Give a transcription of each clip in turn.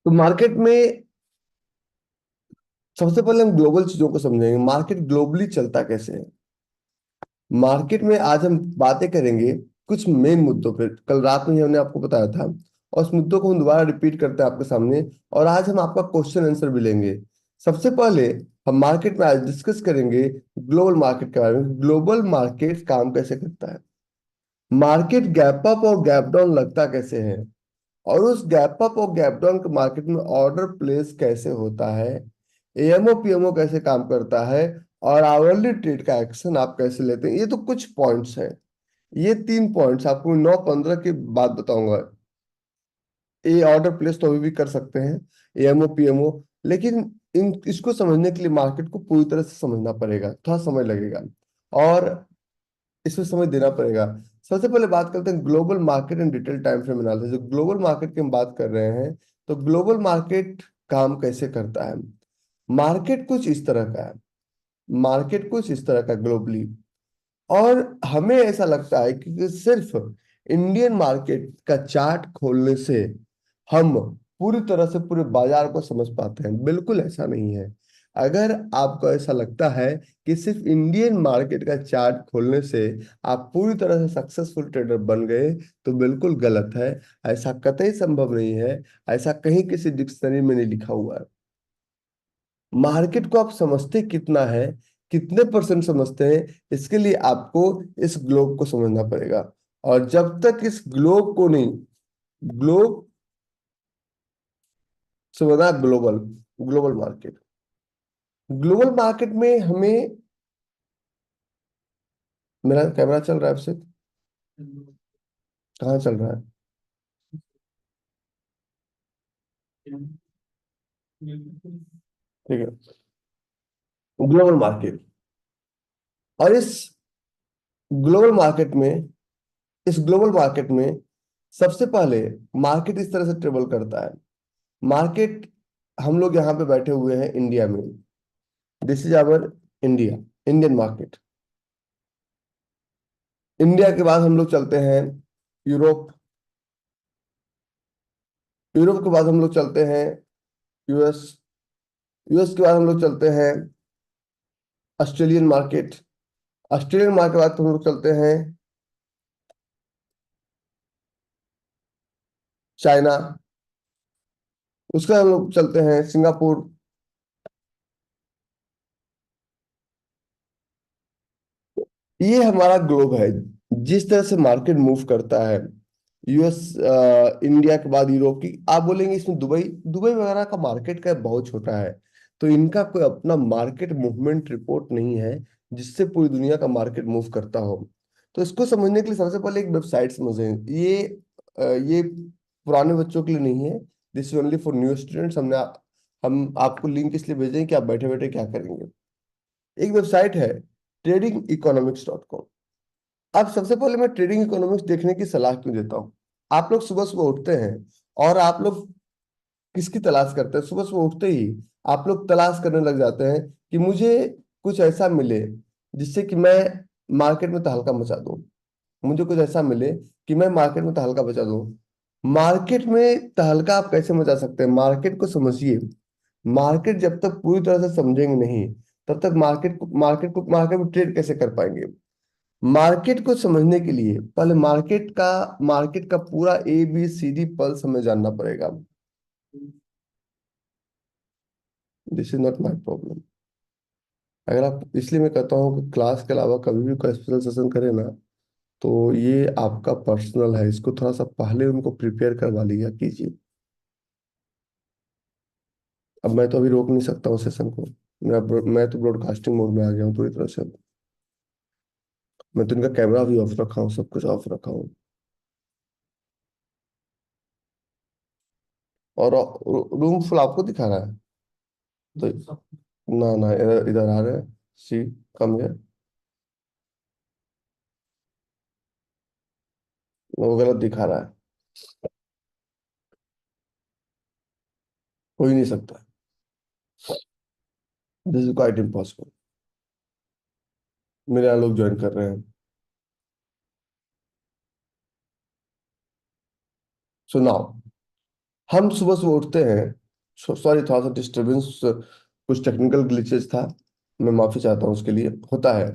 तो मार्केट में सबसे पहले हम ग्लोबल चीजों को समझेंगे, मार्केट ग्लोबली चलता कैसे है। मार्केट में आज हम बातें करेंगे कुछ मेन मुद्दों पे, कल रात में ही हमने आपको बताया था, और उस मुद्दों को हम दोबारा रिपीट करते हैं आपके सामने। और आज हम आपका क्वेश्चन आंसर भी लेंगे। सबसे पहले हम मार्केट में आज डिस्कस करेंगे ग्लोबल मार्केट के बारे में। ग्लोबल मार्केट काम कैसे करता है, मार्केट गैप अप और गैप डाउन लगता कैसे है, और उस गैप अप और गैप डाउन के मार्केट में ऑर्डर प्लेस कैसे होता है, एएमओ पीएमओ कैसे काम करता है, और आवरली ट्रेड का एक्शन आप कैसे लेते हैं। ये तो कुछ पॉइंट्स हैं, ये 3 पॉइंट्स आपको 9-15 के बाद बताऊंगा। ये ऑर्डर प्लेस तो अभी भी कर सकते हैं, एएमओ पीएमओ, लेकिन इन इसको समझने के लिए मार्केट को पूरी तरह से समझना पड़ेगा, थोड़ा समय लगेगा और इसमें समय देना पड़ेगा। सबसे पहले बात करते हैं global market and detail time frame analysis. जो ग्लोबल मार्केट की हम बात कर रहे हैं, तो ग्लोबल मार्केट काम कैसे करता है। मार्केट कुछ इस तरह का है, मार्केट कुछ इस तरह का ग्लोबली, और हमें ऐसा लगता है कि सिर्फ इंडियन मार्केट का चार्ट खोलने से हम पूरी तरह से पूरे बाजार को समझ पाते हैं। बिल्कुल ऐसा नहीं है। अगर आपको ऐसा लगता है कि सिर्फ इंडियन मार्केट का चार्ट खोलने से आप पूरी तरह से सक्सेसफुल ट्रेडर बन गए, तो बिल्कुल गलत है। ऐसा कतई संभव नहीं है, ऐसा कहीं किसी डिक्शनरी में नहीं लिखा हुआ है। मार्केट को आप समझते कितना है, कितने परसेंट समझते हैं, इसके लिए आपको इस ग्लोब को समझना पड़ेगा। और जब तक इस ग्लोब को नहीं, ग्लोब समझना, global global market, global market में हमें, मेरा कैमरा चल रहा है आपसे, कहाँ चल रहा है। ठीक है, ग्लोबल मार्केट। और इस ग्लोबल मार्केट में, इस ग्लोबल मार्केट में सबसे पहले मार्केट इस तरह से ट्रेवल करता है। मार्केट, हम लोग यहाँ पे बैठे हुए हैं इंडिया में, this is our India, Indian market. India के बाद हम लोग चलते हैं यूरोप, यूरोप के बाद हम लोग चलते हैं यूएस, यूएस के बाद हम लोग चलते हैं ऑस्ट्रेलियन मार्केट, ऑस्ट्रेलियन मार्केट के बाद हम लोग चलते हैं चाइना, उसके बाद हम लोग चलते हैं सिंगापुर। ये हमारा ग्लोब है, जिस तरह से मार्केट मूव करता है। यूएस, इंडिया के बाद यूरोप की, आप बोलेंगे इसमें दुबई, दुबई वगैरह का मार्केट का बहुत छोटा है, तो इनका कोई अपना मार्केट मूवमेंट रिपोर्ट नहीं है जिससे पूरी दुनिया का मार्केट मूव करता हो। तो इसको समझने के लिए सबसे पहले एक वेबसाइट समझें। ये पुराने बच्चों के लिए नहीं है, this is only for new students. हम आपको लिंक इसलिए भेजें कि आप बैठे बैठे क्या करेंगे। एक वेबसाइट है tradingeconomics.com। अब सबसे पहले मैं ट्रेडिंग इकोनॉमिक्स देखने की सलाह क्यों देता हूँ। आप लोग सुबह सुबह उठते हैं, और आप लोग किसकी तलाश करते हैं, सुबह सुबह उठते ही आप लोग तलाश करने लग जाते हैं कि मुझे कुछ ऐसा मिले जिससे कि मैं मार्केट में तहलका मचा दूं, मुझे कुछ ऐसा मिले कि मैं मार्केट में तहलका मचा दूं। मार्केट में तहलका आप कैसे मचा सकते हैं, मार्केट को समझिए। मार्केट जब तक पूरी तरह से समझेंगे नहीं, तब तक मार्केट में ट्रेड कैसे कर पाएंगे। मार्केट को समझने के लिए पहले मार्केट का पूरा ABCD पल्स हमें जानना पड़ेगा। This is not my problem. अगर आप, इसलिए मैं कहता हूँ कि क्लास के अलावा कभी भी कोई स्पेशल सेशन करें ना, तो ये आपका पर्सनल है, इसको थोड़ा सा पहले उनको प्रिपेयर करवा लिया कीजिए। अब मैं तो अभी रोक नहीं सकता हूँ सेशन को, मैं तो ब्रॉडकास्टिंग मोड में आ गया हूँ पूरी तरह से। मैं तो इनका कैमरा भी ऑफ रखा हूँ, सब कुछ ऑफ रखा हूँ। और रूम फुल आपको दिखा रहा है, तो ना ना, इधर इधर आ रहे हैं, सी, कम है, वो गलत दिखा रहा है, हो ही नहीं सकता, दिस इज क्वाइट इम्पॉसिबल। मेरे यहाँ लोग ज्वाइन कर रहे हैं। सुनाओ, हम सुबह सुबह उठते हैं। सॉरी, थोड़ा सा डिस्टरबेंस, कुछ टेक्निकल ग्लिचेस था, मैं माफी चाहता हूँ उसके लिए। होता है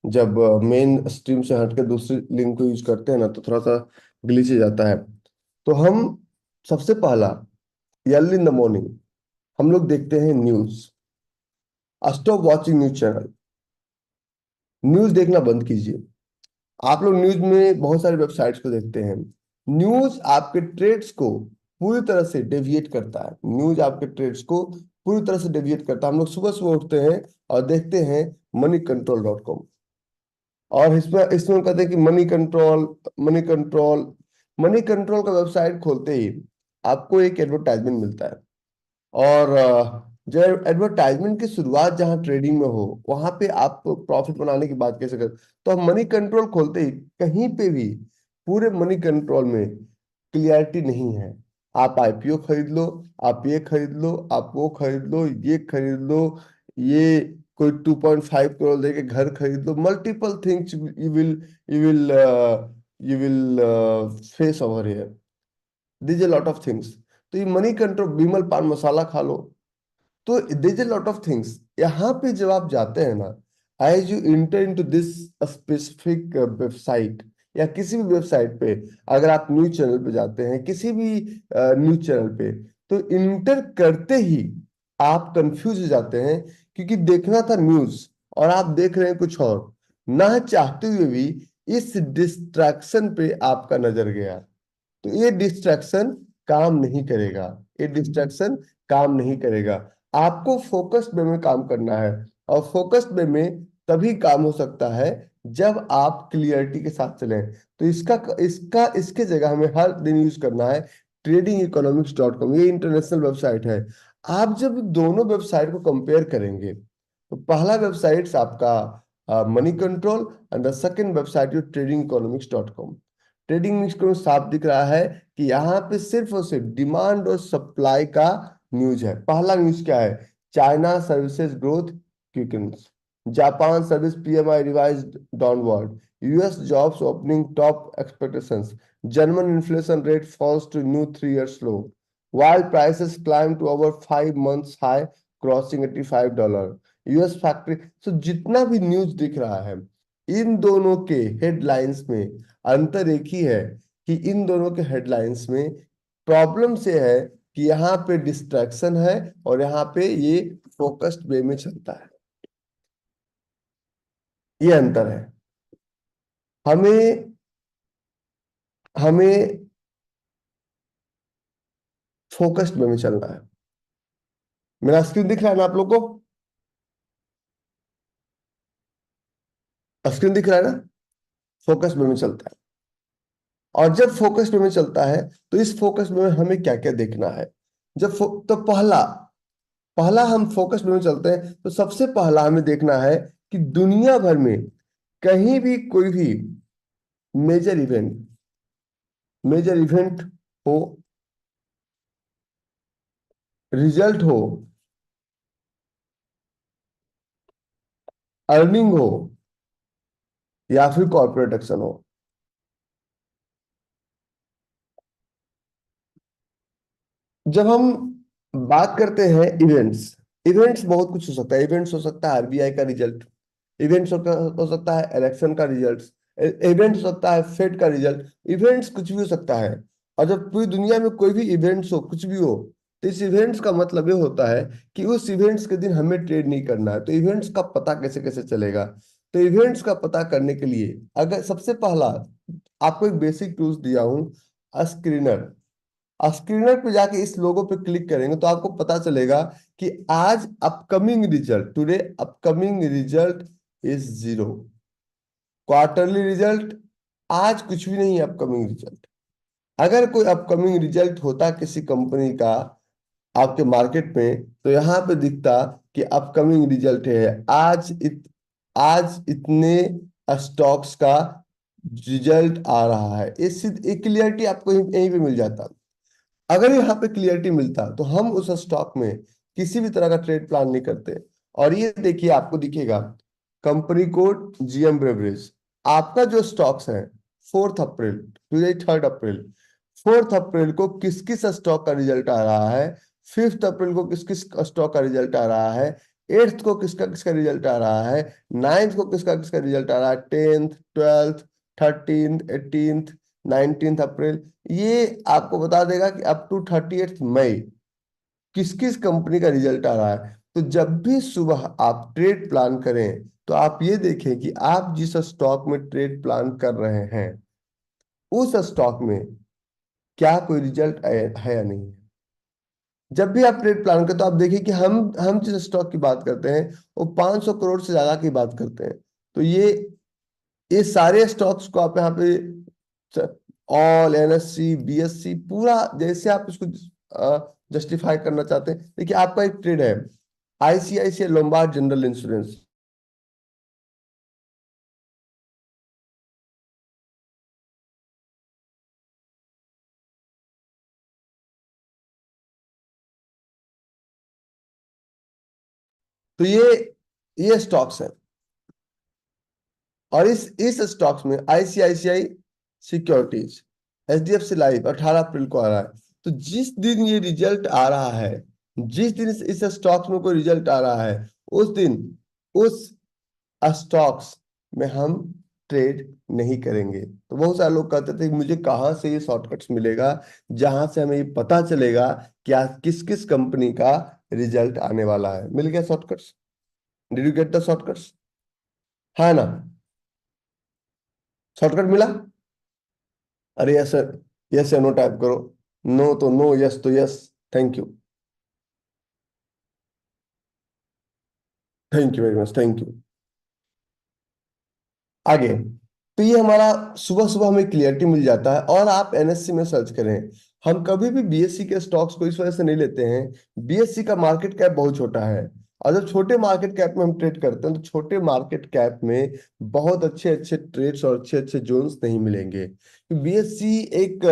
जब मेन स्ट्रीम से हट के दूसरी लिंक को यूज करते हैं ना, तो थोड़ा सा ग्लिच जाता है। तो हम सबसे पहला, अर्ली इन द मॉर्निंग, हम लोग देखते हैं news. Stop watching news channel. News देखना बंद कीजिए। आप लोग न्यूज में बहुत सारे वेबसाइट्स को देखते हैं। न्यूज आपके ट्रेड्स को पूरी तरह से डेविएट करता है। न्यूज आपके ट्रेड्स को पूरी तरह से डेविएट करता है। हम लोग सुबह सुबह उठते हैं और देखते हैं moneycontrol.com, और इसमें इसमें हम कहते हैं कि मनी कंट्रोल का वेबसाइट खोलते ही आपको एक एडवर्टाइजमेंट मिलता है। और जो एडवर्टाइजमेंट की शुरुआत जहां ट्रेडिंग में हो, वहां पे आप प्रॉफिट बनाने की बात कैसे कर। तो हम मनी कंट्रोल खोलते ही कहीं पे भी पूरे मनी कंट्रोल में क्लियरिटी नहीं है। आप आईपीओ खरीद लो, आप ये खरीद लो, आप वो खरीद लो, ये खरीद लो, ये कोई 2.5 करोड़ दे के घर खरीद लो, multiple things you will you will face over here. This a lot of things. तो ये मनी कंट्रोल, विमल पान मसाला खा लो। तो this a lot of things. यहाँ पे जब आप जाते हैं ना, as you enter into this specific website, या किसी भी वेबसाइट पे, अगर आप न्यूज चैनल पे जाते हैं, किसी भी न्यूज चैनल पे, तो इंटर करते ही आप कंफ्यूज हो जाते हैं, क्योंकि देखना था न्यूज और आप देख रहे हैं कुछ और। ना चाहते हुए भी इस डिस्ट्रैक्शन पे आपका नजर गया। तो ये डिस्ट्रैक्शन काम नहीं करेगा। ये डिस्ट्रैक्शन काम नहीं करेगा। आपको फोकस्ड वे में काम करना है। और फोकस्ड वे में तभी काम हो सकता है जब आप क्लियरिटी के साथ चलें। तो इसका इसका इसके जगह हमें हर दिन यूज करना है tradingeconomics.com। ये इंटरनेशनल वेबसाइट है। आप जब दोनों वेबसाइट को कंपेयर करेंगे, तो पहला वेबसाइट आपका money control, and the second website tradingeconomics.com। Trading mix को साफ दिख रहा है कि यहाँ पे सिर्फ और सिर्फ डिमांड और सप्लाई का न्यूज है। पहला न्यूज क्या है? China services growth quickens, Japan service PMI revised downward, US jobs opening top expectations, German inflation rate falls to new 3 years low, while prices climb to over 5 months high, crossing $85। US factory. तो जितना भी news दिख रहा है, इन दोनों के headlines में अंतर एक ही है, कि इन दोनों के हेडलाइंस में प्रॉब्लम से है कि यहाँ पे डिस्ट्रैक्शन है, और यहाँ पे ये फोकस्ड वे में चलता है। ये अंतर है। हमें हमें फोकस्ड वे में चलना है। मेरा स्क्रीन दिख रहा है ना आप लोग को? स्क्रीन दिख रहा है ना? फोकस्ड वे में चलता है। और जब फोकस्ड वे में चलता है, तो इस फोकस्ड वे में हमें क्या क्या देखना है? तो पहला पहला हम फोकस में चलते हैं, तो सबसे पहला हमें देखना है कि दुनिया भर में कहीं भी कोई भी मेजर इवेंट मेजर इवेंट हो, रिजल्ट हो, अर्निंग हो, या फिर कॉर्पोरेट एक्शन हो। जब हम बात करते हैं इवेंट्स, इवेंट्स बहुत कुछ हो सकता है। इवेंट्स हो सकता है आरबीआई का रिजल्ट, इवेंट्स हो सकता है इलेक्शन का रिजल्ट, इवेंट्स हो सकता है फेड का रिजल्ट। इवेंट्स कुछ भी हो सकता है। और जब पूरी दुनिया में कोई भी इवेंट्स हो, कुछ भी हो, तो इस इवेंट्स का मतलब ये होता है कि उस इवेंट्स के दिन हमें ट्रेड नहीं करना है। तो इवेंट्स का पता कैसे कैसे चलेगा? तो इवेंट्स का पता करने के लिए, अगर सबसे पहला आपको एक बेसिक टूल्स दिया हूं, स्क्रीनर। स्क्रीनर पे जाके इस लोगो पे क्लिक करेंगे तो आपको पता चलेगा कि आज upcoming result, today upcoming result is 0। Quarterly result, आज कुछ भी नहीं है अपकमिंग रिजल्ट। अगर कोई अपकमिंग रिजल्ट होता किसी कंपनी का आपके मार्केट में, तो यहाँ पे दिखता कि अपकमिंग रिजल्ट है आज इतने स्टॉक्स का रिजल्ट आ रहा है। एक क्लियरिटी आपको यहीं पे मिल जाता। अगर यहाँ पे क्लियरिटी मिलता, तो हम उस स्टॉक में किसी भी तरह का ट्रेड प्लान नहीं करते। और ये देखिए, आपको दिखेगा कंपनी कोड जीएम ब्रेवरेज। आपका जो स्टॉक्स है 4 अप्रैल टू 3 अप्रैल, 4 अप्रैल को किस किस स्टॉक का रिजल्ट आ रहा है, 5 अप्रैल को किस किस स्टॉक का रिजल्ट आ रहा है, 8th को किसका किसका रिजल्ट आ रहा है, 9th को किसका किसका रिजल्ट आ रहा है, 10th, 12th, 13th, 18th, 19th अप्रैल। ये आपको बता देगा कि अप टू 30th मई किस किस कंपनी का रिजल्ट आ रहा है। तो जब भी सुबह आप ट्रेड प्लान करें तो आप ये देखें कि आप जिस स्टॉक में ट्रेड प्लान कर रहे हैं उस स्टॉक में क्या कोई रिजल्ट है या नहीं। जब भी आप ट्रेड प्लान करते हो तो आप देखिए कि हम जिस स्टॉक की बात करते हैं वो 500 करोड़ से ज्यादा की बात करते हैं। तो ये सारे स्टॉक्स को आप यहाँ पे ऑल एनएससी बीएससी पूरा जैसे आप इसको जस्टिफाई करना चाहते हैं। देखिए आपका एक ट्रेड है आईसीआईसीआई लोम्बार्ड जनरल इंश्योरेंस। तो ये स्टॉक्स है और इस स्टॉक्स में आईसीआईसीआई सिक्योरिटीज, एचडीएफसी लाइफ 18 अप्रैल को आ रहा है। तो जिस दिन ये रिजल्ट आ रहा है, जिस दिन इस स्टॉक्स में कोई रिजल्ट आ रहा है उस दिन उस स्टॉक्स में हम ट्रेड नहीं करेंगे। तो बहुत सारे लोग कहते थे कि मुझे कहाँ से ये शॉर्टकट्स मिलेगा जहां से हमें ये पता चलेगा कि आज किस किस कंपनी का रिजल्ट आने वाला है। मिल गया shortcuts. Did you get the shortcuts? है ना? शॉर्टकट मिला? अरे यस सर, यस या नो टाइप करो। नो तो नो, यस तो yes. Thank you, thank you very much, thank you. आगे, तो ये हमारा सुबह सुबह हमें क्लियरिटी मिल जाता है। और आप एनएससी में सर्च करें, हम कभी भी बीएससी के स्टॉक्स को इस वजह से नहीं लेते हैं, बीएससी का मार्केट कैप बहुत छोटा है। और जब छोटे मार्केट कैप में हम ट्रेड करते हैं तो छोटे मार्केट कैप में बहुत अच्छे अच्छे ट्रेड्स और अच्छे अच्छे जोन्स नहीं मिलेंगे। बीएससी एक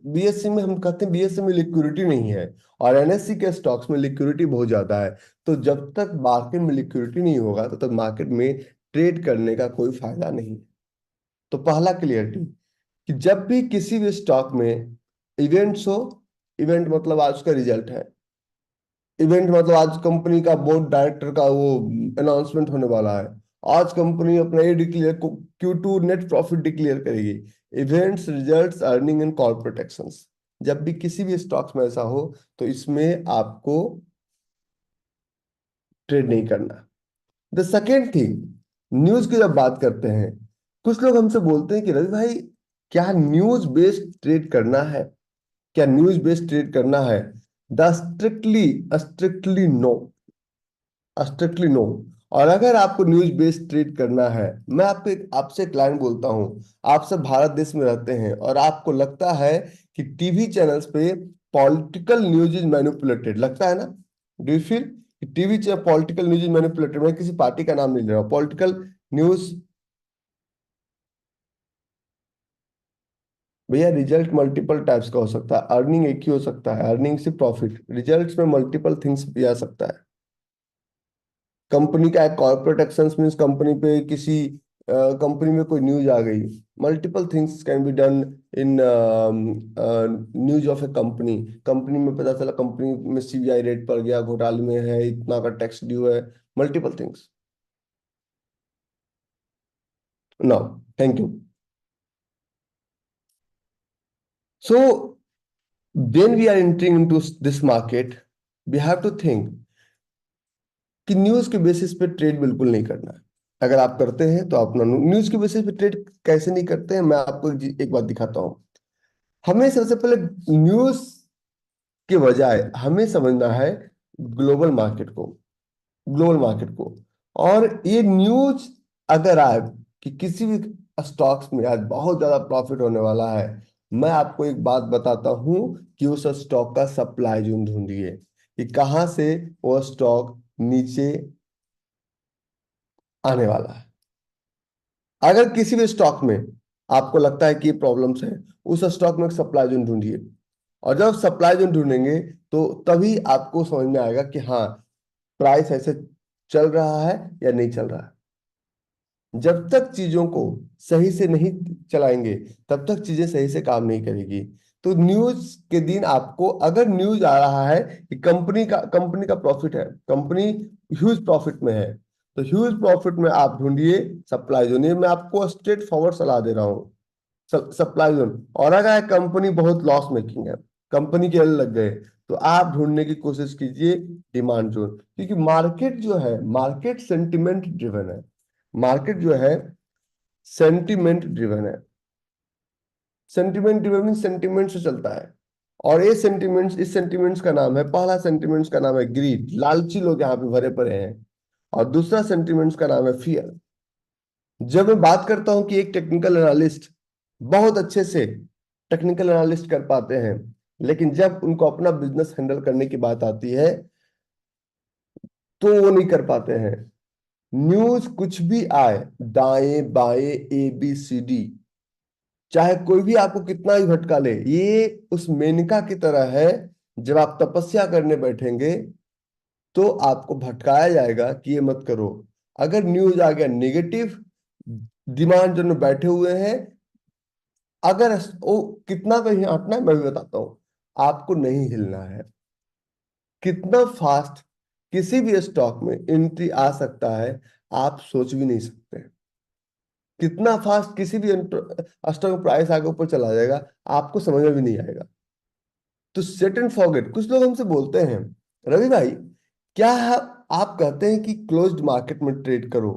बीएससी में हम कहते हैं बीएससी में लिक्विडिटी नहीं है और एनएससी के स्टॉक्स में लिक्विडिटी बहुत ज्यादा है। तो जब तक मार्केट में लिक्विडिटी नहीं होगा तब तक मार्केट में ट्रेड करने का कोई फायदा नहीं। तो पहला क्लियरिटी कि जब भी किसी भी स्टॉक में इवेंट्स हो, इवेंट मतलब आज का रिजल्ट है, इवेंट मतलब आज कंपनी का बोर्ड डायरेक्टर का वो अनाउंसमेंट होने वाला है, आज कंपनी अपना ये declare Q2 net profit declare करेगी। Events, results, earning and corporate actions, जब भी किसी भी स्टॉक्स में ऐसा हो तो इसमें आपको ट्रेड नहीं करना। द सेकेंड थिंग, न्यूज की जब बात करते हैं, कुछ लोग हमसे बोलते हैं कि रवि भाई क्या न्यूज बेस्ड ट्रेड करना है, क्या न्यूज बेस्ड ट्रेड करना है? The strictly strictly no, strictly no. और अगर आपको न्यूज बेस्ड ट्रेड करना है, मैं आपसे एक लाइन बोलता हूं, आप सब भारत देश में रहते हैं और आपको लगता है कि टीवी चैनल्स पे पॉलिटिकल न्यूज इज मैनिपुलेटेड, लगता है ना? Do you feel TV political news is manipulated? मैं किसी पार्टी का नाम नहीं ले रहा हूं, पॉलिटिकल न्यूज। भैया रिजल्ट मल्टीपल टाइप्स का हो सकता है, अर्निंग एक ही हो सकता है, अर्निंग से प्रॉफिट, रिजल्ट्स में मल्टीपल थिंग्स भी आ सकता है। कंपनी का एक कॉर्पोरेट एक्शंस मींस कंपनी पे किसी कंपनी में कोई न्यूज आ गई, multiple things can be done in news of A company. Company में पता चला कंपनी में सीबीआई रेड पड़ गया, घोटाले में है, इतना का टैक्स ड्यू है, multiple things. Now, thank you. So when we are entering into this market, we have to think कि न्यूज के बेसिस पे ट्रेड बिल्कुल नहीं करना है। अगर आप करते हैं तो अपना न्यूज के बेसिस पे ट्रेड कैसे नहीं करते हैं, मैं आपको एक बात दिखाता हूँ। हमें सबसे पहले न्यूज के बजाय हमें समझना है ग्लोबल मार्केट को, ग्लोबल मार्केट को। और ये न्यूज अगर आए कि किसी भी स्टॉक्स में आज बहुत ज्यादा प्रॉफिट होने वाला है, मैं आपको एक बात बताता हूं कि उस स्टॉक का सप्लाई जोन ढूंढिए कि कहां से वो स्टॉक नीचे आने वाला है। अगर किसी भी स्टॉक में आपको लगता है कि ये प्रॉब्लम्स है, उस स्टॉक में एक सप्लाई जोन ढूंढिए। और जब सप्लाई जोन ढूंढेंगे तो तभी आपको समझ में आएगा कि हाँ प्राइस ऐसे चल रहा है या नहीं चल रहा है। जब तक चीजों को सही से नहीं चलाएंगे तब तक चीजें सही से काम नहीं करेगी। तो न्यूज के दिन आपको अगर न्यूज आ रहा है कि कंपनी का प्रॉफिट है, कंपनी ह्यूज प्रॉफिट में है, तो ह्यूज प्रॉफिट में आप ढूंढिए सप्लाई जोन। ये मैं आपको स्ट्रेट फॉरवर्ड सलाह दे रहा हूँ। Supply zone. और अगर कंपनी बहुत लॉस मेकिंग है, कंपनी के एल लग गए, तो आप ढूंढने की कोशिश कीजिए डिमांड जोन। क्योंकि मार्केट जो है, मार्केट सेंटिमेंट ड्रिवन है। मार्केट जो है सेंटिमेंट ड्रिवन है। सेंटिमेंट ड्रिवन मीन सेंटिमेंट से चलता है। और ये सेंटिमेंट्स, इस सेंटिमेंट्स का नाम है, पहला सेंटिमेंट्स का नाम है ग्रीड, लालची लोग यहाँ पे भरे पड़े हैं। और दूसरा सेंटिमेंट्स का नाम है फियर। जब मैं बात करता हूं कि एक टेक्निकल एनालिस्ट बहुत अच्छे से टेक्निकल एनालिस्ट कर पाते हैं, लेकिन जब उनको अपना बिजनेस हैंडल करने की बात आती है तो वो नहीं कर पाते हैं। न्यूज कुछ भी आए, दाएं बाएं ए बी सी डी, चाहे कोई भी आपको कितना ही भटका ले, ये उस मेनका की तरह है। जब आप तपस्या करने बैठेंगे तो आपको भटकाया जाएगा कि ये मत करो। अगर न्यूज आ गया नेगेटिव, डिमांड जो बैठे हुए हैं, अगर वो कितना पे ही हटना है मैं भी बताता हूं। आपको नहीं हिलना है। कितना फास्ट किसी भी स्टॉक में एंट्री आ सकता है आप सोच भी नहीं सकते। कितना फास्ट किसी भी स्टॉक प्राइस आगे ऊपर चला जाएगा आपको समझ में भी नहीं आएगा। तो सेट एंड फॉरगेट। कुछ लोग हमसे बोलते हैं, रवि भाई क्या आप कहते हैं कि क्लोज्ड मार्केट में ट्रेड करो,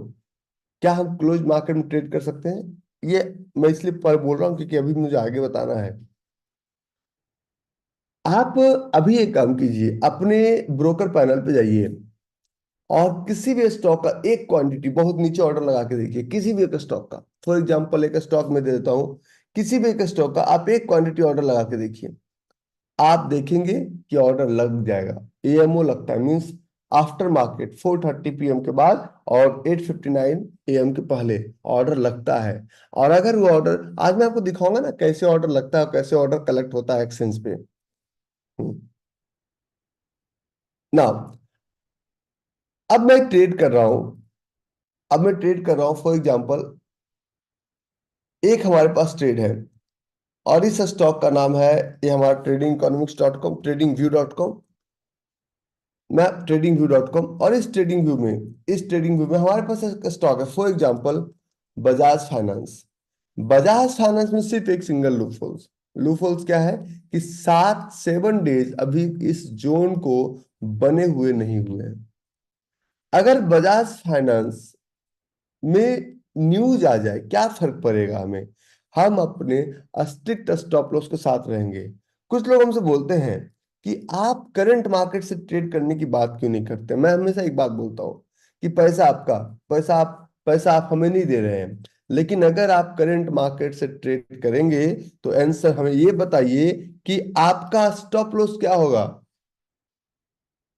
क्या हम क्लोज्ड मार्केट में ट्रेड कर सकते हैं? ये मैं इसलिए पर बोल रहा हूँ क्योंकि अभी मुझे आगे बताना है। आप अभी एक काम कीजिए, अपने ब्रोकर पैनल पे जाइए और किसी भी स्टॉक का एक क्वांटिटी बहुत नीचे ऑर्डर लगा के देखिए, किसी भी एक स्टॉक का। फॉर एग्जांपल एक स्टॉक में दे देता हूं, किसी भी एक स्टॉक का आप एक क्वांटिटी ऑर्डर लगा के देखिए। आप देखेंगे कि ऑर्डर लग जाएगा। एएमओ लगता है मींस आफ्टर मार्केट 4:30 पीएम के बाद और 8:59 एएम के पहले ऑर्डर लगता है। और अगर वो ऑर्डर, आज मैं आपको दिखाऊंगा ना कैसे ऑर्डर लगता है और कैसे ऑर्डर कलेक्ट होता है एक्सचेंज पे। ना, अब मैं ट्रेड कर रहा हूं, फॉर एग्जांपल एक हमारे पास ट्रेड है और इस स्टॉक का नाम है, ये हमारा tradingeconomics.com, tradingview.com, मैं tradingview.com। और इस ट्रेडिंग व्यू में हमारे पास एक स्टॉक है, for example Bajaj finance. Bajaj finance में सिर्फ एक सिंगल लूपहोल्स। लूपहोल्स क्या है कि 7-7 डेज अभी इस जोन को बने हुए नहीं हुए हैं। अगर बजाज फाइनेंस में न्यूज आ जाए क्या फर्क पड़ेगा हमें? हम अपने स्ट्रिक्ट स्टॉप लॉस के साथ रहेंगे। कुछ लोग हमसे बोलते हैं कि आप करंट मार्केट से ट्रेड करने की बात क्यों नहीं करते। मैं हमेशा एक बात बोलता हूं कि पैसा आपका, पैसा आप हमें नहीं दे रहे हैं, लेकिन अगर आप करंट मार्केट से ट्रेड करेंगे तो आंसर हमें ये बताइए कि आपका स्टॉप लॉस क्या होगा।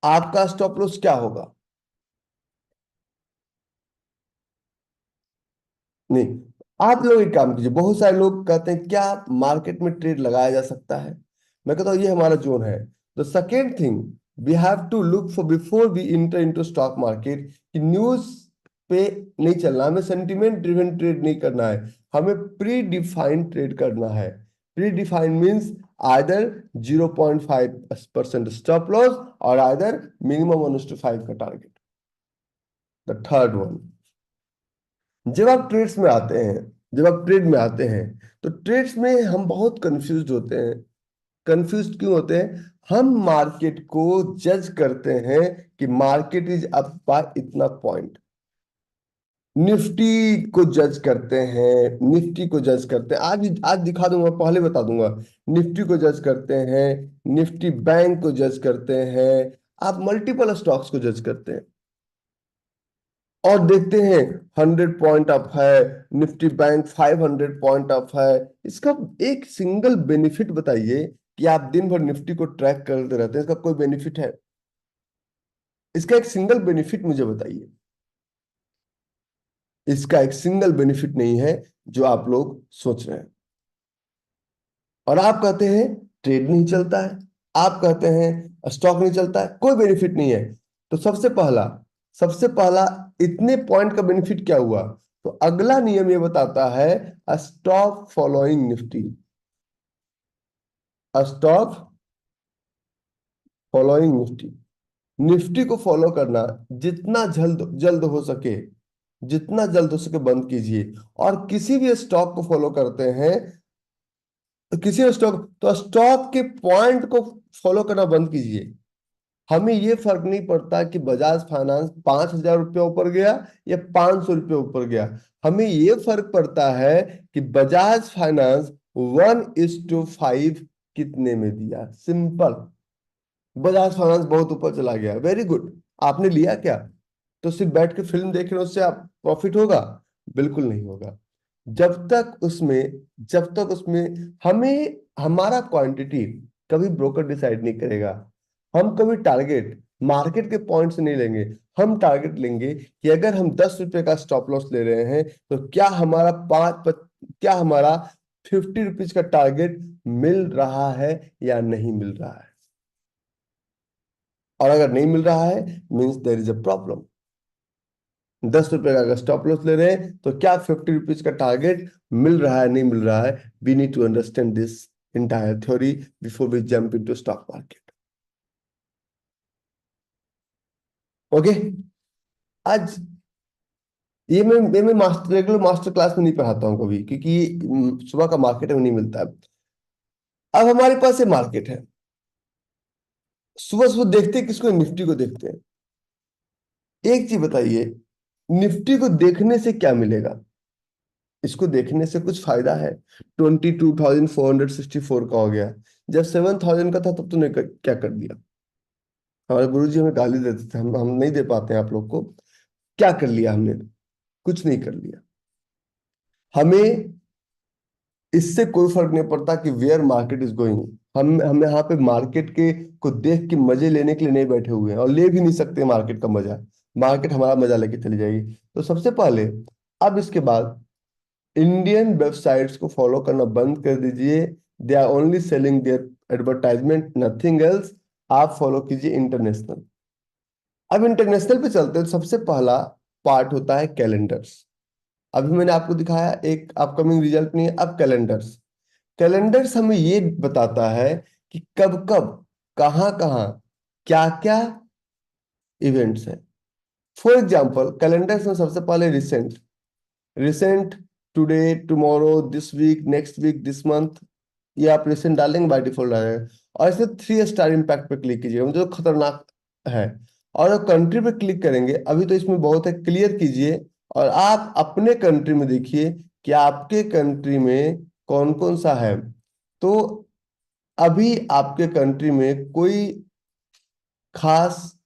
आपका स्टॉप लॉस क्या होगा? नहीं। आप लोग एक काम कीजिए, बहुत सारे लोग कहते हैं क्या मार्केट में ट्रेड लगाया जा सकता है। मैं कहता हूँ ये हमारा जोन है। The second thing we have to look for before we enter into stock market, कि न्यूज पे नहीं चलना, हमें सेंटिमेंट ड्रिवन ट्रेड नहीं करना है, हमें प्री डिफाइंड ट्रेड करना है। Pre defined means either 0.5% stop loss और आइदर मिनिमम 1:5 का टारगेट। द थर्ड वन, जब आप ट्रेड्स में आते हैं, जब आप ट्रेड में आते हैं तो ट्रेड्स में हम बहुत कंफ्यूज होते हैं। कंफ्यूज क्यों होते हैं? हम मार्केट को जज करते हैं कि मार्केट इज अप बाय इतना पॉइंट। निफ्टी को जज करते हैं, निफ्टी को जज करते हैं, आज आज दिखा दूंगा, पहले बता दूंगा। निफ्टी को जज करते हैं, निफ्टी बैंक को जज करते हैं, आप मल्टीपल स्टॉक्स को जज करते हैं और देखते हैं 100 पॉइंट अप है, निफ्टी बैंक 500 पॉइंट अप है। इसका एक सिंगल बेनिफिट बताइए कि आप दिन भर निफ्टी को ट्रैक करते रहते हैं, इसका कोई बेनिफिट है? इसका एक सिंगल बेनिफिट मुझे बताइए। इसका एक सिंगल बेनिफिट नहीं है जो आप लोग सोच रहे हैं। और आप कहते हैं ट्रेड नहीं चलता है, आप कहते हैं स्टॉक नहीं चलता है, कोई बेनिफिट नहीं है। तो सबसे पहला इतने पॉइंट का बेनिफिट क्या हुआ? तो अगला नियम ये बताता है stop following Nifty. Stock following Nifty. Nifty को फॉलो करना जितना जल्द जल्द हो सके, जितना जल्द हो सके बंद कीजिए। और किसी भी स्टॉक को फॉलो करते हैं, किसी भी स्टॉक, तो स्टॉक के पॉइंट को फॉलो करना बंद कीजिए। हमें ये फर्क नहीं पड़ता कि बजाज फाइनेंस 5,000 रुपये ऊपर गया या 500 रुपये ऊपर गया। हमें ये फर्क पड़ता है कि बजाज फाइनेंस 1:5 कितने में दिया। सिंपल। बजाज फाइनेंस बहुत ऊपर चला गया, वेरी गुड, आपने लिया क्या? तो सिर्फ बैठ के फिल्म देख रहे हो उससे आप प्रॉफिट होगा? बिल्कुल नहीं होगा। जब तक उसमें हमें, हमारा क्वांटिटी कभी ब्रोकर डिसाइड नहीं करेगा। हम कभी टारगेट मार्केट के पॉइंट से नहीं लेंगे। हम टारगेट लेंगे कि अगर हम 10 रुपए का स्टॉप लॉस ले रहे हैं तो क्या हमारा 50 रुपीज का टारगेट मिल रहा है या नहीं मिल रहा है। और अगर नहीं मिल रहा है, means there is a problem. 10 रुपए का अगर स्टॉप लॉस ले रहे हैं तो क्या 50 रुपीज का टारगेट मिल रहा है, नहीं मिल रहा है। We need to understand this entire theory before we jump into stock market. Okay. आज ये मैं रेगुलर मास्टर क्लास में नहीं पढ़ाता हूँ कभी, क्योंकि सुबह का मार्केट में नहीं मिलता है। अब हमारे पास ये मार्केट है। सुबह सुबह देखते हैं किसको? निफ्टी को देखते हैं। एक चीज बताइए, निफ्टी को देखने से क्या मिलेगा? इसको देखने से कुछ फायदा है? 22,464 का हो गया। जब 7,000 का था तब तूने क्या कर दिया? हमारे गुरुजी हमें गाली देते थे, हम नहीं दे पाते हैं आप लोग को। क्या कर लिया हमने? कुछ नहीं कर लिया। हमें इससे कोई फर्क नहीं पड़ता कि वेयर मार्केट इज गोइंग। हम यहाँ पे मार्केट के को देख के मजे लेने के लिए नहीं बैठे हुए हैं, और ले भी नहीं सकते मार्केट का मजा। मार्केट हमारा मजा लेके चली जाएगी। तो सबसे पहले, अब इसके बाद इंडियन वेबसाइट्स को फॉलो करना बंद कर दीजिए। They are only selling their advertisement, nothing else. आप फॉलो कीजिए इंटरनेशनल। अब इंटरनेशनल पे चलते हैं। सबसे पहला पार्ट होता है कैलेंडर्स। अभी मैंने आपको दिखाया एक अपकमिंग रिजल्ट नहीं है, अब कैलेंडर्स। कैलेंडर्स हमें ये बताता है कि कब कब, कहाँ कहाँ, क्या क्या इवेंट्स हैं। फॉर एग्जाम्पल, कैलेंडर्स में सबसे पहले recent, recent, today, tomorrow, this week, next week, this month. ये आप रिसेंट डालेंगे, बाय डिफॉल्ट डालेंगे। और इसे 3 स्टार इम्पैक्ट पे क्लिक कीजिएगा, जो खतरनाक है। और कंट्री पे क्लिक करेंगे, अभी तो इसमें बहुत है, क्लियर कीजिए। और आप अपने कंट्री में देखिए कि आपके कंट्री में कौन कौन सा है। तो अभी आपके कंट्री में खास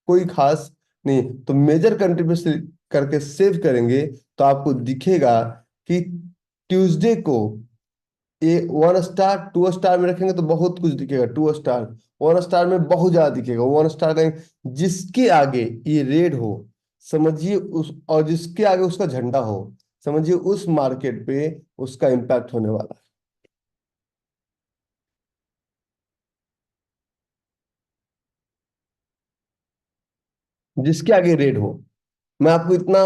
कोई खास नहीं, तो मेजर कंट्री पे करके सेव करेंगे तो आपको दिखेगा कि ट्यूसडे को ये 1 स्टार 2 स्टार में रखेंगे तो बहुत कुछ दिखेगा। 2 स्टार, 1 स्टार में बहुत ज्यादा दिखेगा। 1 स्टार का जिसके आगे ये रेड हो, समझिए उस, और जिसके आगे उसका झंडा हो, समझिए उस मार्केट पे उसका इम्पैक्ट होने वाला है। जिसके आगे रेड हो। मैं आपको इतना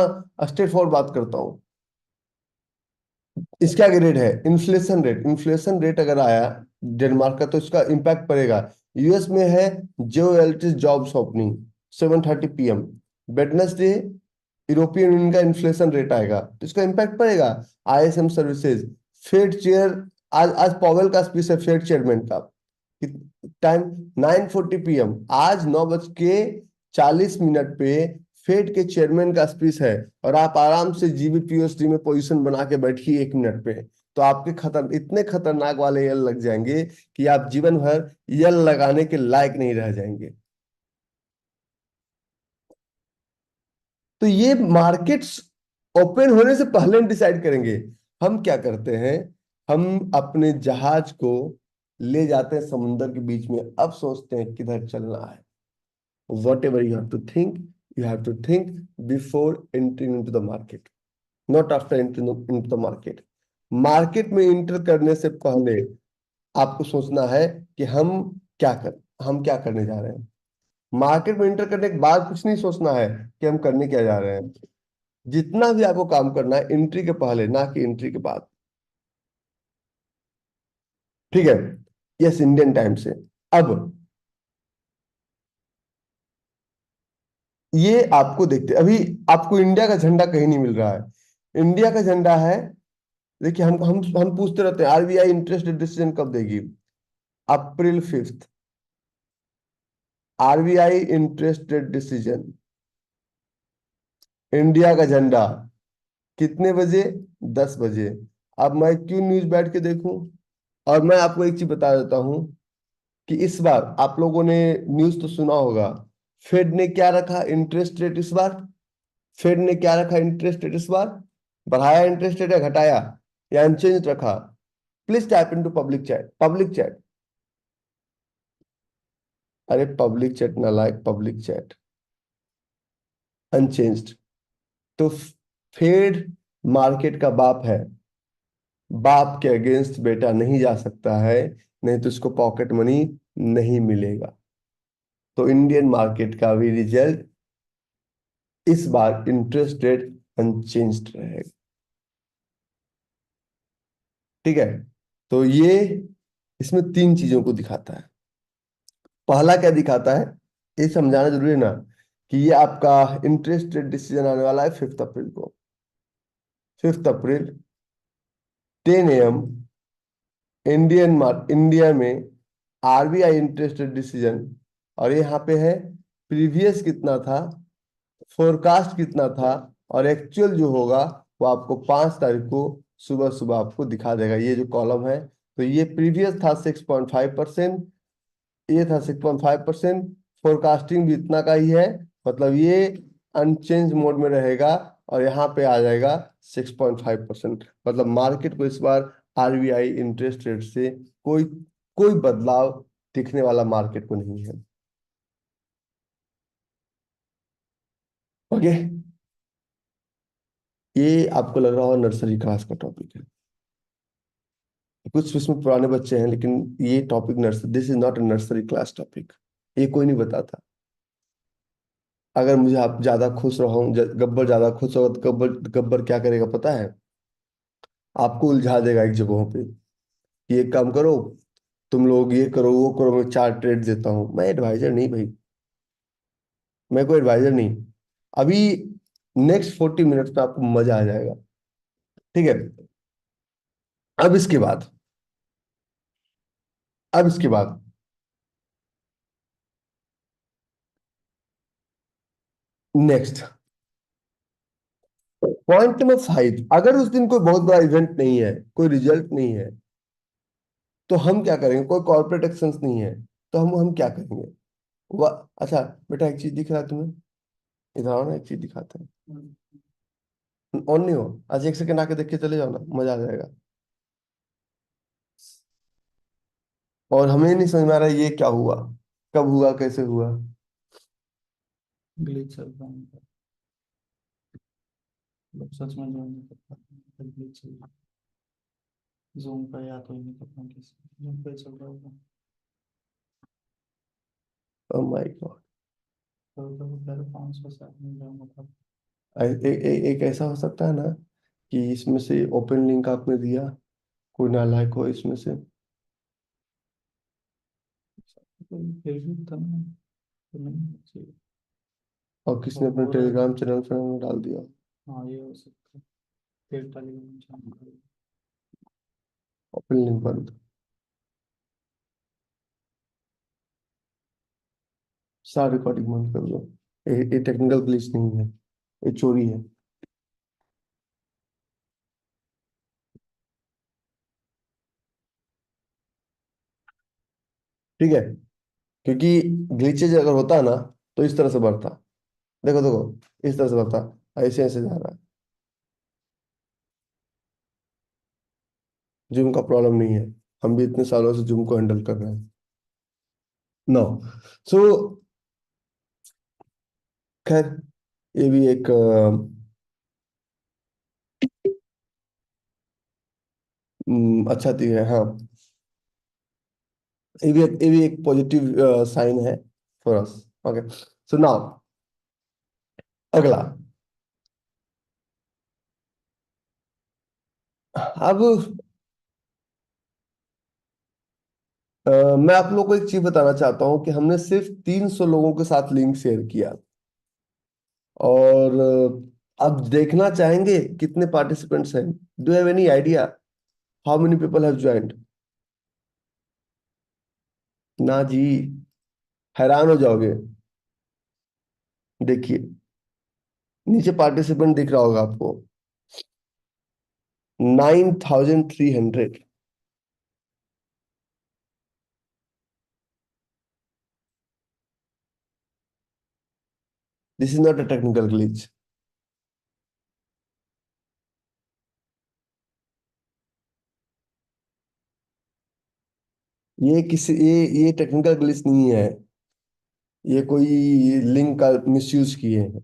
स्ट्रेट फॉरवर्ड बात करता हूँ। इसके आगे रेट है इन्फ्लेशन रेट। इन्फ्लेशन रेट अगर आया डेनमार्क का तो इसका इम्पैक्ट पड़ेगा। यूएस में है जो LT jobs opening 7:30 PM। Wednesday European union का इन्फ्लेशन रेट आएगा तो इसका इम्पैक्ट पड़ेगा। आईएसएम सर्विसेज, फेड चेयर, आज आज पॉवेल का स्पीच है फेड चेयरमैन का। टाइम 9:40 PM, आज 9:40 पे फेड के चेयरमैन का स्पीच है। और आप आराम से जीबीपीओसडी में पोजीशन बना के बैठिए 1 मिनट पे, तो आपके इतने खतरनाक वाले यल लग जाएंगे कि आप जीवन भर यल लगाने के लायक नहीं रह जाएंगे। तो ये मार्केट्स ओपन होने से पहले डिसाइड करेंगे। हम क्या करते हैं, हम अपने जहाज को ले जाते हैं समुंदर के बीच में, अब सोचते हैं किधर चलना है। Whatever you have to think, you have to think before entering into the market, not after entering into the market. Market में इंटर करने से पहले आपको सोचना है कि हम क्या करने जा रहे हैं। मार्केट में इंटर करने के बाद कुछ नहीं सोचना है कि हम करने क्या जा रहे हैं। जितना भी आपको काम करना है एंट्री के पहले, ना कि एंट्री के बाद। ठीक है। यस, इंडियन टाइम से। अब ये आपको देखते अभी आपको इंडिया का झंडा कहीं नहीं मिल रहा है। इंडिया का झंडा है, देखिए हम पूछते रहते हैं आरबीआई इंटरेस्ट डिसीजन कब देगी। अप्रैल 5। RBI interest rate decision, India का झंडा कितने बजे? 10 बजे। अब मैं क्यों न्यूज बैठ के देखूं? और मैं आपको एक चीज बता देता हूं कि इस बार आप लोगों ने न्यूज तो सुना होगा, फेड ने क्या रखा इंटरेस्ट रेट इस बार? फेड ने क्या रखा इंटरेस्ट रेट इस बार? बढ़ाया इंटरेस्ट रेट या घटाया या अनचेंज रखा? Please type into public chat, public chat. अरे पब्लिक चैट ना, लाइक पब्लिक चैट। अनचेंज्ड। तो फेड मार्केट का बाप है, बाप के अगेंस्ट बेटा नहीं जा सकता है, नहीं तो उसको पॉकेट मनी नहीं मिलेगा। तो इंडियन मार्केट का भी रिजल्ट इस बार इंटरेस्ट रेट अनचेंज्ड रहेगा। ठीक है, तो ये इसमें तीन चीजों को दिखाता है। पहला क्या दिखाता है, ये समझाना जरूरी है ना, कि ये आपका इंटरेस्ट रेट डिसीजन आने वाला है 5 अप्रैल को। 5 अप्रैल 10 AM इंडिया में आरबीआई इंटरेस्ट रेट डिसीजन। और यहाँ पे है प्रीवियस कितना था, फोरकास्ट कितना था, और एक्चुअल जो होगा वो आपको 5 तारीख को सुबह सुबह आपको दिखा देगा। ये जो कॉलम है, तो ये प्रीवियस था 6.5%, ये था 6.5%, फोरकास्टिंग भी इतना का ही है, मतलब ये अनचेंज मोड में रहेगा। और यहाँ पे आ जाएगा 6.5%। मतलब मार्केट को इस बार आरबीआई इंटरेस्ट रेट से कोई कोई बदलाव दिखने वाला मार्केट को नहीं है। ओके, ये आपको लग रहा होगा नर्सरी क्लास का टॉपिक है, कुछ इसमें पुराने बच्चे हैं, लेकिन ये topic nursery, this is not a nursery class topic. ये कोई नहीं बताता। अगर मुझे आप ज्यादा खुश रहो, गब्बर ज्यादा खुश होगा तो गब्बर गब्बर क्या करेगा पता है? आपको उलझा देगा एक जगहों पे, कि ये काम करो, तुम लोग ये करो वो करो, मैं 4 ट्रेड देता हूँ। मैं एडवाइजर नहीं भाई, मैं कोई एडवाइजर नहीं। अभी नेक्स्ट 40 मिनट्स में आपको मजा आ जाएगा। ठीक है, अब इसके बाद, अब इसके बाद नेक्स्ट पॉइंट नंबर 5, अगर उस दिन कोई बहुत बड़ा इवेंट नहीं है, कोई रिजल्ट नहीं है, तो हम क्या करेंगे? कोई कॉर्पोरेट एक्शंस नहीं है, तो हम क्या करेंगे? वह अच्छा बेटा, एक चीज दिख रहा है तुम्हें? इधर आओ ना, एक चीज दिखाते हैं। ऑन नहीं हो? आज 1 सेकंड आके देख के चले जाओ ना, मजा आ जाएगा। और हमें नहीं समझ में आ रहा है ये क्या हुआ, कब हुआ, कैसे हुआ। ग्लिच चल रहा है उनका। लोग सच में ज्वाइन नहीं कर पाते, ग्लिच चल रहा है जूम पर, या तो ही नहीं कर पाते, किसी जूम पे चल रहा होगा। Oh my God. तो पहले 500 से नहीं जाऊंगा था। एक ऐसा हो सकता है ना, कि इसमें से ओपन लिंक आपने दिया, कोई नालायक हो इसमें से, तो फिर भी था ना, तो नहीं चाहिए। और किसी वो ने अपने हो रहा है। टेलीग्राम चैनल में डाल दिया। हाँ, ये हो सकता है। फिर टेलीग्राम चैनल। ओपन लिंक बंद, सारा रिकॉर्डिंग बंद कर दो। ये टेक्निकल ग्लिच नहीं है, ये चोरी है। ठीक है, क्योंकि ग्लिचेज अगर होता ना, तो इस तरह से बढ़ता। देखो देखो, इस तरह से बढ़ता, ऐसे ऐसे जा रहा है। जूम का प्रॉब्लम नहीं है, हम भी इतने सालों से जूम को हैंडल कर रहे हैं। नो, सो खैर, ये भी एक अच्छा चीज है, हाँ। ये भी एक पॉजिटिव साइन है for us. Okay, so now अगला। अब मैं आप लोगों को एक चीज बताना चाहता हूँ कि हमने सिर्फ 300 लोगों के साथ लिंक शेयर किया, और अब देखना चाहेंगे कितने पार्टिसिपेंट्स हैं। Do have any idea how many people have joint? ना जी, हैरान हो जाओगे। देखिए, नीचे पार्टिसिपेंट दिख रहा होगा आपको, 9300। This is not a technical glitch. ये टेक्निकल ग्लिच नहीं है, ये कोई लिंक का मिसयूज किए हैं।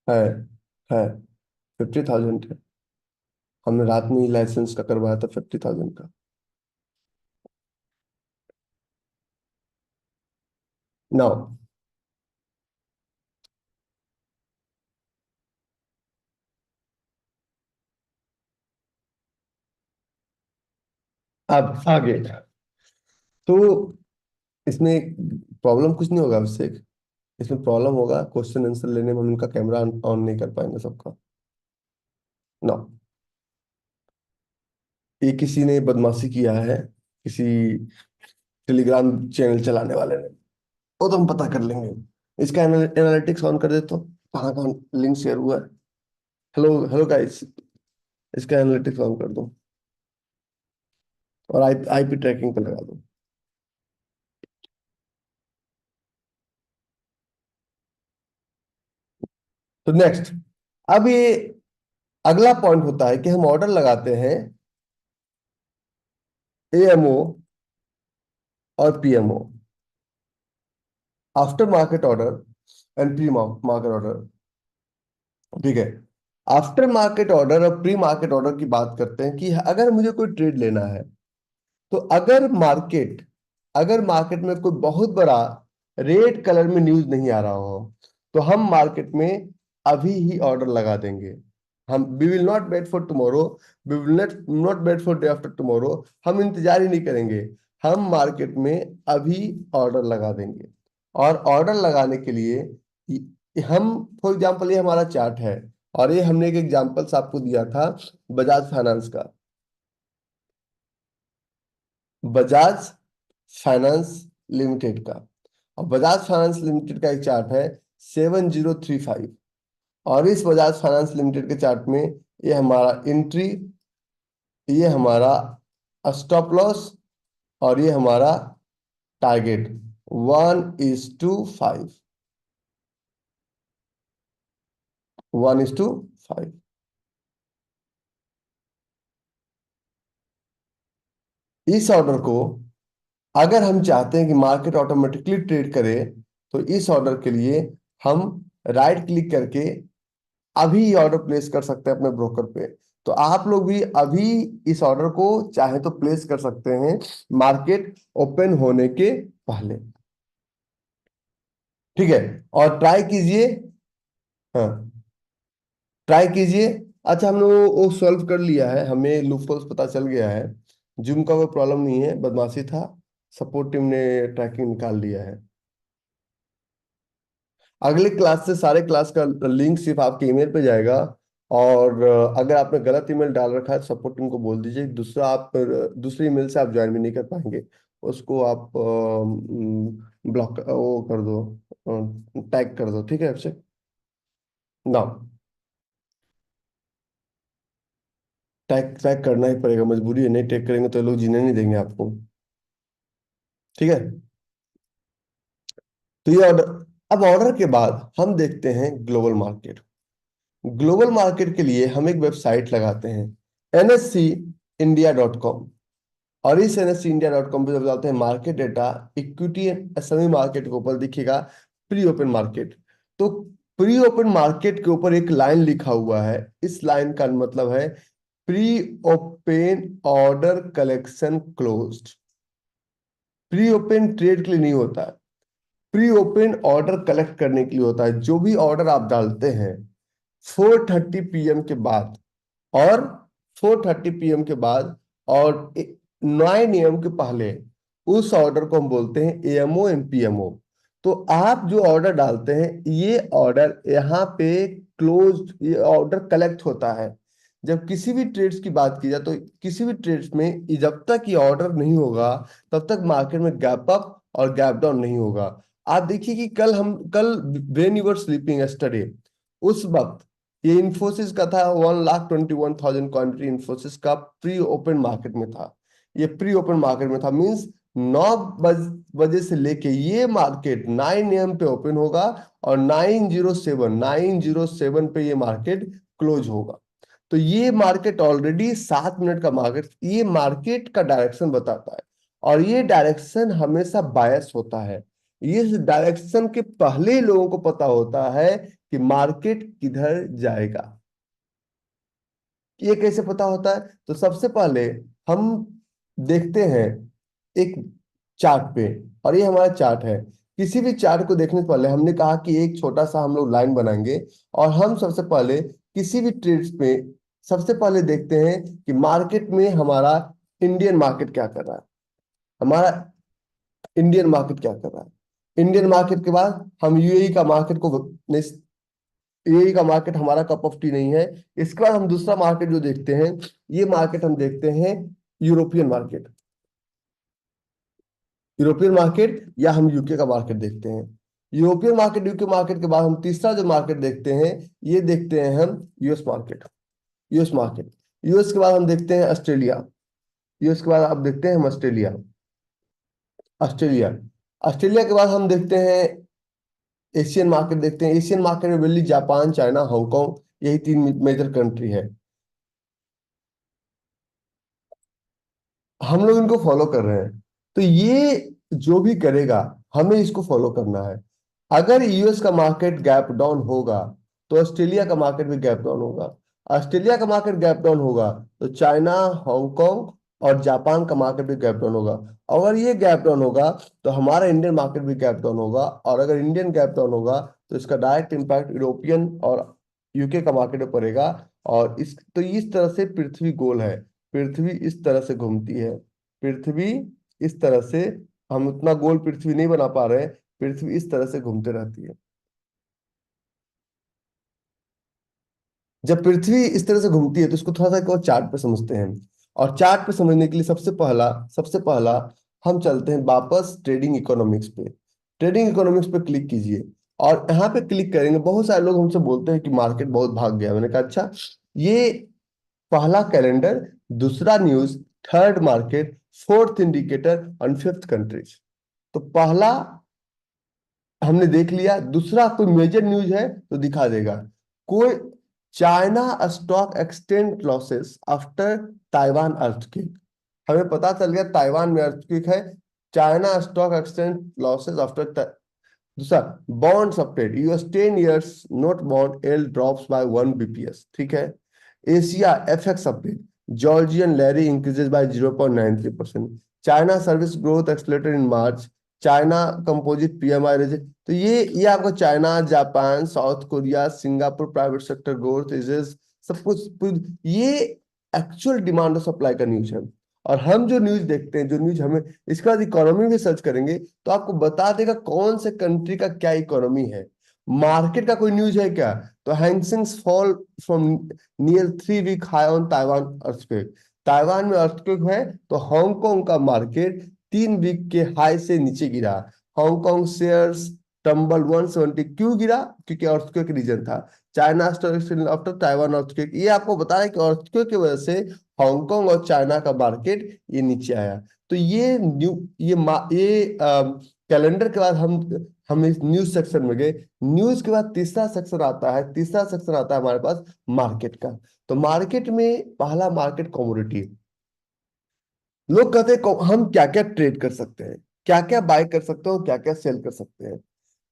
है है 50,000 है। हमने रात में ही लाइसेंस का करवाया था 50,000 का। नाउ, अब आगे तो इसमें प्रॉब्लम कुछ नहीं होगा उससे। इसमें प्रॉब्लम होगा क्वेश्चन आंसर लेने में, हम इनका कैमरा ऑन नहीं कर पाएंगे सबका। ना, ये किसी ने बदमाशी किया है, किसी टेलीग्राम चैनल चलाने वाले ने। वो तो हम पता कर लेंगे। इसका एनालिटिक्स ऑन कर दे तो कहाँ कहाँ लिंक शेयर हुआ है। हेलो हेलो गाइस, इसका एनालिटिक्स ऑन कर दो और आईपी ट्रैकिंग पे लगा दो। तो नेक्स्ट, अब ये अगला पॉइंट होता है कि हम ऑर्डर लगाते हैं एएमओ और PMO, after market order and pre market order. ठीक है, आफ्टर मार्केट ऑर्डर और प्री मार्केट ऑर्डर की बात करते हैं कि अगर मुझे कोई ट्रेड लेना है, तो अगर मार्केट में कोई बहुत बड़ा रेड कलर में न्यूज नहीं आ रहा हो, तो हम मार्केट में अभी ही ऑर्डर लगा देंगे। हम we will not wait for tomorrow, we will not not wait for day after tomorrow. हम इंतजार ही नहीं करेंगे, हम मार्केट में अभी ऑर्डर लगा देंगे। और ऑर्डर लगाने के लिए हम, फॉर एग्जांपल ये हमारा चार्ट है, और ये हमने एक एग्जांपल्स आपको दिया था बजाज फाइनेंस का। बजाज फाइनेंस लिमिटेड का, और बजाज फाइनेंस लिमिटेड का एक चार्ट है 7035। और इस बजाज फाइनेंस लिमिटेड के चार्ट में ये हमारा एंट्री, ये हमारा स्टॉप लॉस, और ये हमारा टारगेट 1:5। 1:5। इस ऑर्डर को अगर हम चाहते हैं कि मार्केट ऑटोमेटिकली ट्रेड करे, तो इस ऑर्डर के लिए हम राइट क्लिक करके अभी ऑर्डर प्लेस कर सकते हैं अपने ब्रोकर पे। तो आप लोग भी अभी इस ऑर्डर को चाहे तो प्लेस कर सकते हैं, मार्केट ओपन होने के पहले। ठीक है, और ट्राई कीजिए। हाँ, ट्राई कीजिए। अच्छा, हमने वो सॉल्व कर लिया है, हमें लूपहोल्स पता चल गया है। जूम का कोई प्रॉब्लम नहीं है, बदमाशी था। सपोर्ट टीम ने ट्रैकिंग निकाल लिया है। अगले क्लास से सारे क्लास का लिंक सिर्फ आपके ईमेल पे जाएगा। और अगर आपने गलत ईमेल डाल रखा है तो सपोर्ट टीम को बोल दीजिए। दूसरा, आप दूसरी ईमेल से आप ज्वाइन भी नहीं कर पाएंगे, उसको आप ब्लॉक वो कर दो, टैग कर दो। ठीक है अभिषेक? ना, टैग टैग करना ही पड़ेगा, मजबूरी है, नहीं टैग करेंगे तो ये लोग जीने नहीं देंगे आपको। ठीक है, तो ये ऑर्डर। अब ऑर्डर के बाद हम देखते हैं ग्लोबल मार्केट। ग्लोबल मार्केट के लिए हम एक वेबसाइट लगाते हैं, NSCindia.com। और इस NSCindia.com पे जब जाते हैं market data, equity and SME market के ऊपर दिखेगा प्री ओपन मार्केट। तो प्री ओपन मार्केट के ऊपर एक लाइन लिखा हुआ है, इस लाइन का मतलब है pre open order collection closed. Pre open trade के लिए नहीं होता है, प्री ओपन ऑर्डर कलेक्ट करने के लिए होता है। जो भी ऑर्डर आप डालते हैं, 4:30 PM के बाद, और 4:30 PM के बाद, और 9 AM के पहले, उस ऑर्डर को हम बोलते हैं एएमओ एंड पीएमओ। तो आप जो ऑर्डर डालते हैं, ये ऑर्डर यहाँ पे क्लोज्ड, ये ऑर्डर कलेक्ट होता है। जब किसी भी ट्रेड्स की बात की जाए तो किसी भी ट्रेड्स में जब तक ये ऑर्डर नहीं होगा, तब तक मार्केट में गैप अप और गैप डाउन नहीं होगा। आप देखिए कि कल when you were sleeping yesterday, उस वक्त ये इन्फोसिस का था, 1,21,000 क्वांटिटी इन्फोसिस का प्री ओपन मार्केट में था। ये प्री ओपन मार्केट में था, मींस 9 बजे से लेके ये मार्केट 9 AM पे ओपन होगा, और 907 पे ये मार्केट क्लोज होगा। तो ये मार्केट ऑलरेडी 7 मिनट का मार्केट, ये मार्केट का डायरेक्शन बताता है, और ये डायरेक्शन हमेशा बायस होता है। इस डायरेक्शन के पहले ही लोगों को पता होता है कि मार्केट किधर जाएगा। ये कैसे पता होता है? तो सबसे पहले हम देखते हैं एक चार्ट पे, और ये हमारा चार्ट है। किसी भी चार्ट को देखने से पहले हमने कहा कि एक छोटा सा हम लोग लाइन बनाएंगे, और हम सबसे पहले किसी भी ट्रेड्स में सबसे पहले देखते हैं कि मार्केट में हमारा इंडियन मार्केट क्या कर रहा है। हमारा इंडियन मार्केट क्या कर रहा है। इंडियन मार्केट के बाद हम यूएई का मार्केट को, यूएई का मार्केट हमारा कप ऑफ टी नहीं है। इसके बाद हम दूसरा मार्केट जो देखते हैं, ये मार्केट हम देखते हैं यूरोपियन मार्केट। यूरोपियन मार्केट या हम यूके का मार्केट देखते हैं। यूरोपियन मार्केट, यूके मार्केट के बाद हम तीसरा जो मार्केट देखते हैं, ये देखते हैं हम US market. US market, US के बाद हम देखते हैं ऑस्ट्रेलिया। यूएस के बाद आप देखते हैं हम ऑस्ट्रेलिया। ऑस्ट्रेलिया, ऑस्ट्रेलिया के बाद हम देखते हैं एशियन मार्केट। देखते हैं एशियन मार्केट में मेनली जापान, चाइना, हांगकांग, यही 3 मेजर कंट्री है। हम लोग इनको फॉलो कर रहे हैं। तो ये जो भी करेगा, हमें इसको फॉलो करना है। अगर यूएस का मार्केट गैप डाउन होगा, तो ऑस्ट्रेलिया का मार्केट भी गैप डाउन होगा। ऑस्ट्रेलिया का मार्केट गैप डाउन होगा, तो चाइना, हांगकांग और जापान का मार्केट भी गैप डाउन होगा। अगर ये गैप डाउन होगा, तो हमारा इंडियन मार्केट भी गैप डाउन होगा, और अगर इंडियन गैप डाउन होगा, तो इसका डायरेक्ट इम्पैक्ट यूरोपियन और यूके का मार्केट में पड़ेगा। और इस तरह से पृथ्वी गोल है। पृथ्वी इस तरह से घूमती है। पृथ्वी इस तरह से, हम उतना गोल पृथ्वी नहीं बना पा रहे हैं, पृथ्वी इस तरह से घूमते रहती है। जब पृथ्वी इस तरह से घूमती है, तो इसको थोड़ा सा एक और चार्ट पे समझते हैं। और चार्ट पे समझने के लिए सबसे पहला हम चलते हैं वापस ट्रेडिंग इकोनॉमिक्स पे। ट्रेडिंग इकोनॉमिक्स पे क्लिक कीजिए, और यहाँ पे क्लिक करेंगे। बहुत सारे लोग हमसे बोलते हैं कि मार्केट बहुत भाग गया। मैंने कहा अच्छा, ये पहला कैलेंडर, दूसरा news, third market, fourth indicator और फिफ्थ कंट्रीज। तो पहला हमने देख लिया, दूसरा कोई मेजर न्यूज है तो दिखा देगा। कोई China stock exchange losses after Taiwan earthquake. हमें पता चल गया ताइवान में अर्थक्वेक है। China stock exchange losses after. दूसरा, bonds update, US 10 years note bond yield drops by 1 bps। ठीक है। Asia FX update, Georgian lari increases by 0.93%। China service growth accelerated in March. China composite PMI result. तो ये आपको China, Japan, South Korea, Singapore private sector growth eases, सब ये actual demand और supply का news है। और हम जो न्यूज देखते हैं, जो न्यूज हमें, इसके बाद इकोनॉमी में सर्च करेंगे, तो आपको बता देगा कौन से कंट्री का क्या इकोनॉमी है। मार्केट का कोई न्यूज है क्या? तो Hang Seng's fall from near 3 week high on Taiwan earthquake. Taiwan में अर्थक्वेक है, तो हांगकांग का मार्केट 3 week के हाई से नीचे गिरा। Hong Kong shares tumble 170। क्यों गिरा? क्योंकि अर्थक्वेक रीजन था। China stock after Taiwan earthquake, ये आपको बता रहा है कि अर्थक्वेक की वजह से हांगकांग और चाइना का मार्केट ये नीचे आया। तो ये कैलेंडर के बाद हम इस न्यूज सेक्शन में गए। न्यूज के बाद तीसरा सेक्शन आता है। तीसरा सेक्शन आता है हमारे पास मार्केट का। तो मार्केट में पहला मार्केट कमोडिटी। लोग कहते हैं हम क्या क्या ट्रेड कर सकते हैं, क्या क्या बाय कर सकते हो, क्या क्या सेल कर सकते हैं।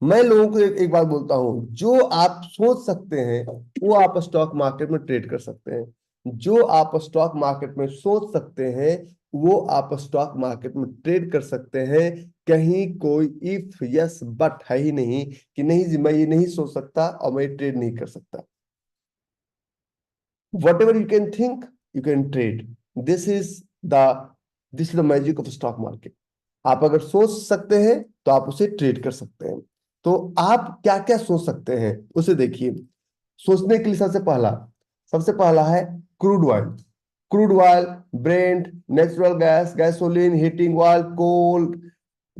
मैं लोगों को एक बात बोलता हूं, जो आप सोच सकते हैं वो आप स्टॉक मार्केट में ट्रेड कर सकते हैं। जो आप स्टॉक मार्केट में सोच सकते हैं, वो आप स्टॉक मार्केट में ट्रेड कर सकते हैं। कहीं कोई इफ यस बट है ही नहीं कि नहीं जी मैं ये नहीं सोच सकता और मैं ट्रेड नहीं कर सकता। whatever you can think, you can trade. this is the this is the magic of stock market. आप अगर सोच सकते हैं तो आप उसे ट्रेड कर सकते हैं। तो आप क्या क्या सोच सकते हैं उसे देखिए। सोचने के लिए सबसे पहला है crude oil. Crude oil, Brent, natural gas, gasoline, heating oil, coal.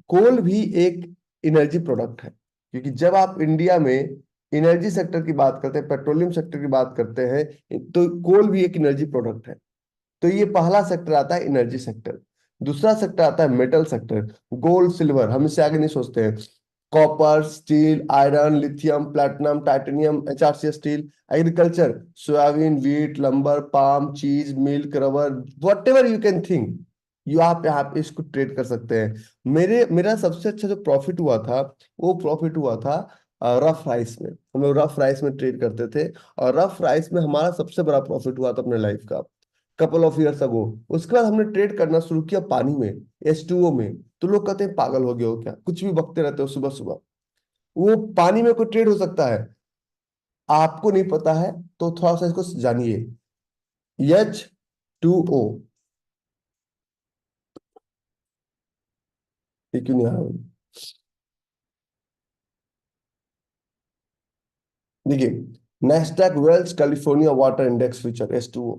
Coal भी एक एनर्जी प्रोडक्ट है, क्योंकि जब आप इंडिया में एनर्जी सेक्टर की बात करते हैं, पेट्रोलियम सेक्टर की बात करते हैं, तो कोल भी एक एनर्जी प्रोडक्ट है। तो ये पहला सेक्टर आता है एनर्जी सेक्टर। दूसरा सेक्टर आता है मेटल सेक्टर। गोल्ड, सिल्वर, हम इससे आगे नहीं सोचते हैं। Copper, steel, iron, lithium, platinum, titanium, HRC steel. Agriculture, soybean, wheat, lumber, palm, cheese, milk, rubber, whatever you can think, you आप यहाँ पे इसको ट्रेड कर सकते हैं। मेरा सबसे अच्छा जो प्रॉफिट हुआ था, वो प्रॉफिट हुआ था रफ राइस में। हम लोग रफ राइस में ट्रेड करते थे, और रफ राइस में हमारा सबसे बड़ा प्रॉफिट हुआ था अपने लाइफ का, कपल ऑफ ईयर्स अगो। उसके बाद हमने ट्रेड करना शुरू किया पानी में, H2O में। तो लोग कहते हैं पागल हो गए हो क्या, कुछ भी बकते रहते हो सुबह सुबह। वो पानी में कोई ट्रेड हो सकता है? आपको नहीं पता है तो थोड़ा सा इसको जानिए। H2O, ये क्यों नहीं आ रहा? देखिए, Nasdaq Veles California water index future, H2O।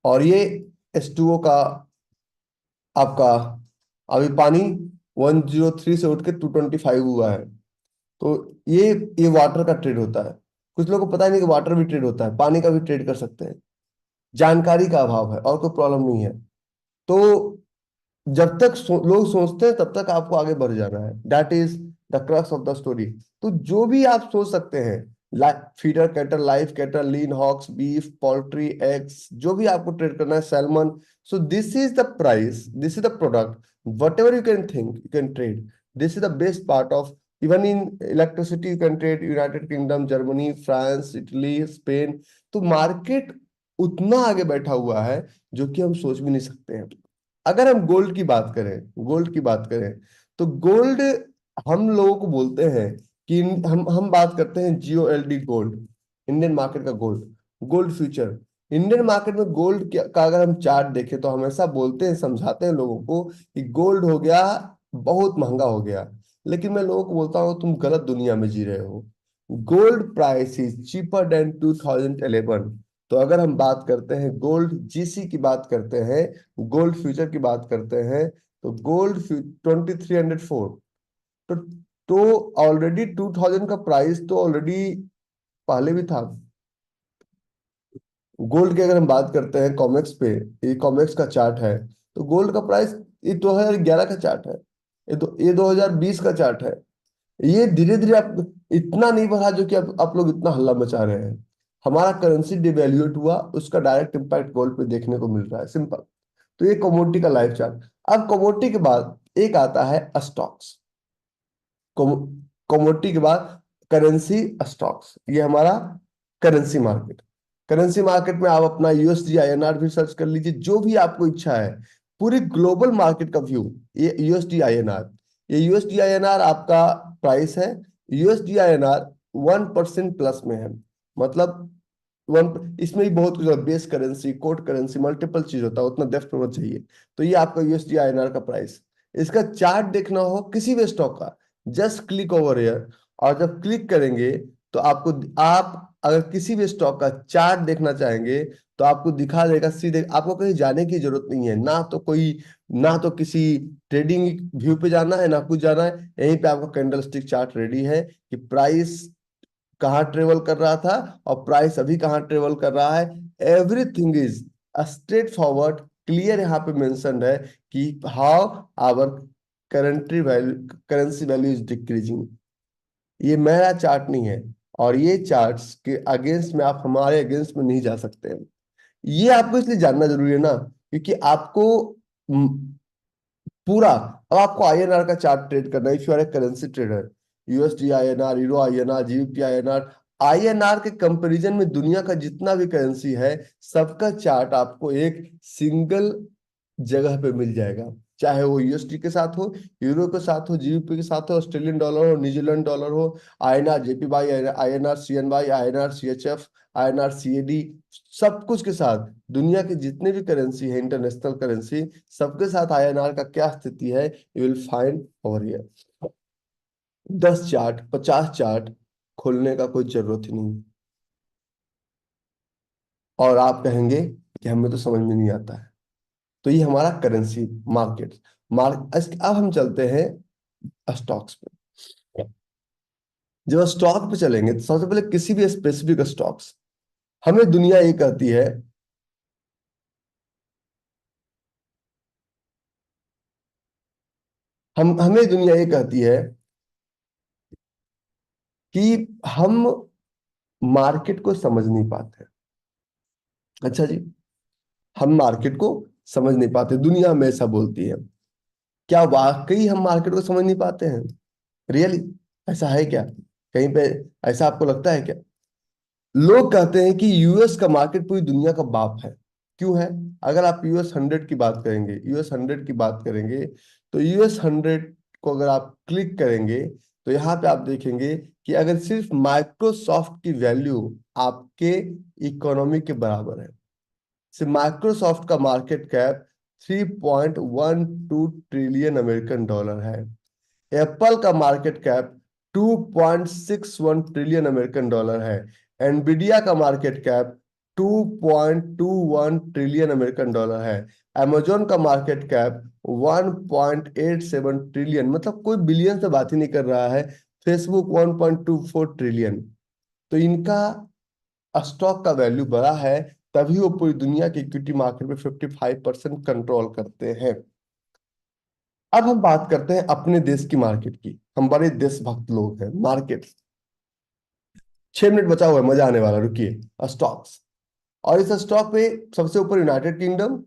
और ये H2O का आपका अभी पानी 103 से उठ के 225 हुआ है। तो ये ये वाटर का ट्रेड होता है। कुछ लोगों को पता ही नहीं कि वाटर भी ट्रेड होता है, पानी का भी ट्रेड कर सकते हैं। जानकारी का अभाव है, और कोई प्रॉब्लम नहीं है। तो जब तक लोग सोचते हैं तब तक आपको आगे बढ़ जाना है। That is the crux of the story. तो जो भी आप सोच सकते हैं, फीडर कैटल, लाइव कैटल, लीन हॉक्स, बीफ, पोल्ट्री, एग्स, जो भी आपको ट्रेड करना है, salmon. So this is the price, this is the product, what ever you can think you can trade. This is the best part of, even in electricity you can trade, United kingdom, Germany, France, Italy, Spain. तो market उतना आगे बैठा हुआ है जो कि हम सोच भी नहीं सकते हैं। अगर हम गोल्ड की बात करें, तो गोल्ड, हम लोगों को बोलते हैं कि हम बात करते हैं GOLD, गोल्ड, इंडियन मार्केट का gold, gold future. Indian market में गोल्ड का अगर हम चार्ट देखें तो हमेशा बोलते हैं, समझाते हैं लोगों को कि गोल्ड हो गया, बहुत महंगा हो गया। लेकिन मैं लोगों को बोलता हूँ तुम गलत दुनिया में जी रहे हो। Gold price is cheaper than 2011। तो अगर हम बात करते हैं गोल्ड GC की बात करते हैं, गोल्ड फ्यूचर की बात करते हैं, तो गोल्ड 2304। तो तो ऑलरेडी 2000 का प्राइस तो ऑलरेडी पहले भी था। गोल्ड की अगर हम बात करते हैं कॉमेक्स पे, ये कॉमेक्स का चार्ट है, तो गोल्ड का प्राइस, ये 2011 का चार्ट है, ये 2020 का चार्ट है। ये धीरे धीरे आप, इतना नहीं बढ़ा जो कि आप लोग इतना हल्ला मचा रहे हैं। हमारा करेंसी डिवैल्यूएट हुआ, उसका डायरेक्ट इम्पैक्ट गोल्ड पे देखने को मिल रहा है, सिंपल। तो ये कमोडिटी का लाइव चार्ट। अब कमोडिटी के बाद एक आता है स्टॉक्स। कमोडिटी के बाद करेंसी, स्टॉक्स, ये हमारा करेंसी मार्केट। करेंसी मार्केट में आप अपना USD INR भी सर्च कर लीजिए, जो भी आपको इच्छा है। पूरी ग्लोबल मार्केट का व्यू, ये USD INR, ये USD INR आपका प्राइस है। USD INR 1% प्लस में है। मतलब वन, इसमें भी बहुत कुछ है, base currency, code currency, multiple चीज होता है, उतना डेप्थ में मत चाहिए। तो ये आपका USD INR का प्राइस। इसका चार्ट देखना हो किसी भी स्टॉक का, जस्ट क्लिक ओवर हियर। और जब क्लिक करेंगे तो आपको, आप अगर किसी भी स्टॉक का चार्ट देखना चाहेंगे तो आपको दिखा देगा सीधे। आपको कहीं जाने की जरूरत नहीं है, ना तो किसी ट्रेडिंग व्यू पे जाना है, ना कुछ जाना है। यहीं पे आपका कैंडल स्टिक चार्ट रेडी है कि प्राइस कहाँ ट्रेवल कर रहा था और प्राइस अभी कहाँ ट्रेवल कर रहा है। Everything is straight forward, clear यहाँ पे मेंशन्ड है कि how our currency value is decreasing. ये मेरा चार्ट नहीं है, और ये चार्ट्स के अगेंस्ट में, आप हमारे अगेंस्ट में नहीं जा सकते हैं। ये आपको इसलिए जानना जरूरी है ना, क्योंकि आपको पूरा, अब आपको INR का चार्ट ट्रेड करना है, if you are a currency trader. USD INR, euro INR, GBP INR, INR के कंपैरिजन में दुनिया का जितना भी करेंसी है, सबका चार्ट आपको एक सिंगल जगह पे मिल जाएगा। चाहे वो यूएसडी के साथ हो, यूरो के साथ हो, जीबीपी के साथ हो, ऑस्ट्रेलियन डॉलर हो, न्यूजीलैंड डॉलर हो, INR JPY, INR CNY, INR CHF, INR CAD, सब कुछ के साथ दुनिया के जितने भी करेंसी है, इंटरनेशनल करेंसी, सबके साथ आईएनआर का क्या स्थिति है, you will find over here. 10 chart, 50 chart खोलने का कोई जरूरत ही नहीं। और आप कहेंगे कि हमें तो समझ में नहीं आता है। तो ये हमारा करेंसी मार्केट। अब हम चलते हैं स्टॉक्स पे। जब स्टॉक पे चलेंगे तो सबसे पहले किसी भी स्पेसिफिक स्टॉक्स, हमें दुनिया ये कहती है, हमें दुनिया ये कहती है कि हम मार्केट को समझ नहीं पाते। अच्छा जी, हम मार्केट को समझ नहीं पाते, दुनिया हमेशा बोलती है। क्या वाकई हम मार्केट को समझ नहीं पाते हैं? रियली ऐसा है क्या? कहीं पे ऐसा आपको लगता है क्या? लोग कहते हैं कि यूएस का मार्केट पूरी दुनिया का बाप है। क्यों है? अगर आप यूएस 100 की बात करेंगे, यूएस 100 की बात करेंगे, तो यूएस 100 को अगर आप क्लिक करेंगे तो यहाँ पे आप देखेंगे कि अगर सिर्फ माइक्रोसॉफ्ट की वैल्यू आपके इकोनॉमी के बराबर है। सिर्फ माइक्रोसॉफ्ट का market cap 3.12 trillion American dollar है। एप्पल का market cap 2.61 trillion American dollar है। एनवीडिया का market cap 2.21 trillion American dollar है। अमेजोन का मार्केट कैप 1.87 ट्रिलियन, मतलब कोई बिलियन से बात ही नहीं कर रहा है। Facebook 1.24 trillion. तो इनका स्टॉक का वैल्यू बड़ा है, तभी वो पूरी दुनिया की इक्विटी मार्केट में 55% कंट्रोल करते हैं। अब हम बात करते हैं अपने देश की मार्केट की। हम बड़े देशभक्त लोग हैं। मार्केट, 6 मिनट बचा हुआ है, मजा आने वाला, रुकिए। स्टॉक्स, और इस स्टॉक पे सबसे ऊपर यूनाइटेड किंगडम,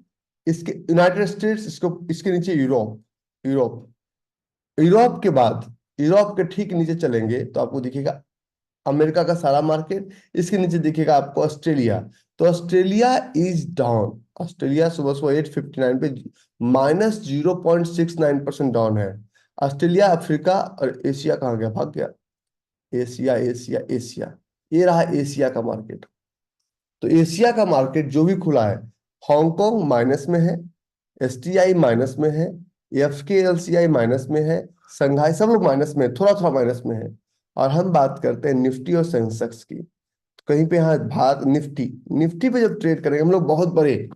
इसके यूनाइटेड स्टेट्स, इसको इसके नीचे यूरोप। यूरोप यूरोप के बाद, यूरोप के ठीक नीचे चलेंगे तो आपको दिखेगा अमेरिका का सारा मार्केट। इसके नीचे दिखेगा आपको ऑस्ट्रेलिया। तो ऑस्ट्रेलिया इज डाउन। ऑस्ट्रेलिया सुबह सुबह 8:59 पे -0.69% डाउन है। ऑस्ट्रेलिया, अफ्रीका और एशिया कहाँ गया? भाग गया। एशिया, एशिया, एशिया, ये रहा एशिया का मार्केट। तो एशिया का मार्केट जो भी खुला है, हांगकांग माइनस में है, एसटीआई माइनस में है, एफकेएलसीआई माइनस में है, संघाई, सब लोग माइनस में, थोड़ा थोड़ा माइनस में है। और हम बात करते हैं निफ्टी और सेंसेक्स की। तो कहीं पे यहाँ भारत निफ्टी, निफ्टी पे जब ट्रेड करेंगे हम लोग, बहुत बड़े,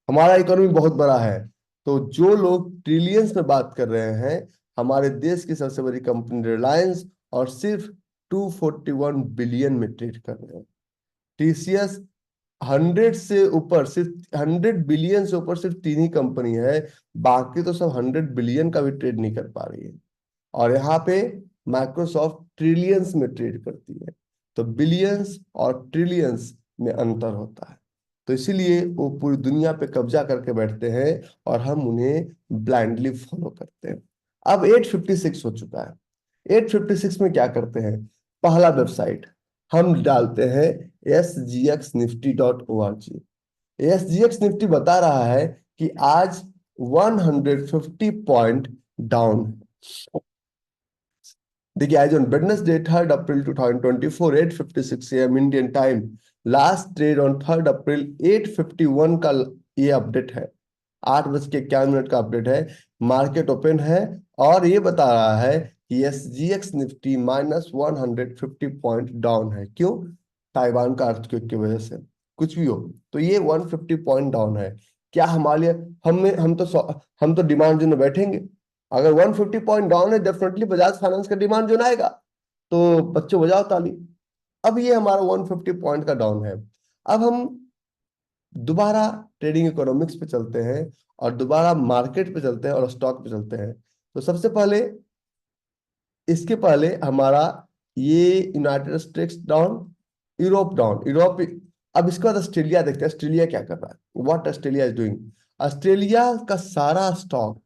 हमारा इकोनॉमी बहुत बड़ा है। तो जो लोग ट्रिलियंस में बात कर रहे हैं, हमारे देश की सबसे बड़ी कंपनी रिलायंस, और सिर्फ 241 बिलियन में ट्रेड कर रहे हैं। टीसीएस 100 से ऊपर, सिर्फ 100 बिलियन से ऊपर सिर्फ 3 ही कंपनी है। बाकी तो सब 100 बिलियन का भी ट्रेड नहीं कर पा रही है। और यहाँ पे माइक्रोसॉफ्ट ट्रिलियंस में ट्रेड करती है। तो बिलियंस और ट्रिलियंस में अंतर होता है। तो इसीलिए वो पूरी दुनिया पे कब्जा करके बैठते हैं और हम उन्हें ब्लाइंडली फॉलो करते हैं। अब 8:56 हो चुका है। 8:56 में क्या करते हैं? पहला वेबसाइट हम डालते हैं, SGXNifty.org। SGX निफ्टी बता रहा है कि आज 150 पॉइंट डाउन। देखिए, आज on Wednesday 3 April 2024 8:56 AM Indian time, last trade on 3 अप्रैल 8:51 का ये अपडेट है। 8:51 का अपडेट है। मार्केट ओपन है और ये बता रहा है कि SGX निफ्टी -150 पॉइंट डाउन है। क्यों? ताइवान का अर्थक्वेक की वजह से। कुछ भी हो, तो ये 150 पॉइंट डाउन है। क्या हमारे लिए, हम तो डिमांड जोन में बैठेंगे। अगर 150 पॉइंट डाउन है, डेफिनेटली बजाज फाइनेंस का डिमांड जोन आएगा। तो बच्चों बजाओ ताली। अब ये हमारा 150 पॉइंट का डाउन है। अब हम दोबारा ट्रेडिंग इकोनॉमिक्स पे चलते हैं और दोबारा मार्केट पे चलते हैं और स्टॉक पे चलते हैं। तो सबसे पहले, इसके पहले हमारा ये United states down, Europe down, Europe. अब इसके बाद ऑस्ट्रेलिया देखते हैं, ऑस्ट्रेलिया क्या कर रहा है, what Australia is doing. Australia का सारा stock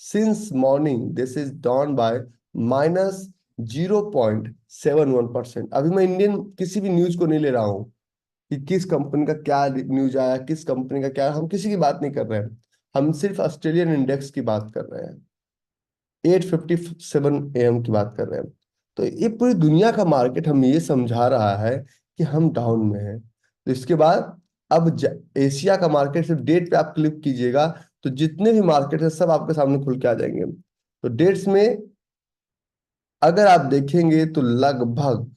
since morning this is down bye -0.71%। अभी मैं इंडियन किसी भी न्यूज को नहीं ले रहा हूं कि किस कंपनी का क्या न्यूज आया, किस कंपनी का क्या, हम किसी की बात नहीं कर रहे हैं। हम सिर्फ ऑस्ट्रेलियन इंडेक्स की बात कर रहे हैं, 8:57 AM की बात कर रहे हैं। तो ये पूरी दुनिया का मार्केट हम ये समझा रहा है कि हम डाउन में हैं। तो इसके बाद अब एशिया का मार्केट, सिर्फ डेट पे आप क्लिक कीजिएगा तो जितने भी मार्केट है सब आपके सामने खुल के आ जाएंगे। तो डेट्स में अगर आप देखेंगे तो लगभग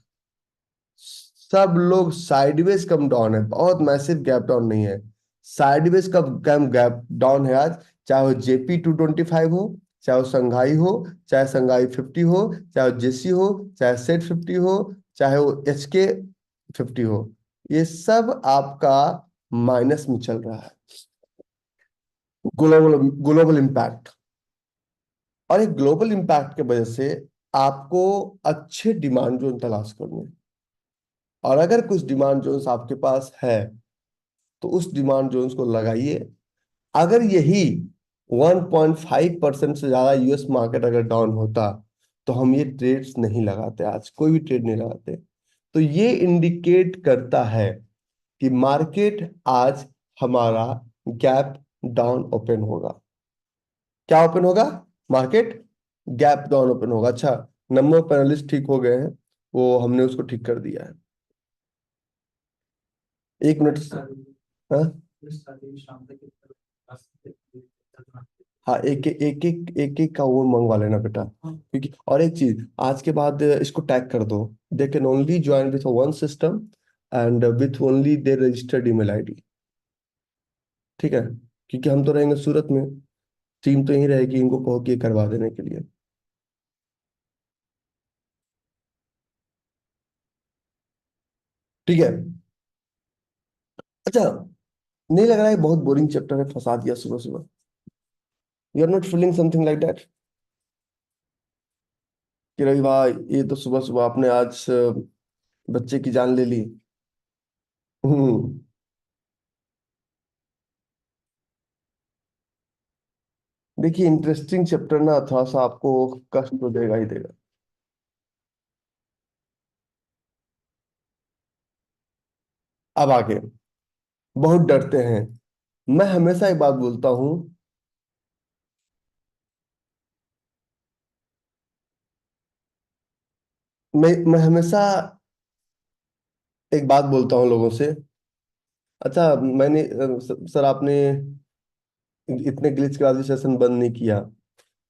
सब लोग साइडवेज कम डाउन है, बहुत मैसिव गैप डाउन नहीं है, साइडवेज का कम गैप डाउन है आज। चाहे वो JP 225 हो, चाहे वो संघाई हो, चाहे संघाई 50 हो, चाहे वो जेसी हो, चाहे सेट 50 हो, चाहे वो HK 50 हो, ये सब आपका माइनस में चल रहा है। ग्लोबल ग्लोबल इम्पैक्ट, और एक ग्लोबल इम्पैक्ट की वजह से आपको अच्छे डिमांड जोन तलाश करने हैं। और अगर कुछ डिमांड जोन्स आपके पास है तो उस डिमांड जोन्स को लगाइए। अगर यही 1.5% से ज्यादा यूएस मार्केट अगर डाउन होता तो हम ये ट्रेड्स नहीं लगाते, आज कोई भी ट्रेड नहीं लगाते। तो ये इंडिकेट करता है कि मार्केट आज हमारा गैप डाउन ओपन होगा। क्या ओपन होगा? मार्केट गैप डाउन ओपन होगा। अच्छा, नंबर ऑफ पैनलिस्ट ठीक हो गए हैं, वो हमने उसको ठीक कर दिया है। एक मिनट हाँ शाम तक हाँ, एक एक का वो मंगवा लेना बेटा, क्योंकि और एक चीज आज के बाद इसको टैग कर दो, they can only join with one system and with only their registered email ID. ठीक है, क्योंकि हम तो रहेंगे सूरत में, टीम तो यही रहेगी, इनको कहो कि ये करवा देने के लिए। ठीक है। अच्छा, नहीं लग रहा है बहुत बोरिंग चैप्टर है, फंसा दिया सुबह सुबह? You are not feeling something like that कि रवि भाई ये तो सुबह सुबह आपने आज बच्चे की जान ले ली? हम्म। देखिए, इंटरेस्टिंग चैप्टर ना, थोड़ा सा आपको कष्ट तो देगा ही देगा। अब आगे, बहुत डरते हैं। मैं हमेशा एक बात बोलता हूँ, मैं हमेशा एक बात बोलता हूँ लोगों से। अच्छा, मैंने सर आपने इतने ग्लिच के बाद भी सेशन बंद नहीं किया।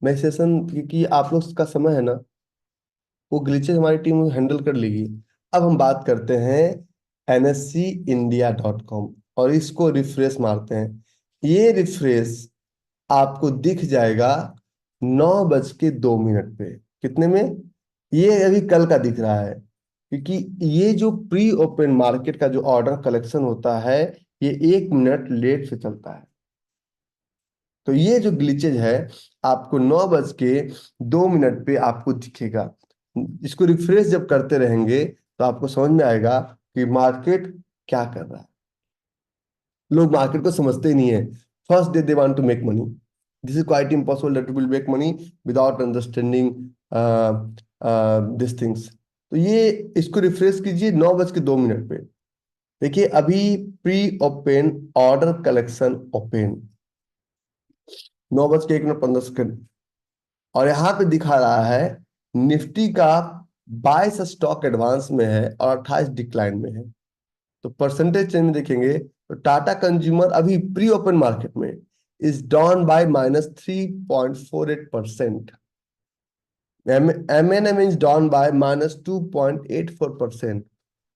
मैं सेशन, क्योंकि आप लोग का समय है ना, वो ग्लिचेस हमारी टीम हैंडल कर लेगी। अब हम बात करते हैं NSEindia.com, और इसको रिफ्रेश मारते हैं। ये रिफ्रेश आपको दिख जाएगा 9:02 पे। कितने में? ये अभी कल का दिख रहा है, क्योंकि ये जो प्री ओपन मार्केट का जो ऑर्डर कलेक्शन होता है, ये 1 मिनट लेट से चलता है। तो ये जो ग्लिचेज है आपको 9:02 पे आपको दिखेगा। इसको रिफ्रेश जब करते रहेंगे तो आपको समझ में आएगा कि मार्केट क्या कर रहा है। लोग मार्केट को समझते ही नहीं है। First day they want to make money. This is quite impossible that will make money without understanding this things. तो ये, इसको रिफ्रेश कीजिए 9:02 पे। देखिए अभी pre open order collection open 9:01 minute 15 second, और यहाँ पे दिखा रहा है निफ्टी का 22 स्टॉक एडवांस में है और 28 डिक्लाइन में है। तो परसेंटेज चेंज देखेंगे तो टाटा कंज्यूमर अभी प्री ओपन मार्केट में is down by -3.48%। M&M is down by -2.84%।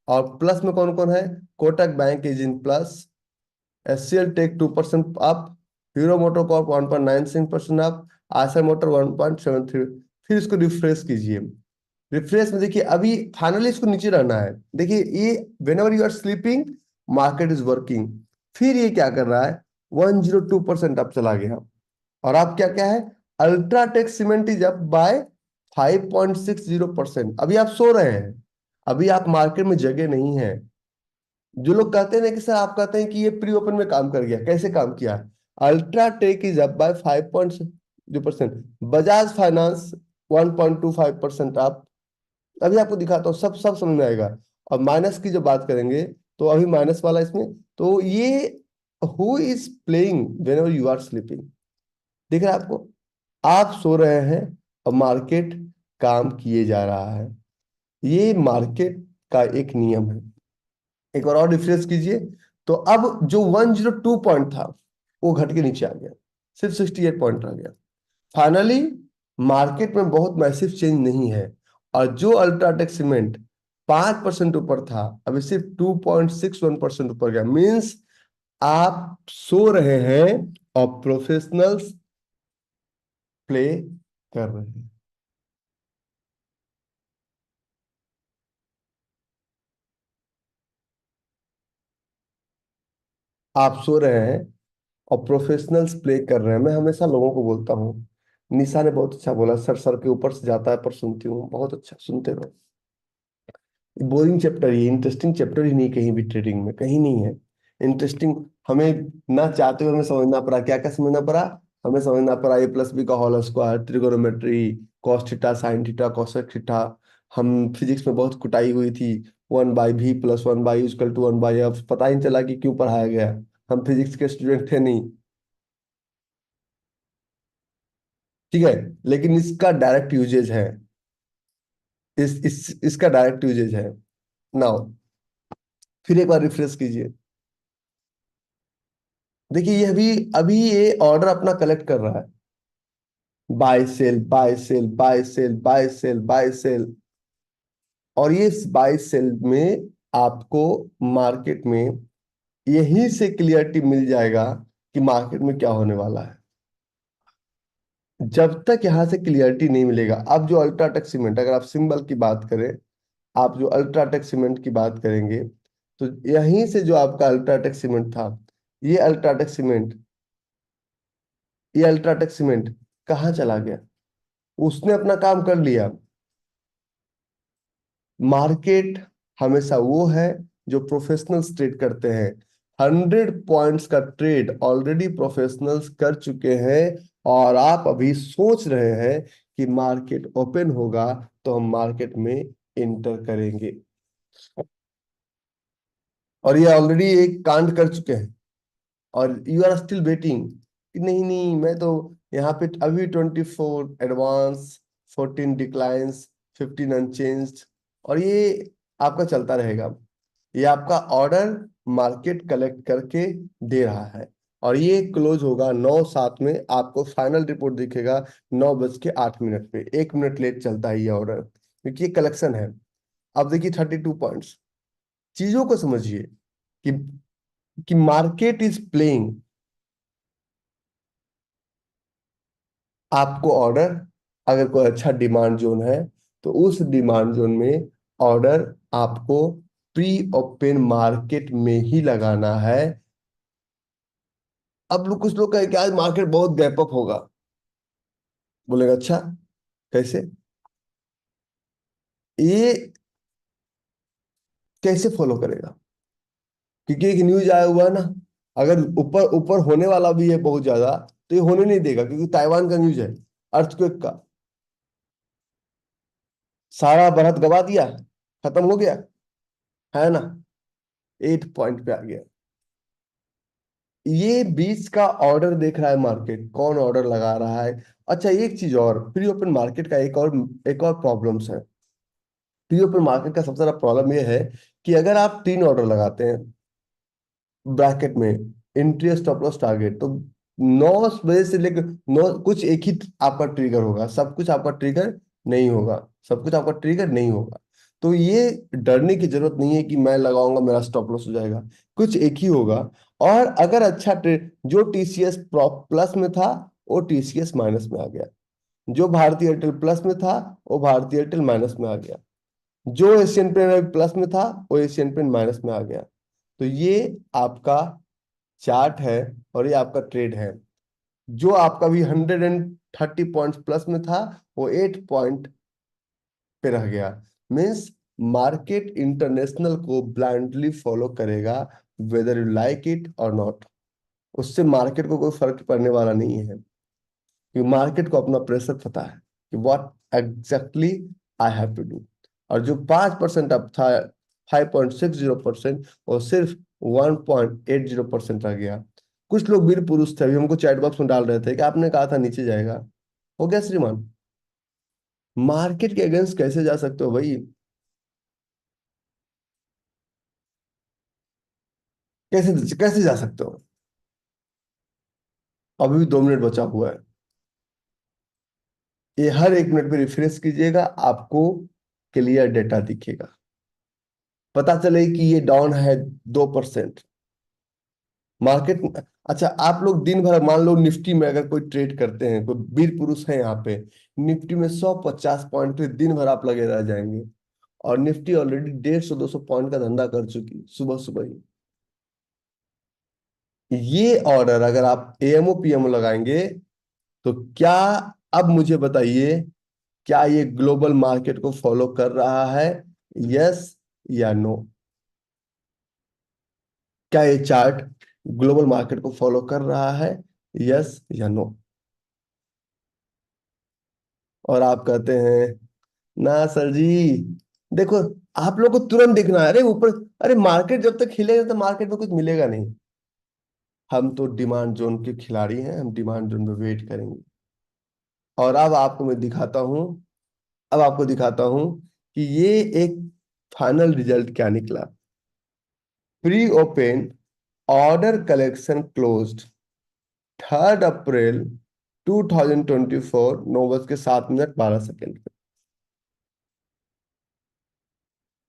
और प्लस में कौन कौन है? Kotak bank is in plus, HCL tech 2% up, Hero motocorp 1.96% up, आशा मोटर 1.73। फिर इसको रिफ्रेश कीजिए। रिफ्रेश में देखिए अभी फाइनली इसको नीचे रहना है। देखिए ये whenever you are sleeping market is working. फिर ये क्या कर रहा है? 102% अप चला गया। और आप क्या क्या है? UltraTech cement is up by 5.60%। अभी आप सो रहे हैं, अभी आप मार्केट में जगह नहीं है। जो लोग कहते हैं ना कि सर, आप कहते हैं कि ये प्री ओपन में काम कर गया, कैसे काम किया? UltraTech is up by 5.0%। Bajaj finance 1.25% up. अभी आपको दिखाता हूँ, सब सब समझ में आएगा। और माइनस की जब बात करेंगे तो अभी माइनस वाला इसमें, तो ये who is playing whenever you are sleeping? दिख रहा है आपको? आप सो रहे हैं और मार्केट काम किए जा रहा है। ये मार्केट का एक नियम है। एक बार और रिफ्रेश कीजिए। तो अब जो 102 पॉइंट था वो घट के नीचे आ गया, सिर्फ 68 पॉइंट रह गया। फाइनली मार्केट में बहुत मैसिव चेंज नहीं है। और जो अल्ट्राटेक सीमेंट 5% ऊपर था अभी सिर्फ 2.61% ऊपर गया। मीन्स आप सो रहे हैं और प्रोफेशनल्स प्ले कर रहे हैं। आप सो रहे हैं और प्रोफेशनल्स प्ले कर रहे हैं। मैं हमेशा लोगों को बोलता हूँ, निशा ने बहुत अच्छा बोला, सर सर के ऊपर से जाता है पर सुनती हूँ। बहुत अच्छा, सुनते रहो। बोरिंग चैप्टर ही, इंटरेस्टिंग चैप्टर ही नहीं कहीं भी ट्रेडिंग में, कहीं नहीं है इंटरेस्टिंग। हमें ना चाहते हुए हमें समझना पड़ा। क्या क्या समझना पड़ा? हमें समझना पड़ा ए प्लस बी का whole square, trigonometry, cos theta, sine theta, cosec theta. हम फिजिक्स में बहुत कुटाई हुई थी। 1/v+1/u=1/, अब पता ही नहीं चला कि क्यों पढ़ाया गया। हम फिजिक्स के स्टूडेंट थे नहीं। ठीक है, लेकिन इसका डायरेक्ट यूजेज है। इसका डायरेक्ट यूजेज है। नाउ फिर एक बार रिफ्रेश कीजिए। देखिए ये अभी अभी ये ऑर्डर अपना कलेक्ट कर रहा है। Buy sell, buy sell, buy sell, buy sell, buy sell. और ये बाय सेल में आपको मार्केट में यहीं से क्लियरिटी मिल जाएगा कि मार्केट में क्या होने वाला है। जब तक यहां से क्लियरिटी नहीं मिलेगा, अब जो अल्ट्राटेक सीमेंट, अगर आप सिंबल की बात करें, आप जो अल्ट्राटेक सीमेंट की बात करेंगे, तो यहीं से जो आपका अल्ट्राटेक सीमेंट था, ये अल्ट्राटेक सीमेंट, ये अल्ट्राटेक सीमेंट कहाँ चला गया? उसने अपना काम कर लिया। मार्केट हमेशा वो है जो प्रोफेशनल्स ट्रेड करते हैं। 100 पॉइंट्स का ट्रेड ऑलरेडी प्रोफेशनल्स कर चुके हैं। और आप अभी सोच रहे हैं कि मार्केट ओपन होगा तो हम मार्केट में इंटर करेंगे। और ये ऑलरेडी एक कांड कर चुके हैं। और यू आर स्टिल वेटिंग कि नहीं नहीं, मैं तो यहाँ पे अभी 24 एडवांस, 14 डिक्लाइंस, 15 अनचेंज्ड। और ये आपका चलता रहेगा। ये आपका ऑर्डर मार्केट कलेक्ट करके दे रहा है। और ये क्लोज होगा 9:07 में। आपको फाइनल रिपोर्ट दिखेगा 9:08 पे। 1 मिनट लेट चलता है ये ऑर्डर, क्योंकि ये कलेक्शन है। अब देखिए 32 पॉइंट्स। चीजों को समझिए कि मार्केट इज प्लेइंग। आपको ऑर्डर, अगर कोई अच्छा डिमांड जोन है तो उस डिमांड जोन में ऑर्डर आपको प्री ओपन मार्केट में ही लगाना है। अब लोग, कुछ लोग कहें कि आज मार्केट बहुत गैप अप होगा। बोलेगा अच्छा, कैसे? ये कैसे फॉलो करेगा? क्योंकि एक न्यूज आया हुआ है ना, अगर ऊपर ऊपर होने वाला भी है बहुत ज्यादा, तो ये होने नहीं देगा, क्योंकि ताइवान का न्यूज है, अर्थक्वेक का। सारा बढ़त गवा दिया, खत्म हो गया, है ना? 8 पॉइंट पे आ गया। ये बीच का ऑर्डर देख रहा है मार्केट, कौन ऑर्डर लगा रहा है। अच्छा, एक चीज और, प्री ओपन मार्केट का एक और प्रॉब्लम्स है। प्री ओपन मार्केट का सबसे बड़ा प्रॉब्लम ये है कि अगर आप 3 ऑर्डर लगाते हैं ब्रैकेट में, एंट्री, स्टॉप लॉस, टारगेट, तो 9 बजे से लेकर 9, कुछ एक ही आपका ट्रिगर होगा, सब कुछ आपका ट्रिगर नहीं होगा, सब कुछ आपका ट्रिगर नहीं होगा। तो ये डरने की जरूरत नहीं है कि मैं लगाऊंगा मेरा स्टॉप लॉस हो जाएगा। कुछ एक ही होगा। और अगर अच्छा ट्रेड, जो टीसीएस प्लस में था वो टीसीएस माइनस में आ गया, जो भारतीय एयरटेल प्लस में था वो भारतीय एयरटेल माइनस में आ गया, जो एशियन पेन प्लस में था वो एशियन पेन माइनस में आ गया। तो ये आपका चार्ट है और ये आपका ट्रेड है। जो आपका भी 130 पॉइंट प्लस में था वो 8 पॉइंट पे रह गया। मीन्स मार्केट इंटरनेशनल को ब्लाइंडली फॉलो करेगा, वेदर यू लाइक इट और नॉट। उससे मार्केट को कोई फर्क पड़ने वाला नहीं है, क्योंकि मार्केट को अपना प्रेशर पता है कि what exactly I have to do. और जो 5% अब था, 5.60%, और सिर्फ 1.80% रह गया। कुछ लोग वीर पुरुष थे, अभी हमको चैट बॉक्स में डाल रहे थे कि आपने कहा था नीचे जाएगा। हो गया श्रीमान। मार्केट के अगेंस्ट कैसे जा सकते हो भाई? कैसे कैसे जा सकते हो? अभी भी 2 मिनट बचा हुआ है। ये हर 1 मिनट पे रिफ्रेश कीजिएगा, आपको क्लियर डेटा दिखेगा। पता चले कि ये डाउन है 2%। मार्केट। अच्छा, आप लोग दिन भर मान लो निफ्टी में अगर कोई ट्रेड करते हैं, कोई वीर पुरुष है यहाँ पे, निफ्टी में 150 पॉइंट पे दिन भर आप लगे रह जाएंगे। और निफ्टी ऑलरेडी 150-200 पॉइंट का धंधा कर चुकी सुबह सुबह ही। ये ऑर्डर अगर आप एएमओ पीएमओ लगाएंगे तो क्या, अब मुझे बताइए, क्या ये ग्लोबल मार्केट को फॉलो कर रहा है? यस या नो? क्या ये चार्ट ग्लोबल मार्केट को फॉलो कर रहा है? यस या नो? और आप कहते हैं ना सर जी। देखो, आप लोग को तुरंत दिखना है, अरे ऊपर, अरे मार्केट जब तक हिलेगा तो मार्केट में कुछ मिलेगा नहीं। हम तो डिमांड जोन के खिलाड़ी हैं, हम डिमांड जोन में वेट करेंगे। और अब आपको मैं दिखाता हूं, अब आपको दिखाता हूं कि ये एक फाइनल रिजल्ट क्या निकला। Pre open order collection closed 3 अप्रैल 2024, 9:07 12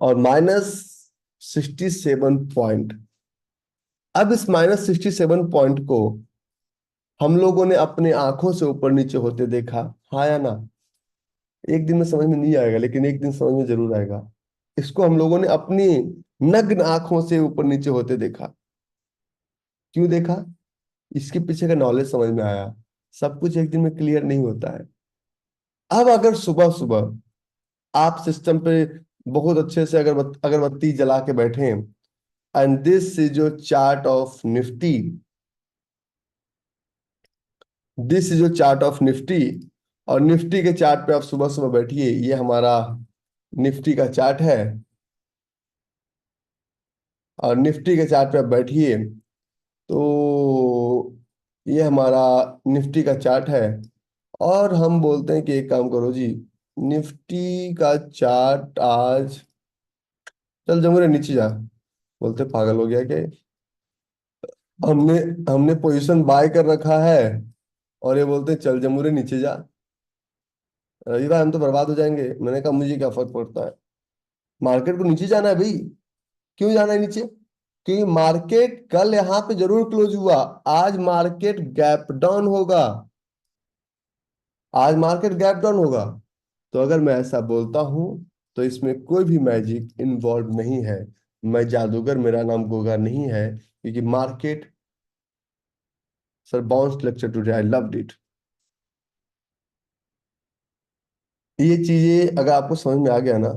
और -67 पॉइंट। अब इस -67 पॉइंट को हम लोगों ने अपने आंखों से ऊपर नीचे होते देखा। हाँ या ना? एक दिन में समझ में नहीं आएगा, लेकिन एक दिन समझ में जरूर आएगा। इसको हम लोगों ने अपनी नग्न आंखों से ऊपर नीचे होते देखा। क्यों देखा? इसके पीछे का नॉलेज समझ में आया। सब कुछ एक दिन में क्लियर नहीं होता है। अब अगर सुबह सुबह आप सिस्टम पे बहुत अच्छे से अगरबत्ती जला के बैठे, and this is your chart of Nifty, this is your chart of Nifty, और निफ्टी के चार्ट पे आप सुबह सुबह बैठिए, ये हमारा निफ्टी का चार्ट है। और निफ्टी के चार्ट पे आप बैठिए तो ये हमारा निफ्टी का चार्ट है। और हम बोलते हैं कि एक काम करो जी, निफ्टी का चार्ट आज, चल जमूरे नीचे जा। बोलते पागल हो गया क्या? हमने हमने पोजीशन बाय कर रखा है और ये बोलते चल जमूरे नीचे जा। रवि भाई हम तो बर्बाद हो जाएंगे। मैंने कहा मुझे क्या फर्क पड़ता है, मार्केट को नीचे जाना है भाई। क्यों जाना है नीचे? क्योंकि मार्केट कल यहाँ पे जरूर क्लोज हुआ, आज मार्केट गैप डाउन होगा। आज मार्केट गैप डाउन होगा। तो अगर मैं ऐसा बोलता हूं तो इसमें कोई भी मैजिक इन्वॉल्व नहीं है। मैं जादूगर, मेरा नाम गोगा नहीं है, क्योंकि market, sir bounce lecture today, I loved it. ये चीजें अगर आपको समझ में आ गया ना,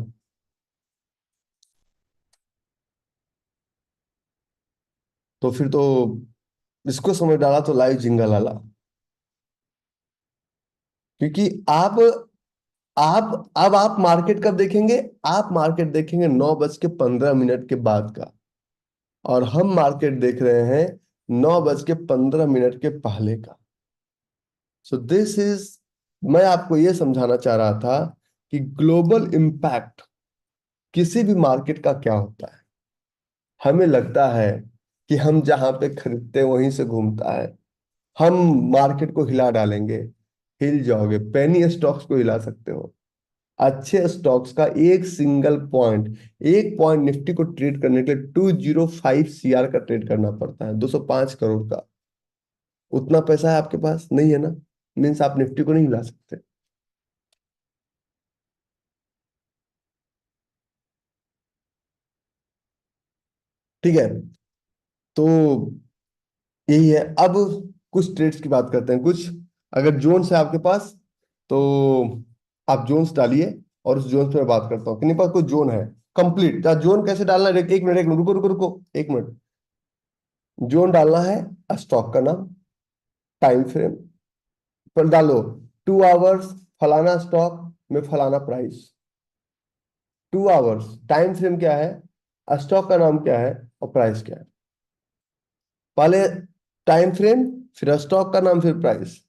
तो फिर तो इसको समझ डाला तो लाइव जिंगल लाला। क्योंकि आप अब आप मार्केट कब देखेंगे? आप मार्केट देखेंगे 9:15 के बाद का। और हम मार्केट देख रहे हैं 9:15 के पहले का। सो दिस इज, मैं आपको यह समझाना चाह रहा था कि ग्लोबल इम्पैक्ट किसी भी मार्केट का क्या होता है। हमें लगता है कि हम जहां पे खरीदते हैं वहीं से घूमता है, हम मार्केट को हिला डालेंगे। हिल जाओगे, पेनी स्टॉक्स को हिला सकते हो। अच्छे स्टॉक्स का एक सिंगल पॉइंट, एक पॉइंट निफ्टी को ट्रेड करने के लिए 205 CR का ट्रेड करना पड़ता है, 205 करोड़ का। उतना पैसा है आपके पास? नहीं है ना, मीन्स आप निफ्टी को नहीं हिला सकते। ठीक है, तो यही है। अब कुछ ट्रेड्स की बात करते हैं। कुछ अगर जोन्स है आपके पास तो आप जोन्स डालिए, और उस जोन्स पे मैं बात करता हूँ कि नहीं पास कोई जोन है कंप्लीट। या जोन कैसे डालना है, एक मिनट, एक मिनट, रुको रुको रुको, एक मिनट। जोन डालना है, स्टॉक का नाम, टाइम फ्रेम पर डालो, 2 आवर्स, फलाना स्टॉक में फलाना प्राइस। 2 आवर्स, टाइम फ्रेम क्या है, स्टॉक का नाम क्या है, और प्राइस क्या है। पहले टाइम फ्रेम, फिर स्टॉक का नाम, फिर प्राइस।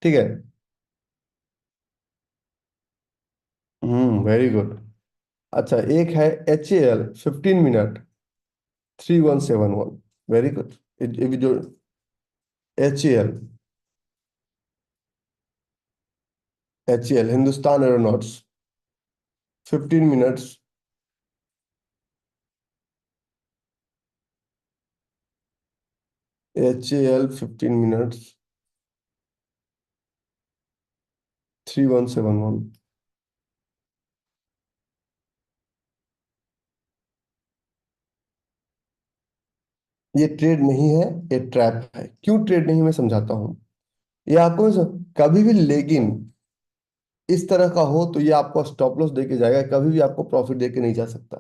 ठीक है। Very good. अच्छा, एक है HAL 15 मिनट 3171। Very good. ये भी जो HAL, Hindustan aeronautics 15 minutes. HAL 15 minutes 3171। ये ट्रेड नहीं है, ये ट्रैप है। क्यों ट्रेड नहीं, मैं समझाता हूँ। ये आपको कभी भी, लेकिन इस तरह का हो तो ये आपको स्टॉप लॉस देके जाएगा, कभी भी आपको प्रॉफिट देके नहीं जा सकता।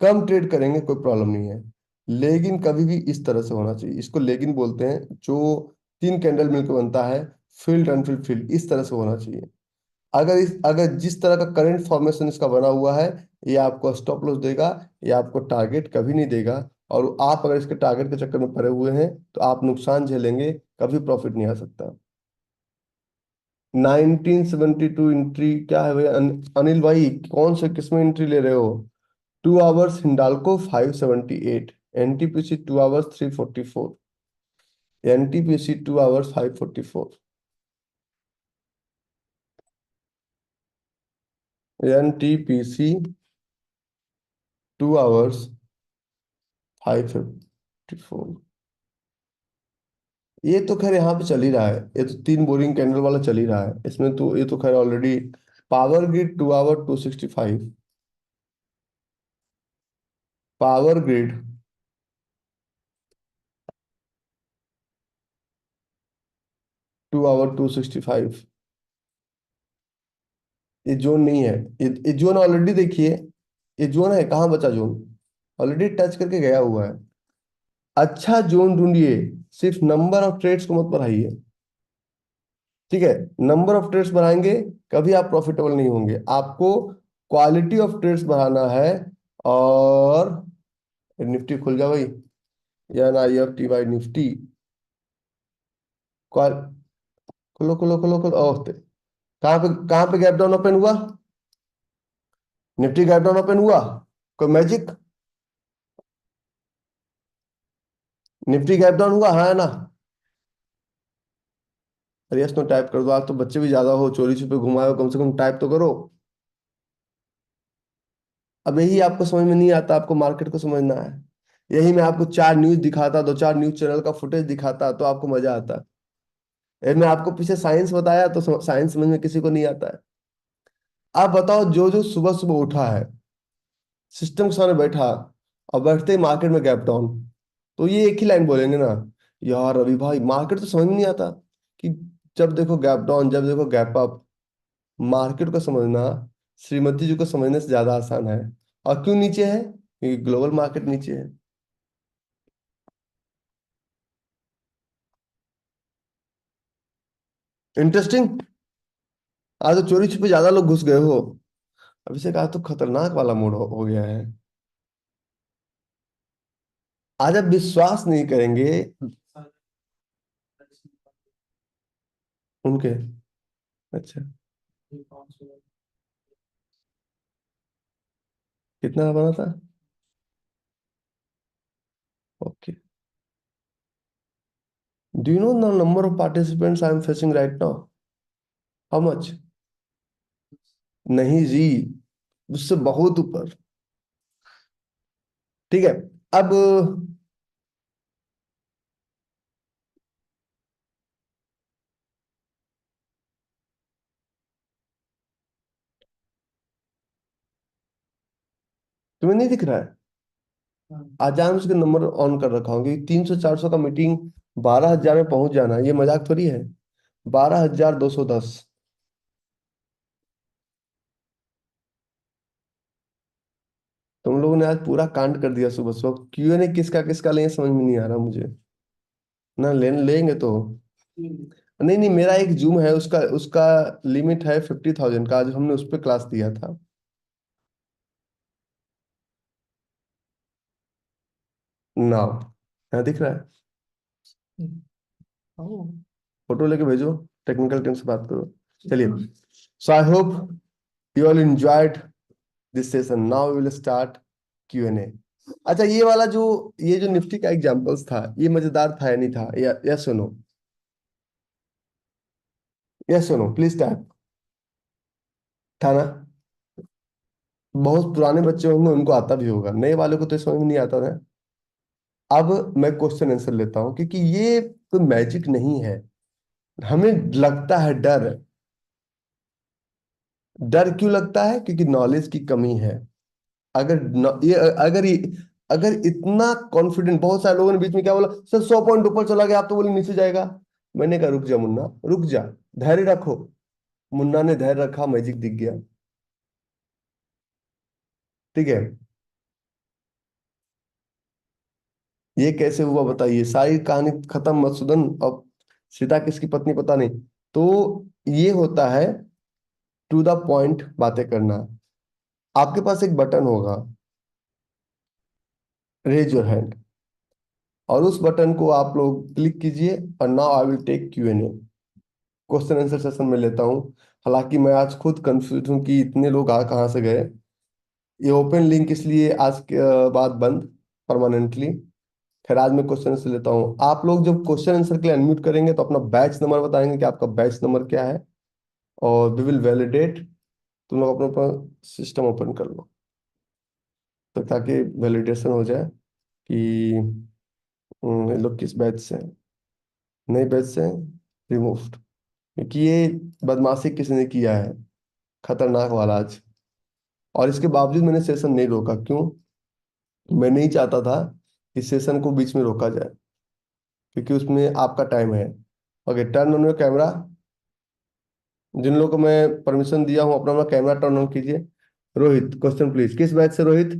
कम ट्रेड करेंगे कोई प्रॉब्लम नहीं है, लेकिन कभी भी इस तरह से होना चाहिए। इसको लेगिन बोलते हैं, जो 3 कैंडल मिलकर बनता है, फील्ड अनफिल्ड फील्ड, इस तरह से होना चाहिए। अगर जिस तरह का करंट फॉर्मेशन इसका बना हुआ है, ये आपको स्टॉप लॉस देगा, ये आपको टारगेट कभी नहीं देगा। और आप अगर इसके टारगेट के चक्कर में पड़े हुए हैं तो आप नुकसान झेलेंगे, कभी प्रॉफिट नहीं आ सकता। 1972 एंट्री क्या है भाई? अनिल भाई, कौन से किस्म एंट्री ले रहे हो? 2 hours Hindalco 578, NTPC 2 hours 344, NTPC 2 hours 544, NTPC 2 hours 554। ये तो खैर यहाँ पे चल ही रहा है, ये तो 3 बोरिंग कैंडल वाला चल ही रहा है, इसमें तो ये तो खैर already. Power grid 2 hour 265, power grid 2 hour 265। ये जोन नहीं है, ये जोन ऑलरेडी देखिए, ये जोन है, कहाँ बचा जोन? ऑलरेडी टच करके गया हुआ है। अच्छा जोन ढूंढिए, सिर्फ नंबर ऑफ ट्रेड्स को मत बढ़ाइए। ठीक है, नंबर ऑफ ट्रेड्स बढ़ाएंगे कभी आप प्रॉफिटेबल नहीं होंगे, आपको क्वालिटी ऑफ ट्रेड्स बढ़ाना है। और निफ्टी खुल गया भाई, या ना, NIFT बाई निफ्टी। क्वाल खोलो खोलो खोलो खोलो, ओह कहाँ पे गैप डाउन ओपन हुआ? निफ्टी गैप डाउन ओपन हुआ? कोई मैजिक? निफ्टी गैप डाउन हुआ, हाँ ना? अरे यस नो टाइप कर दो, आप तो बच्चे भी ज्यादा हो, चोरी छुपे घुमाओ, कम से कम टाइप तो करो। अब यही आपको समझ में नहीं आता, आपको मार्केट को समझना है। यही मैं आपको 4 न्यूज दिखाता, 2 4 न्यूज चैनल का फुटेज दिखाता तो आपको मजा आता। मैं आपको पीछे साइंस बताया तो साइंस समझ में किसी को नहीं आता है। आप बताओ, जो जो सुबह सुबह उठा है, सिस्टम के सामने बैठा, और बैठते ही मार्केट में गैप डाउन, तो ये एक ही लाइन बोलेंगे ना, यार रवि भाई मार्केट तो समझ में नहीं आता कि जब देखो गैप डाउन, जब देखो गैप अप। मार्केट को समझना श्रीमती जी को समझने से ज्यादा आसान है। और क्यों नीचे है? क्योंकि ग्लोबल मार्केट नीचे है। इंटरेस्टिंग। आज तो चोरी छुपे ज्यादा लोग घुस गए हो। अभिषेक, आज तो खतरनाक वाला मूड हो गया है। आज आप विश्वास नहीं करेंगे। उनके, अच्छा, कितना बना था? Okay. Do you know the number of participants I am facing right now? How much? नहीं जी, उससे बहुत ऊपर। ठीक है। अब तुम्हें नहीं दिख रहा है? आज मैं उसके नंबर ऑन कर रखा हूँ कि 300 400 का मीटिंग 12,000 में पहुंच जाना, ये मजाक थोड़ी है। 12,210। तुम लोगों ने आज पूरा कांड कर दिया सुबह सुबह। Q&A किसका किसका लें समझ में नहीं आ रहा मुझे। ना लेंगे तो। नहीं नहीं, मेरा एक जूम है, उसका उसका लिमिट है 50,000 का, आज हमने उस पर क्लास दिया था। ना, हाँ दिख रहा है। ओ। फोटो लेके भेजो, टेक्निकल टीम से बात करो। चलिए, so I hope you all enjoyed this session. Now we will start Q&A। अच्छा, ये जो निफ्टी का एग्जांपल्स था, ये मजेदार था या नहीं था? या सुनो, यस सुनो प्लीज टाइप। था ना? बहुत पुराने बच्चे होंगे उनको आता भी होगा, नए वालों को तो समझ में नहीं आता था। अब मैं क्वेश्चन आंसर लेता हूँ, क्योंकि ये तो मैजिक नहीं है। हमें लगता है डर। डर क्यों लगता है? क्योंकि नॉलेज की कमी है। अगर न, ये अगर ये अगर इतना कॉन्फिडेंट, बहुत सारे लोगों ने बीच में क्या बोला, सर 100 पॉइंट ऊपर चला गया, आप तो बोले नीचे जाएगा। मैंने कहा रुक जा मुन्ना, रुक जा, धैर्य रखो। मुन्ना ने धैर्य रखा, मैजिक दिख गया। ठीक है। ये कैसे हुआ बताइए? सारी कहानी खत्म, मधुसूदन। अब सीता किसकी पत्नी पता नहीं। तो ये होता है टू द पॉइंट बातें करना। आपके पास एक बटन होगा, रेज योर हैंड, और उस बटन को आप लोग क्लिक कीजिए। और now I will take Q&A, question answer session में लेता हूँ। हालांकि मैं आज खुद कंफ्यूज हूँ कि इतने लोग आ कहाँ से गए। ये ओपन लिंक इसलिए आज के बाद बंद परमानेंटली। खैर, आज मैं क्वेश्चन आंसर लेता हूँ। आप लोग जब क्वेश्चन आंसर के लिए अनम्यूट करेंगे तो अपना बैच नंबर बताएंगे कि आपका बैच नंबर क्या है, और वी विल वैलिडेट। तुम लोग अपना अपना सिस्टम ओपन कर लो, तो ताकि वैलिडेशन हो जाए कि ये लोग किस बैच से हैं। नए बैच से रिमूव्ड, क्योंकि ये बदमाशी किसी ने किया है, खतरनाक वाला आज। और इसके बावजूद मैंने सेशन नहीं रोका। क्यों? मैं नहीं चाहता था कि सेशन को बीच में रोका जाए, क्योंकि उसमें आपका टाइम है। Okay, turn on your camera. जिन लोगों को मैं परमिशन दिया हूँ, अपना अपना कैमरा टर्न ऑन कीजिए। Rohit, question please. किस बैच से रोहित?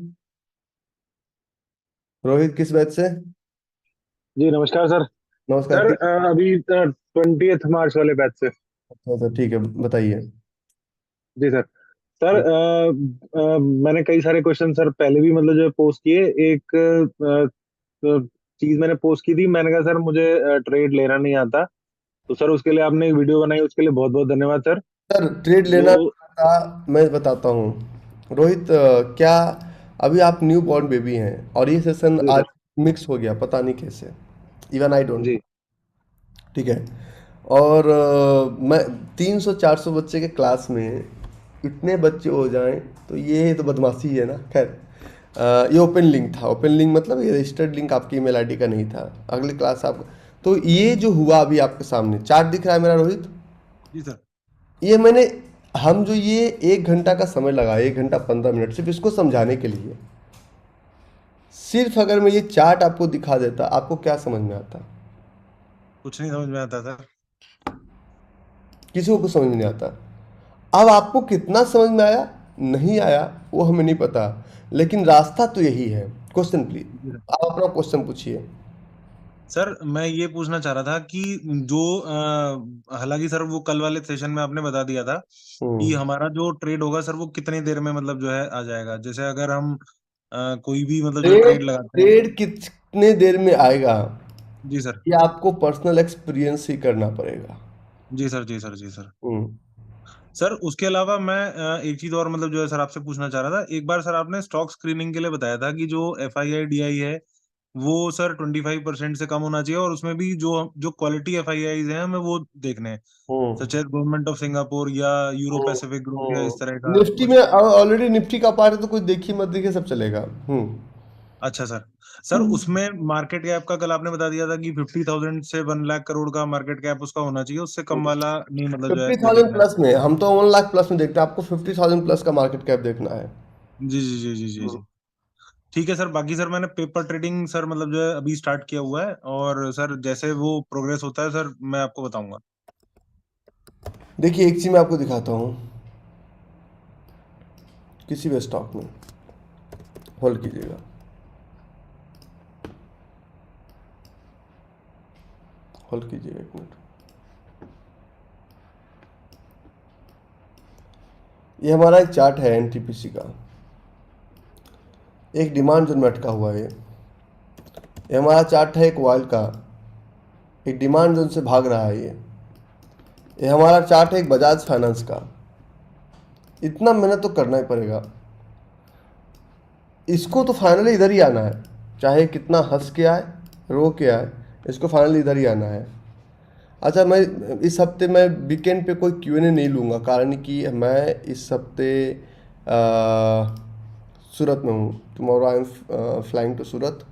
रोहित किस बैच से? जी नमस्कार सर। नमस्कार। सर अभी 20 मार्च वाले बैच से। अच्छा ठीक है, बताइए। जी सर। सर मैंने कई सारे क्वेश्चन सर पहले भी मतलब जो है पोस्ट किए। एक चीज मैंने पोस्ट की थी, मैंने कहा सर मुझे ट्रेड लेना नहीं आता, तो सर उसके लिए आपने एक वीडियो बनाई, उसके लिए बहुत बहुत धन्यवाद सर। सर ट्रेड जो लेना था, मैं बताता हूँ। रोहित, क्या अभी आप न्यू बॉर्न बेबी हैं, और ये सेशन जी आज सर। मिक्स हो गया, पता नहीं कैसे। Even I don't know. जी ठीक है। और मैं 300-400 बच्चे के क्लास में इतने बच्चे हो जाएं तो ये तो बदमाशी है ना। खैर, ये ओपन लिंक था। ओपन लिंक मतलब ये रजिस्टर्ड लिंक आपकी ईमेल आईडी का नहीं था। अगली क्लास आप, तो ये जो हुआ अभी आपके सामने चार्ट दिख रहा है मेरा रोहित। जी सर। ये मैंने हम जो ये 1 घंटा का समय लगा, 1 घंटा 15 मिनट सिर्फ इसको समझाने के लिए, सिर्फ अगर मैं ये चार्ट आपको दिखा देता, आपको क्या समझ में आता? कुछ नहीं समझ में आता सर। किसी को कुछ समझ में नहीं आता। अब आपको कितना समझ में आया नहीं आया वो हमें नहीं पता, लेकिन रास्ता तो यही है। क्वेश्चन प्लीज, जी सर। आप अपना क्वेश्चन पूछिए। सर मैं ये पूछना चाह रहा था कि जो हालांकि सर वो कल वाले सेशन में आपने बता दिया था कि हम्म हमारा जो ट्रेड होगा सर वो कितनी देर में मतलब जो है आ जाएगा। जैसे अगर हम कोई भी मतलब जो ट्रेड ट्रेड लगाते हैं। ट्रेड कितने देर में आएगा, जी सर। ये आपको पर्सनल एक्सपीरियंस ही करना पड़ेगा। जी सर। जी सर। जी सर। हम्म सर उसके अलावा मैं एक चीज और मतलब जो है सर आपसे पूछना चाह रहा था। एक बार सर आपने स्टॉक स्क्रीनिंग के लिए बताया था कि जो FII DI है वो सर 25% से कम होना चाहिए, और उसमें भी जो जो क्वालिटी FIIs हैं हमें वो देखने हैं, hmm such as government of Singapore या यूरो पैसिफिक ग्रुप या इस तरह का निफ्टी में कुछ। ऑलरेडी निफ्टी का पार्ट है, तो कुछ देखिए मत देखिए सब चलेगा। अच्छा सर। सर उसमें मार्केट कैप का कल आपने बता दिया था कि 50,000 से 1 लाख करोड़ का मार्केट कैप उसका होना चाहिए, उससे कम वाला नहीं मतलब जो है 50,000 देखना है। प्लस में, हम तो 1 लाख प्लस में देखते हैं, आपको 50,000 प्लस का मार्केट कैप देखना है। जी जी जी जी जी जी। ठीक है सर। बाकी सर मैंने पेपर ट्रेडिंग सर मतलब जो है अभी स्टार्ट किया हुआ है, और सर जैसे वो प्रोग्रेस होता है सर मैं आपको बताऊंगा। देखिए, एक चीज मैं आपको दिखाता हूँ। किसी भी स्टॉक में होल्ड कीजिएगा, होल्ड कीजिएगा 1 मिनट। ये हमारा एक चार्ट है एनटीपीसी का, एक डिमांड जोन में अटका हुआ है। ये हमारा चार्ट है एक वाइल्ड का, एक डिमांड जोन से भाग रहा है ये हमारा चार्ट है एक बजाज फाइनेंस का। इतना मेहनत तो करना ही पड़ेगा, इसको तो फाइनली इधर ही आना है, चाहे कितना हंस के आए रो के आए, इसको फाइनली इधर ही आना है। अच्छा, मैं इस हफ्ते मैं वीकेंड पे कोई क्यूएनए नहीं लूँगा, कारण कि मैं इस हफ्ते सूरत में हूँ। Tomorrow I am flying to Surat,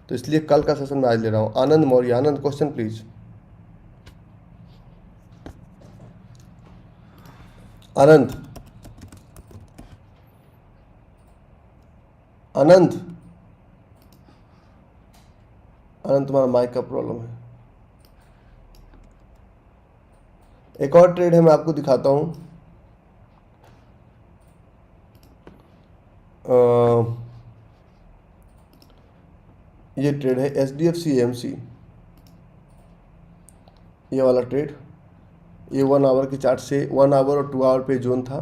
तो इसलिए कल का सेशन मैं आज ले रहा हूँ। आनंद मौर्य, आनंद क्वेश्चन प्लीज। आनंद, आनंद, आनंद तुम्हारा माइक का प्रॉब्लम है। एक और ट्रेड है, मैं आपको दिखाता हूँ। ये ट्रेड है SDFC AMC, ये वाला ट्रेड। ये 1 आवर के चार्ट से 1 आवर और 2 आवर पे जोन था।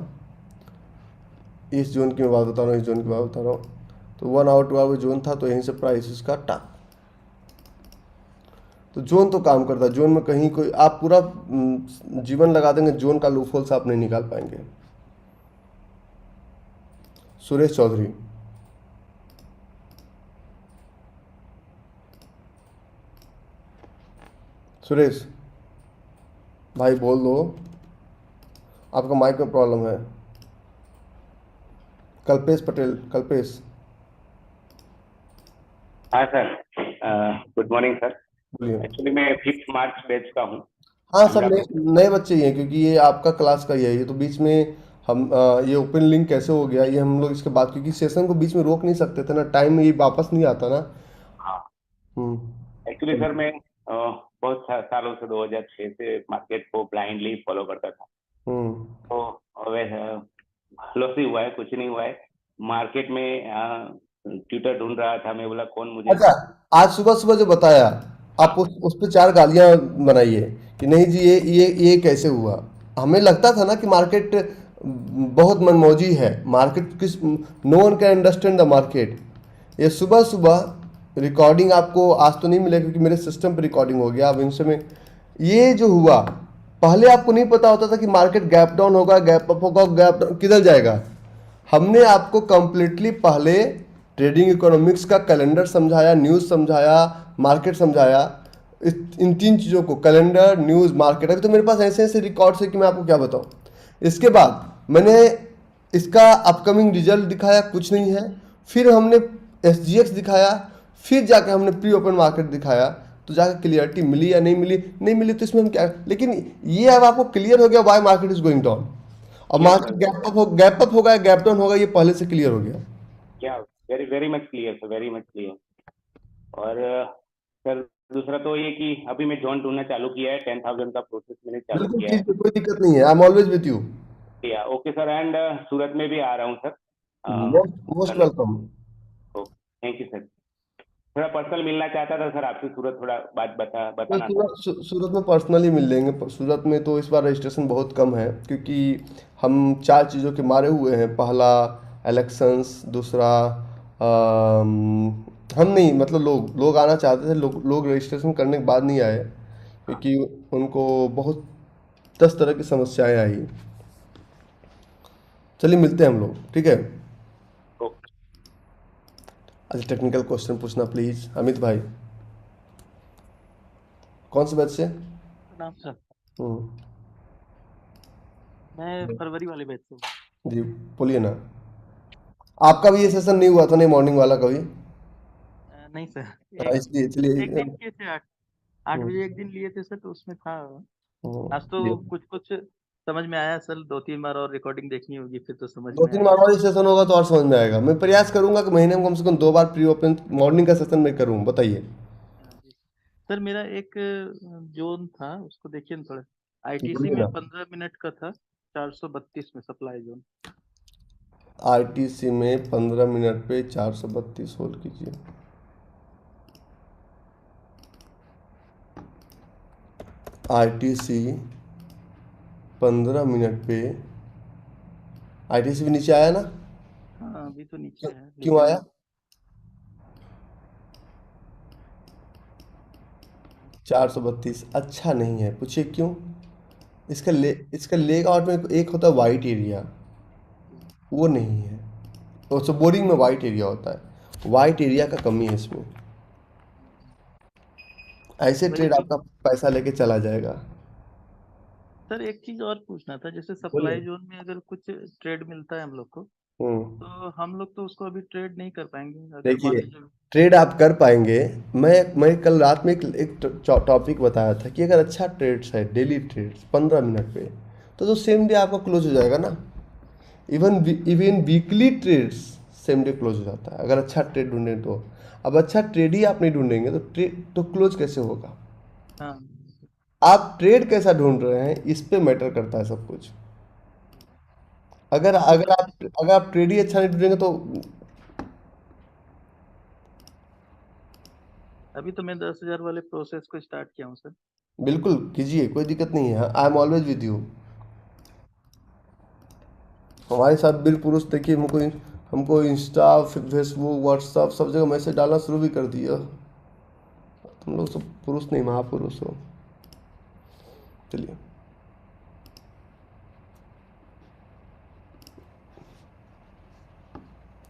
इस जोन की मैं बात बता रहा हूँ, इस जोन की बात बता रहा हूँ। तो 1 आवर 2 आवर जोन था, तो यहीं से प्राइस इसका टॉप। तो जोन तो काम करता है, जोन में कहीं कोई आप पूरा जीवन लगा देंगे, जोन का लूफहोल से आप नहीं निकाल पाएंगे। सुरेश चौधरी, सुरेश भाई बोल दो, आपका माइक में प्रॉब्लम है। कल्पेश पटेल, कल्पेश हाँ सर, गुड मॉर्निंग सर। बोलिए। एक्चुअली मैं 5 मार्च बैच का हूँ। हाँ, सब पंजाब नए नए बच्चे ही हैं, क्योंकि ये आपका क्लास का ही है। ये तो बीच में हम ये ओपन लिंक कैसे हो गया, ये हम लोग इसके बाद, क्योंकि सेशन को बीच में रोक नहीं सकते थे ना, टाइम में ये वापस नहीं आता ना। हाँ, एक्चुअली हम्म। सर मैं बहुत सालों से 2006 से मार्केट को ब्लाइंडली फॉलो करता था। हम्म। तो वैसे लॉस ही हुआ है, कुछ नहीं हुआ है। मार्केट में ट्यूटर ढूंढ रहा था, मैं बोला कौन मुझे। अच्छा, आज सुबह सुबह जो बताया, आप हाँ उस पर 4 गालियां बनाइए कि नहीं जी, ये कैसे हुआ। हमें लगता था ना कि मार्केट बहुत मनमौजी है, मार्केट किस, no one can understand the market. ये सुबह सुबह रिकॉर्डिंग आपको आज तो नहीं मिलेगा, क्योंकि मेरे सिस्टम पे रिकॉर्डिंग हो गया अब इनसे में। ये जो हुआ, पहले आपको नहीं पता होता था कि मार्केट गैप डाउन होगा, गैप अप होगा, गैप किधर जाएगा। हमने आपको कंप्लीटली पहले ट्रेडिंग इकोनॉमिक्स का कैलेंडर समझाया, न्यूज़ समझाया, मार्केट समझाया। इन 3 चीज़ों को, कैलेंडर, न्यूज़, मार्केट, अभी तो मेरे पास ऐसे ऐसे रिकॉर्ड्स है कि मैं आपको क्या बताऊं। इसके बाद मैंने इसका अपकमिंग रिजल्ट दिखाया, कुछ नहीं है। फिर हमने SGX दिखाया, फिर जाके हमने प्री ओपन मार्केट दिखाया, तो जाके क्लियरिटी मिली या नहीं मिली, नहीं मिली तो इसमें हम क्या, लेकिन ये अब आपको क्लियर हो गया why market is going down. और yes market sir, gap up होगा या गैप डाउन होगा, ये पहले से क्लियर हो गया। क्या very very much clear sir, very much clear. और सर दूसरा तो ये कि अभी मैं जॉन ढूंढना चालू किया है, 10,000 का प्रोसेस मैंने चालू बिल्कुल किया ठीक है। है, कोई दिक्कत नहीं है, I am always with you. या ओके सर, एंड सूरत में भी आ रहा हूँ सर। मोस्ट मोस्ट कल वेलकम। Thank you sir. थोड़ा पर्सनल मिलना चाहता था सर आपसे, सूरत थोड़ा बात तो बताना था। सूरत में पर्सनली मिल लेंगे। सूरत में तो इस बार रजिस्ट्रेशन बहुत कम है, क्योंकि हम 4 चीज़ों के मारे हुए हैं। पहला इलेक्शंस, दूसरा हम नहीं, मतलब लोग लोग आना चाहते थे, लोग रजिस्ट्रेशन करने के बाद नहीं आए, हाँ क्योंकि उनको बहुत 10 तरह की समस्याएं आई। चलिए मिलते हैं हम लोग, ठीक है। ओके। अच्छा, टेक्निकल क्वेश्चन पूछना प्लीज, अमित भाई। कौन से बैच से? नाम सर, हम्म। मैं फरवरी वाले बैच से हूँ। जी, बोलिए ना। आपका भी ये सेशन नहीं हुआ था नहीं, मॉर्निंग वाला कभी? नहीं सर, हाँ, इसलिए एक चलिए। दिन किए थे, 8 बजे एक दिन लिए थे सर, तो उसमें था। आज चलिए। तो कुछ कुछ समझ में आया सर, 2-3 बार और रिकॉर्डिंग देखनी होगी, फिर तो समझ दो में तीन आएगा। बार और सेशन होगा तो और समझ में आएगा। मैं प्रयास करूंगा कि महीने में कम से कम 2 बार प्री ओपन मॉर्निंग का सेशन मैं करूँ, बताइए। हाँ जी सर, मेरा एक जोन था, उसको देखिए ना थोड़ा। आईटीसी बोलिए में ना। 15 मिनट का था, 432 में सप्लाई जोन। RTC में 15 मिनट पे 432 होल्ड कीजिए। RTC 15 मिनट पे, RTC भी नीचे आया ना? हाँ, अभी तो नीचे क्यों? है क्यों लेकिन आया? 432 अच्छा नहीं है, पूछिए क्यों। इसका लेग आउट में एक होता है वाइट एरिया, वो नहीं है। तो बोरिंग में वाइट एरिया होता है, वाइट एरिया का कमी है इसमें। ऐसे वही ट्रेड तो आपका पैसा लेके चला जाएगा। सर, एक चीज और पूछना था, जैसे बोलिए। सप्लाई जोन में अगर कुछ ट्रेड मिलता है हम लोग को, हम्म। तो हम लोग तो उसको अभी ट्रेड नहीं कर पाएंगे, अगर मान देखिए, लीजिए। ट्रेड आप कर पाएंगे। मैं कल रात में एक टॉपिक बताया था कि अगर अच्छा ट्रेड्स है, डेली ट्रेड्स 15 मिनट पे, तो सेम डे आपका क्लोज हो जाएगा ना। Even weekly trades same day close हो जाता है, अगर अच्छा ट्रेड ढूंढें तो। अब अच्छा ट्रेड ही आप नहीं ढूंढेंगे तो ट्रेड तो क्लोज कैसे होगा। हाँ आप ट्रेड कैसा ढूंढ रहे हैं इस पे मैटर करता है सब कुछ। अगर हाँ, अगर मतलब अगर आप ट्रेड ही अच्छा नहीं ढूंढेंगे तो अभी तो मैं 10,000 वाले प्रोसेस को स्टार्ट किया हूँ सर। बिल्कुल कीजिए, कोई दिक्कत नहीं है। I am always with you. हमारे साथ वीर पुरुष देखिए, हमको इंस्टा, फेसबुक, व्हाट्सअप सब जगह मैसेज डालना शुरू भी कर दिया। तुम लोग सब पुरुष नहीं, महापुरुष हो। चलिए,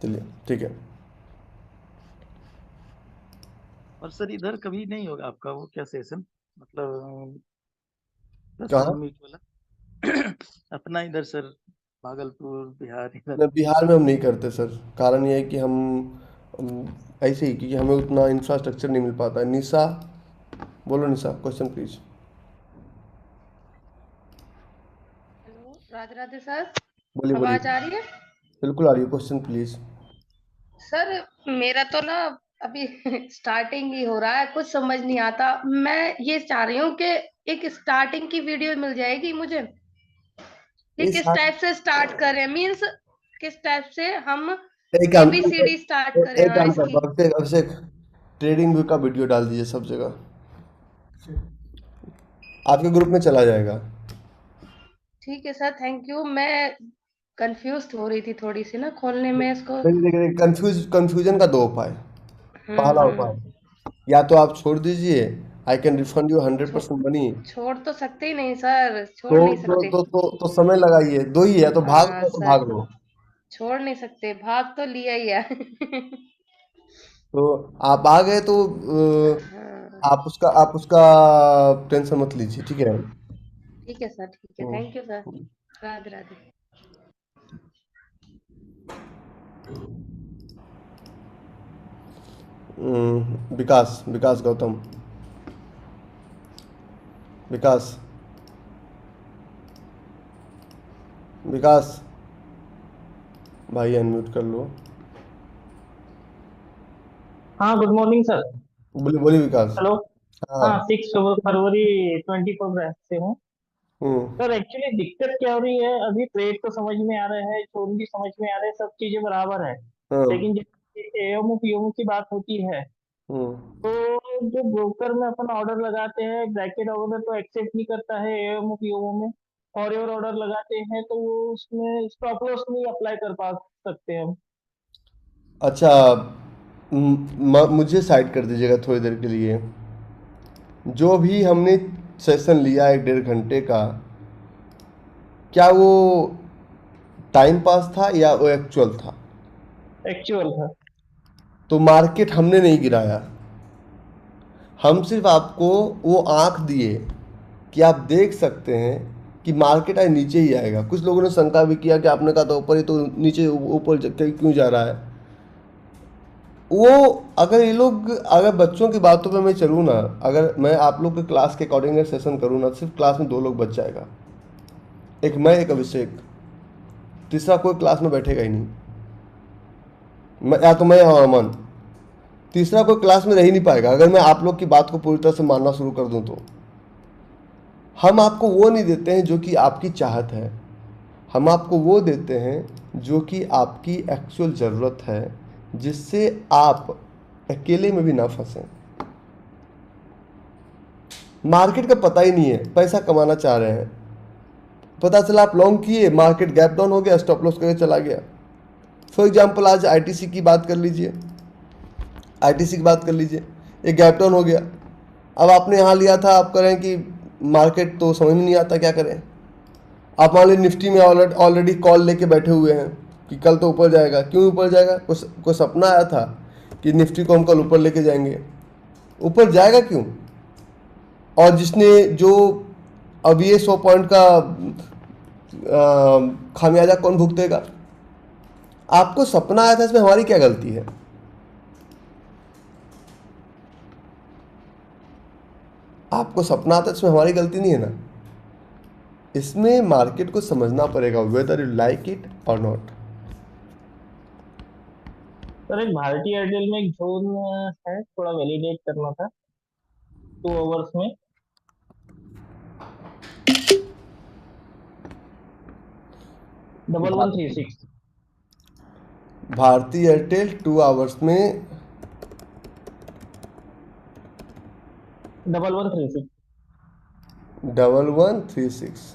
चलिए, ठीक है। और सर इधर कभी नहीं होगा आपका वो क्या सेशन, मतलब कहाँ? कस्टमर मीट वाला? अपना इधर सर, भागलपुर बिहार इधर। न, बिहार में हम नहीं करते सर। कारण ये है कि ऐसे ही, क्योंकि हमें उतना इंफ्रास्ट्रक्चर नहीं मिल पाता है। निशा, बोलो Nisha, question please. Hello, Radhe Radhe sir. बोलिए, बोलिए। आवाज आ रही है? बिल्कुल आ रही है, क्वेश्चन प्लीज। सर मेरा तो ना अभी स्टार्टिंग ही हो रहा है, कुछ समझ नहीं आता। मैं ये चाह रही हूँ कि एक स्टार्टिंग की वीडियो मिल जाएगी मुझे, कि ये किस साथ टाइप से स्टार्ट करें, मीन्स किस टाइप से हम एक काम एबीसीडी स्टार्ट करें। एक हाँ काम इसकी। करता हूँ, अभिषेक अभिषेक, ट्रेडिंग व्यू का वीडियो डाल दीजिए सब जगह, आपके ग्रुप में चला जाएगा। ठीक है सर, थैंक यू। मैं कंफ्यूज हो रही थी थोड़ी सी ना खोलने में इसको। देखिए, देखिए, कंफ्यूजन का दो उपाय। पहला हम्म। उपाय, या तो आप छोड़ दीजिए, I can refund you hundred छो, परसेंट मनी। छोड़ तो सकते ही नहीं सर, तो छोड़ नहीं तो सकते। तो तो तो समय लगाइए, दो ही है, तो भाग हाँ लो तो सर, भाग लो। छोड़ नहीं सकते, भाग तो लिया ही है। तो आप आ गए तो हाँ आप उसका टेंशन मत लीजिए, ठीक है। ठीक है सर, ठीक है, थैंक यू सर। हम्म, राधे राधे। विकास, विकास गौतम, विकास, विकास, भाई अनम्यूट कर लो। हाँ, गुड मॉर्निंग सर। बोलिए, बोलिए विकास। हेलो। हाँ। हाँ, 6 फरवरी 24 ब्रांच से हूँ। हम्म। सर एक्चुअली दिक्कत क्या हो रही है, अभी ट्रेड तो समझ में आ रहा है, छोड़ भी समझ में आ रहे हैं, सब चीजें बराबर है। हाँ। लेकिन जब एओमू पीओमू की बात होती है, हम्म। तो जो ब्रोकर में अपन ऑर्डर लगाते हैं, ब्रैकेट ऑर्डर तो एक्सेप्ट नहीं करता है एओमू पीओमू में। फॉरएवर ऑर्डर लगाते हैं तो वो उसमें स्टॉप लॉस नहीं अप्लाई कर पा सकते हम। अच्छा, मुझे साइड कर दीजिएगा थोड़ी देर के लिए। जो भी हमने सेशन लिया 1 डेढ़ घंटे का, क्या वो टाइम पास था या वो एक्चुअल था? एक्चुअल था। तो मार्केट हमने नहीं गिराया, हम सिर्फ आपको वो आंख दिए कि आप देख सकते हैं कि मार्केट आज नीचे ही आएगा। कुछ लोगों ने शंका भी किया कि आपने कहा था ऊपर ही, तो नीचे ऊपर क्यों जा रहा है। वो, अगर ये लोग, अगर बच्चों की बातों पे मैं चलूँ ना, अगर मैं आप लोग के क्लास के अकॉर्डिंग सेशन करूँ ना, सिर्फ क्लास में 2 लोग बच जाएगा, एक मैं, एक अभिषेक। तीसरा कोई क्लास में बैठेगा ही नहीं। या तो मैं या अमन, तीसरा कोई क्लास में रह ही नहीं पाएगा अगर मैं आप लोग की बात को पूरी तरह से मानना शुरू कर दूं तो। हम आपको वो नहीं देते हैं जो कि आपकी चाहत है, हम आपको वो देते हैं जो कि आपकी एक्चुअल ज़रूरत है, जिससे आप अकेले में भी ना फंसें। मार्केट का पता ही नहीं है, पैसा कमाना चाह रहे हैं, पता चला आप लॉन्ग किए, मार्केट गैप डाउन हो गया, स्टॉप लॉस करके चला गया। फॉर एग्जाम्पल आज आईटीसी की बात कर लीजिए, आईटीसी की बात कर लीजिए, एक गैप डाउन हो गया, अब आपने यहाँ लिया था, आप करें कि मार्केट तो समझ में नहीं आता क्या करें। आप मान लीजिए निफ्टी में ऑलरेडी कॉल लेके बैठे हुए हैं कि कल तो ऊपर जाएगा। क्यों ऊपर जाएगा? कुछ सपना आया था कि निफ्टी को हम कल ऊपर लेके जाएंगे। ऊपर जाएगा क्यों? और जिसने जो अब ये 100 पॉइंट का खामियाजा कौन भुगतेगा? आपको सपना आया था, इसमें हमारी क्या गलती है? आपको सपना आता है, इसमें हमारी गलती नहीं है ना। इसमें मार्केट को समझना पड़ेगा, वेदर यू लाइक इट और नॉट। सर एक भारतीय एयरटेल में एक जोन है, थोड़ा वैलिडेट करना था 2 आवर्स में। डबल 136 भारतीय एयरटेल 2 आवर्स में 1136 1136।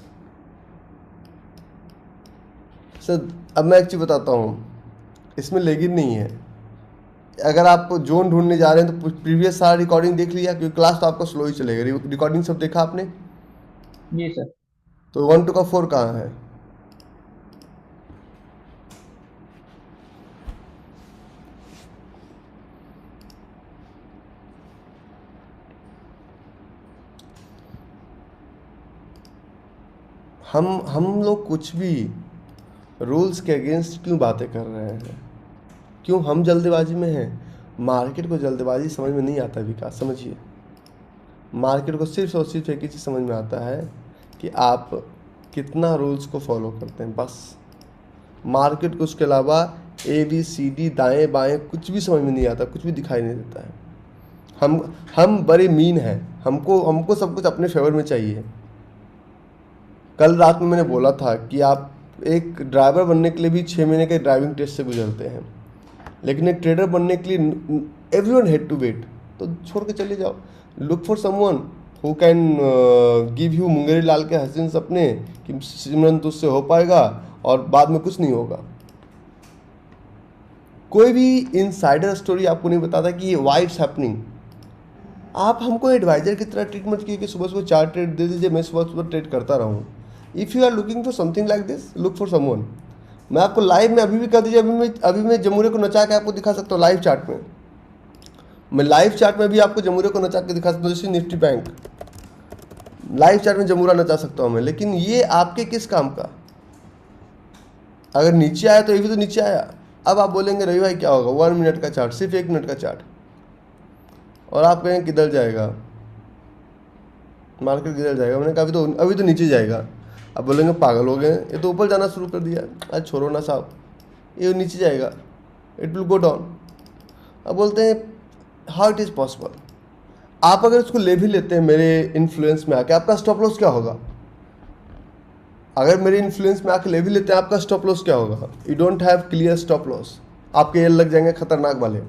सर अब मैं एक चीज़ बताता हूँ, इसमें लेगिन नहीं है। अगर आप जोन ढूंढने जा रहे हैं तो प्रीवियस सारा रिकॉर्डिंग देख लिया, क्योंकि क्लास तो आपका स्लो ही चलेगा। रिकॉर्डिंग सब देखा आपने? जी सर। तो 1 2 का 4 कहाँ है? हम लोग कुछ भी रूल्स के अगेंस्ट क्यों बातें कर रहे हैं? क्यों हम जल्दबाजी में हैं? मार्केट को जल्दबाजी समझ में नहीं आता विकास, समझिए। मार्केट को सिर्फ और सिर्फ एक ही चीज़ समझ में आता है कि आप कितना रूल्स को फॉलो करते हैं, बस। मार्केट को उसके अलावा ABCD दाएं बाएं कुछ भी समझ में नहीं आता, कुछ भी दिखाई नहीं देता है। हम बड़े मीन हैं, हमको सब कुछ अपने फेवर में चाहिए। कल रात में मैंने बोला था कि आप एक ड्राइवर बनने के लिए भी 6 महीने के ड्राइविंग टेस्ट से गुजरते हैं, लेकिन एक ट्रेडर बनने के लिए एवरीवन हैड टू वेट। तो छोड़ के चले जाओ, look for someone who can give you Mungeri Lal ke Haseen सपने कि सिमरन तुझसे हो पाएगा और बाद में कुछ नहीं होगा। कोई भी इनसाइडर स्टोरी आपको नहीं बताता कि ये वाई इट्स हैपनिंग। आप हमको एडवाइजर की तरह ट्रीट मत कीजिए कि सुबह सुबह 4 ट्रेड दे दीजिए, मैं सुबह सुबह ट्रेड करता रहूँ। If you are looking for something like this, look for someone. मैं आपको लाइव में अभी भी कर दीजिए, अभी मैं जमूरे को नचा के आपको दिखा सकता हूँ लाइव चार्ट में। मैं लाइव चार्ट में भी आपको जमूरे को नचा के दिखा सकता हूँ, जैसे निफ्टी बैंक लाइव चार्ट में जमूरा नचा सकता हूँ मैं। लेकिन ये आपके किस काम का? अगर नीचे आया तो ये भी तो नीचे आया। अब आप बोलेंगे रवि भाई क्या होगा, 1 मिनट का चार्ट, सिर्फ 1 मिनट का चार्ट, और आप कहेंगे किधर जाएगा मार्केट, किधर जाएगा? मैंने कहा अभी तो नीचे जाएगा। अब बोलेंगे पागल हो गए, ये तो ऊपर जाना शुरू कर दिया। आज छोड़ो ना साहब, ये नीचे जाएगा, इट विल गो डाउन। अब बोलते हैं हाउ इट इज़ पॉसिबल। आप अगर इसको ले भी लेते हैं मेरे इन्फ्लुएंस में आके, आपका स्टॉप लॉस क्या होगा? अगर मेरे इन्फ्लुएंस में आके ले भी लेते हैं, आपका स्टॉप लॉस क्या होगा? You don't have clear stop loss, आपके ये लग जाएंगे खतरनाक वाले।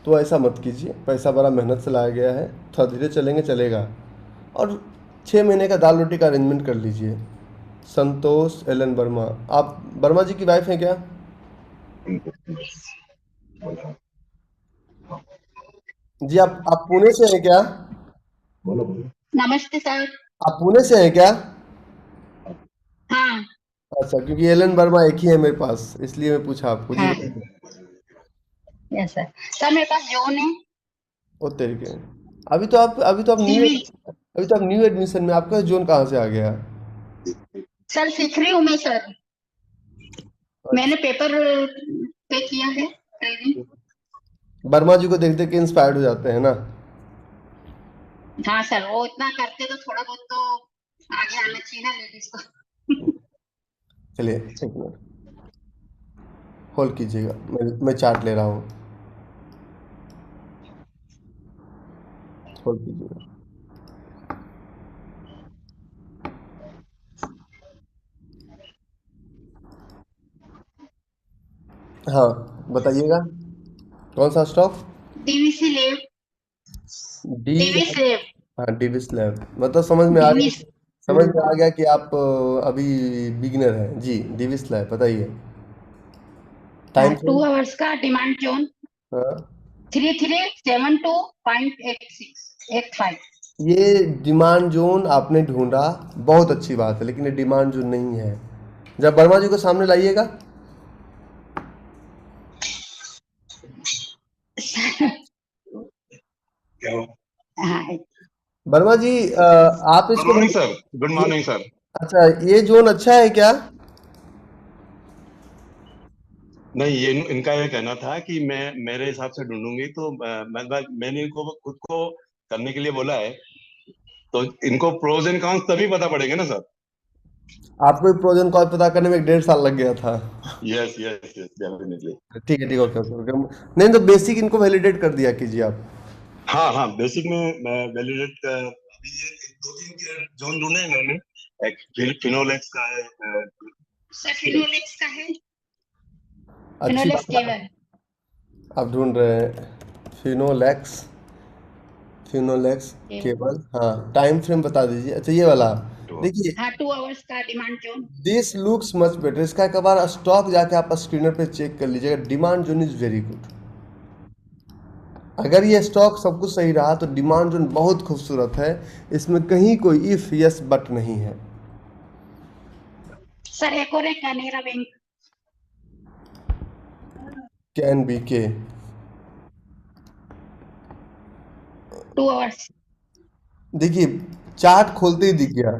तो ऐसा मत कीजिए, पैसा बड़ा मेहनत से लाया गया है, थोड़ा धीरे चलेंगे चलेगा। और 6 महीने का दाल रोटी का अरेंजमेंट कर लीजिए। संतोष एलन वर्मा, आप वर्मा जी की वाइफ हैं क्या? जी आप पुणे से हैं क्या? नमस्ते सर। आप पुणे से हैं क्या? हाँ अच्छा, क्योंकि एलन वर्मा एक ही है मेरे पास, इसलिए मैं पूछा आपको। जी हाँ यस सर। सर मेरे पास जोन है ओ तेरे के, अभी तो आप टीवी। न्यू एडमिशन में, आपका जोन कहाँ से आ गया? सर सीख रही हूँ मैं सर, मैंने पेपर पे किया है ट्रेनिंग। वर्मा जी को देख देख के इंस्पायर्ड हो जाते हैं ना। हाँ सर, वो इतना करते तो थोड़ा बहुत तो आगे आना चाहिए ना लेडीज को। चलिए 1 मिनट होल्ड कीजिएगा, मैं चार्ट ले रहा हूँ, होल्ड कीजिएगा। हाँ बताइएगा, कौन सा स्टॉक? डीवीसी लेव, डी डीवी स्लेव, हाँ, डीवी स्लैब, मतलब समझ में आ डीवी गया, समझ में आ गया कि आप अभी बिगिनर हैं जी। दिविश लाइव बताइए टाइम 2 फ्रेम। आवर्स का डिमांड जोन हाँ 3372.8685। ये डिमांड जोन आपने ढूंढा, बहुत अच्छी बात है, लेकिन ये डिमांड जोन नहीं है। जब वर्मा जी को सामने लाइएगा। हाँ वर्मा जी आप गुड इसको मॉर्निंग सर। गुड ये, मॉर्निंग सर। अच्छा ये जोन अच्छा है क्या? नहीं, ये इनका ये कहना था कि मैं मेरे हिसाब से ढूंढूंगी, तो मैंने इनको खुद को करने के लिए बोला है, तो इनको प्रोज एंड कॉन्स तभी पता पड़ेंगे ना सर। आपको प्रोज एंड कॉन्स पता करने में 1.5 साल लग गया था। Yes yes yes, definitely. ठीक है, ठीक है, ओके ओके ओके। नहीं तो बेसिक इनको वैलिडेट कर दिया कीजिए आप। हाँ हाँ, बेसिक में मैं वैलिडेट अभी ये 2-3 जोन ढूंढे हैं मैंने। एक फिनोलेक्स का है, सर फिनोलेक्स का है, अच्छी फिनोलेक्स बात है, केवल। आप ढूंढ रहे हैं फिनोलेक्स। फिनोलेक्स केबल, हाँ टाइम फ्रेम बता दीजिए। अच्छा ये वाला देखिए, हाँ 2 आवर्स का demand zone. This looks much better. इसका एक बार स्टॉक जाके आप स्क्रीनर पे चेक कर लीजिएगा। Demand zone is very good. अगर ये स्टॉक सब कुछ सही रहा तो डिमांड जोन बहुत खूबसूरत है। इसमें कहीं कोई इफ यस बट नहीं है। सर एक और है कैनरा बैंक। कैन बी के 2 आवर्स। देखिए चार्ट खोलते ही दिख गया।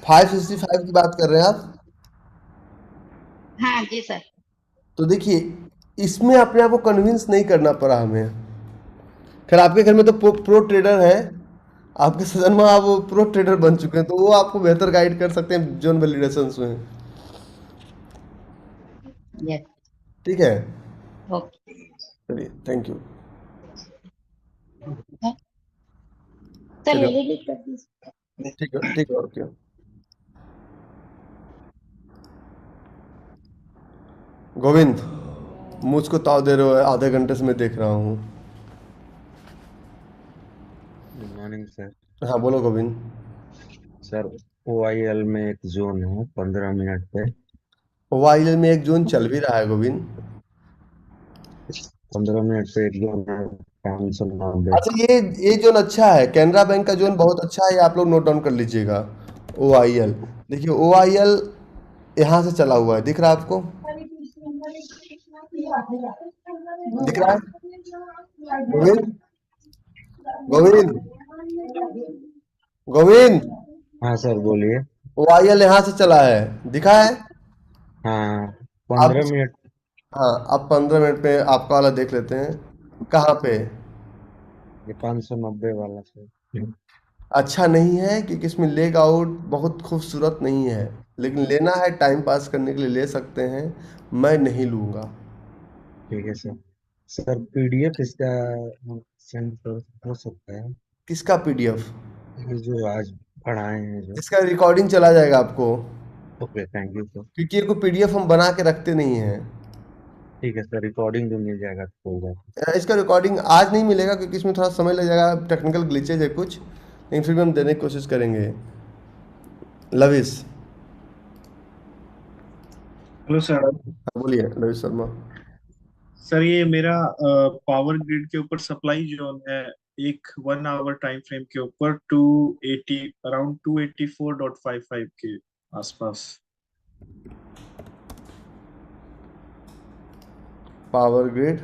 565 की बात कर रहे हैं आप? हाँ जी सर। तो देखिए इसमें अपने आप को कन्विंस नहीं करना पड़ा हमें। खैर आपके घर में तो प्रो ट्रेडर है, आपके सदन में आप प्रो ट्रेडर बन चुके हैं, तो वो आपको बेहतर गाइड कर सकते हैं जोन वैलिडेशन में। यस ठीक है, ओके। चलिए थैंक यू। सर चलिए एडिट कर दीजिए। ठीक है, ठीक है, ओके। गोविंद मुझको ताव दे रहे हो, आधे घंटे से मैं देख रहा हूँ। Good morning sir. हाँ बोलो गोविंद। सर OIL में एक जोन है 15 मिनट पे। वाईएल में एक जोन चल भी रहा है गोविंद। 15 मिनट पे एक जोन है 590। अच्छा ये जोन अच्छा है, कैनरा बैंक का जोन बहुत अच्छा है, ये आप लोग नोट डाउन कर लीजिएगा। ओ आई एल देखिए, ओ आई एल यहाँ से चला हुआ है, दिख रहा है आपको? दिख रहा है गोविंद? गोविंद, गोविंद, हाँ सर बोलिए। ओ आई एल यहाँ से चला है, दिखा है? हाँ आप 15 मिनट। हाँ अब 15 मिनट पे आपका वाला देख लेते हैं कहाँ पे। ये 590 वाला सर। अच्छा नहीं है क्योंकि इसमें लेग आउट बहुत खूबसूरत नहीं है, लेकिन लेना है टाइम पास करने के लिए ले सकते हैं। मैं नहीं लूंगा। ठीक है सर। सर PDF इसका सेंड हो सकता है? किसका पीडीएफ? ये जो आज पढ़ाए हैं जो। इसका रिकॉर्डिंग चला जाएगा आपको, ओके थैंक यू सर। क्योंकि ये को पीडीएफ हम बना के रखते नहीं हैं। ठीक है सर, रिकॉर्डिंग भी मिल जाएगा तो कोई बात इसका रिकॉर्डिंग आज नहीं मिलेगा क्योंकि इसमें थोड़ा समय लग जाएगा, टेक्निकल ग्लिचेज है कुछ, लेकिन फिर भी हम देने की कोशिश करेंगे। Lavish, hello sir. हाँ, बोलिए लविश शर्मा। सर ये मेरा पावर ग्रिड के ऊपर सप्लाई जोन है, एक 1 आवर टाइम फ्रेम के ऊपर 280 अराउंड 284.55 के आसपास। पावर ग्रिड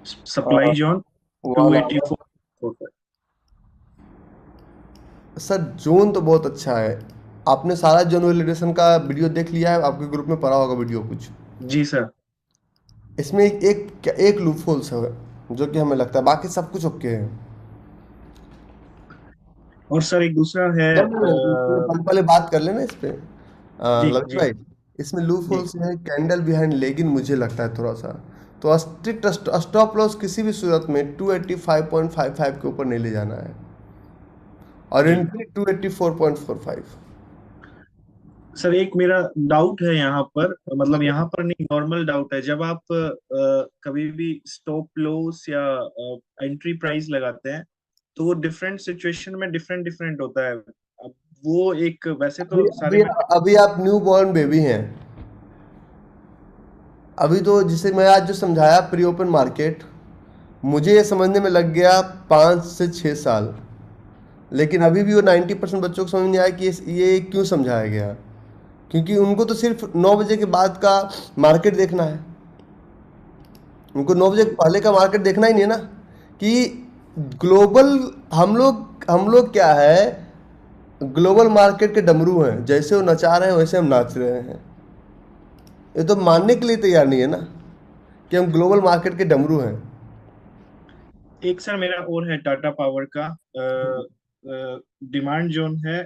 सप्लाई जोन वाला 284.45। सर जोन तो बहुत अच्छा है। आपने सारा जोन वैलिडेशन का वीडियो देख लिया है? आपके ग्रुप में पड़ा होगा वीडियो कुछ। जी सर। इसमें एक लूप होल्स है जो कि हमें लगता है, बाकी सब कुछ ओके है। और सर एक दूसरा है पहले बात कर लेना इस पे जी लविश जी भाई। इसमें लूप जी। होल्स है, कैंडल बिहाइंड, लेकिन मुझे लगता है थोड़ा सा तो स्ट्रिक्ट स्टॉप लॉस किसी भी सूरत में 285.55 के ऊपर नहीं ले जाना है, और जी एंट्री 284.45। सर एक मेरा डाउट है यहाँ पर, मतलब यहाँ पर नहीं, नॉर्मल डाउट है। जब आप कभी भी स्टॉप लॉस या एंट्री प्राइस लगाते हैं तो वो डिफरेंट सिचुएशन में डिफरेंट डिफरेंट होता है। अब वो एक वैसे अभी तो सारे अभी में अभी आप न्यू बॉर्न बेबी हैं। अभी तो जिसे मैं आज जो समझाया प्री ओपन मार्केट, मुझे ये समझने में लग गया 5 से 6 साल। लेकिन अभी भी वो 90% बच्चों को समझ नहीं आया कि ये क्यों समझाया गया। क्योंकि उनको तो सिर्फ 9 बजे के बाद का मार्केट देखना है। उनको 9 बजे पहले का मार्केट देखना ही नहीं है ना, कि ग्लोबल, हम लोग क्या है, ग्लोबल मार्केट के डमरू हैं। जैसे वो नचा रहे हैं वैसे हम नाच रहे हैं। ये तो मानने के लिए तैयार नहीं है ना कि हम ग्लोबल मार्केट के डमरू हैं। एक सर मेरा और है टाटा पावर का डिमांड जोन है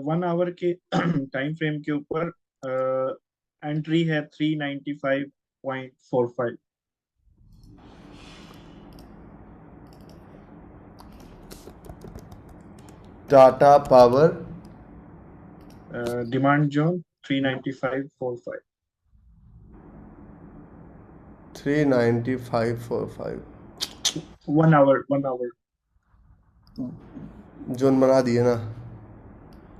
1 आवर के टाइम फ्रेम के ऊपर। एंट्री है 395.45। Tata power demand zone 395.45। 395.45 1 hour zone बना दिए ना।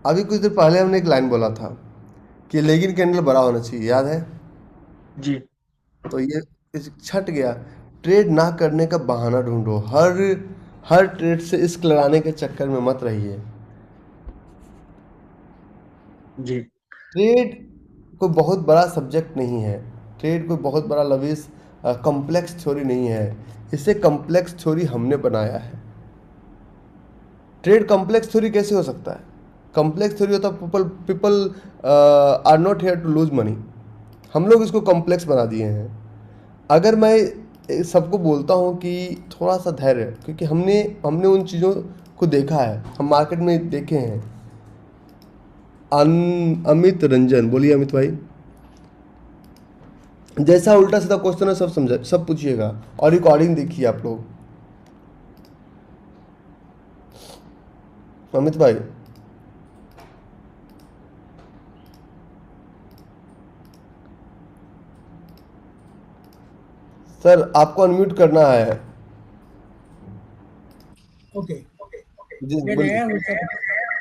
अभी कुछ देर पहले हमने एक लाइन बोला था कि लेगिन कैंडल बड़ा होना चाहिए, याद है? जी। तो ये छट गया। ट्रेड ना करने का बहाना ढूंढो। हर हर ट्रेड से इश्क लगाने के चक्कर में मत रहिए। जी। ट्रेड कोई बहुत बड़ा सब्जेक्ट नहीं है। ट्रेड कोई बहुत बड़ा लविश कॉम्प्लेक्स थ्योरी नहीं है। इसे कॉम्प्लेक्स थ्योरी हमने बनाया है। ट्रेड कॉम्प्लेक्स थ्योरी कैसे हो सकता है? कॉम्प्लेक्स थ्योरी होता है people people are not here to lose money. हम लोग इसको कॉम्प्लेक्स बना दिए हैं। अगर मैं सबको बोलता हूँ कि थोड़ा सा धैर्य, क्योंकि हमने हमने उन चीज़ों को देखा है, हम मार्केट में देखे हैं। अमित रंजन, बोलिए अमित भाई। जैसा उल्टा सीधा क्वेश्चन है सब समझा, सब पूछिएगा और रिकॉर्डिंग देखिए आप लोग। अमित भाई, सर आपको अनम्यूट करना है। ओके। जी मैं बोलिए। नया हूँ सर।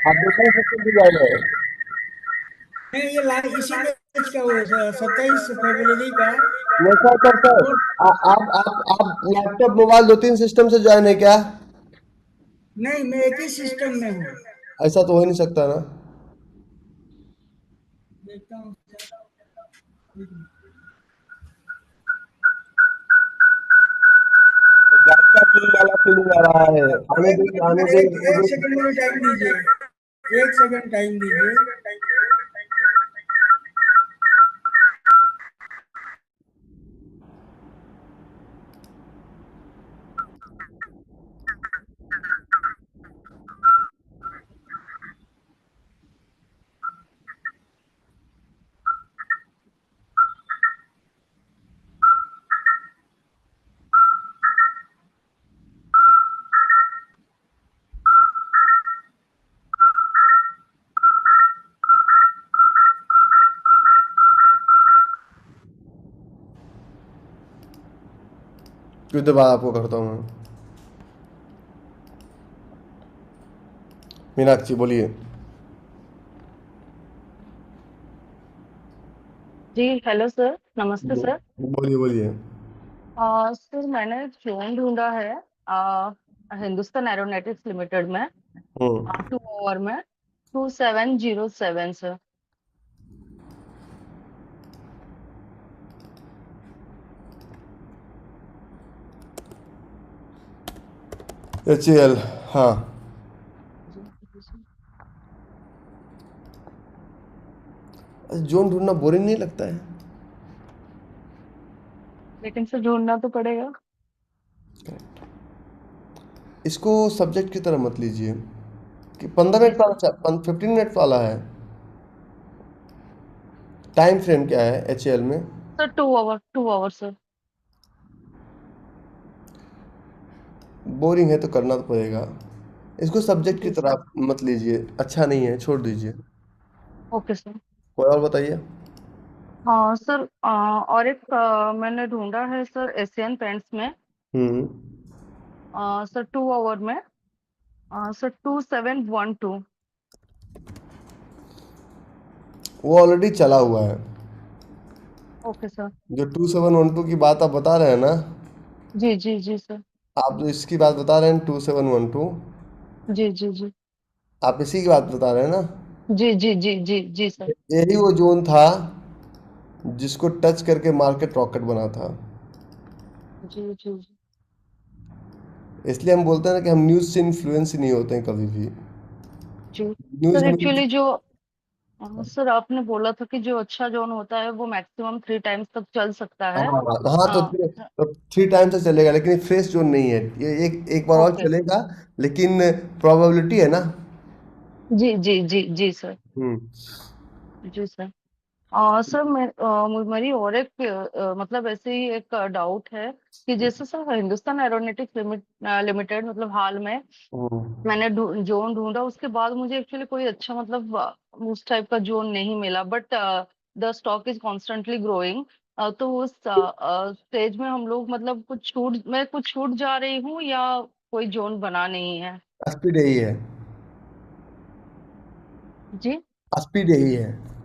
आप दूसरे सेक्शन से जा रहे हैं? मैं ये लाइव इसी बैच का हूँ 27 फरवरी का। नहीं सर, आप लैपटॉप मोबाइल 2-3 सिस्टम से ज्वाइन है क्या? नहीं, मैं एक ही सिस्टम में हूँ। ऐसा तो हो ही नहीं सकता ना। देखता हूँ का फीलिंग वाला फीलिंग आ रहा है। आने दे आने दे। एक सेकंड मुझे टाइम दीजिए। 1 सेकंड टाइम दीजिए। कुछ देर बाद आपको करता हूँ मैं। मीनाक्षी बोलिए। जी हेलो सर, नमस्ते सर। बोलिए बोलिए। सर मैंने जोन ढूंढा है हिंदुस्तान एरोनॉटिक्स लिमिटेड में हम्म 2 आवर में 2707 सर। HAL, हाँ। जोन ढूंढना बोरिंग नहीं लगता है? लेकिन सर ढूंढना तो पड़ेगा। इसको सब्जेक्ट की तरह मत लीजिए कि 15 मिनट वाला 15 मिनट वाला है। टाइम फ्रेम क्या है HAL में? Sir 2 hour sir. बोरिंग है तो करना तो पड़ेगा। इसको सब्जेक्ट की जी तरह सर। आप मत लीजिए, अच्छा नहीं है, छोड़ दीजिए। Okay sir. कोई और बताइए। हाँ सर, और एक मैंने ढूंढा है सर एशियन पेंट्स में हम्म सर 2 आवर में सर 2712। वो ऑलरेडी चला हुआ है। Okay sir. जो 2712 की बात आप बता रहे हैं ना, जी जी जी सर। आप जो इसकी बात बता रहे हैं 2712, जी जी जी आप इसी की बात बता रहे हैं ना। जी जी जी जी जी सर। यही वो जोन था जिसको टच करके मार्केट रॉकेट बना था। जी जी जी इसलिए हम बोलते हैं ना कि हम न्यूज़ से इन्फ्लुएंस ही नहीं होते हैं कभी भी। जी न्यूज़ सर। हमें, एक्चुअली जो सर आपने बोला था कि जो अच्छा जोन होता है वो मैक्सिमम 3 टाइम्स तक चल सकता हाँ है। हाँ, आ, तो 3 टाइम से चलेगा, लेकिन फ्रेश जोन नहीं है ये। एक एक बार और ओके। चलेगा, लेकिन प्रोबेबिलिटी है ना। जी जी जी जी सर। हम्म। जी सर। सर मेरी और एक मतलब ऐसे ही एक डाउट है कि जैसे सर हिंदुस्तान एरोनॉटिक्स लिमिटेड मतलब हाल में हम्म। मैंने जोन ढूंढा, उसके बाद मुझे एक्चुअली कोई अच्छा मतलब उस टाइप का जोन नहीं मिला, but the stock is constantly growing. तो उस स्टेज में हम लोग मतलब कुछ छूट जा रही हूँ या कोई जोन बना नहीं है? स्पीड यही है। जी। स्पीड यही है।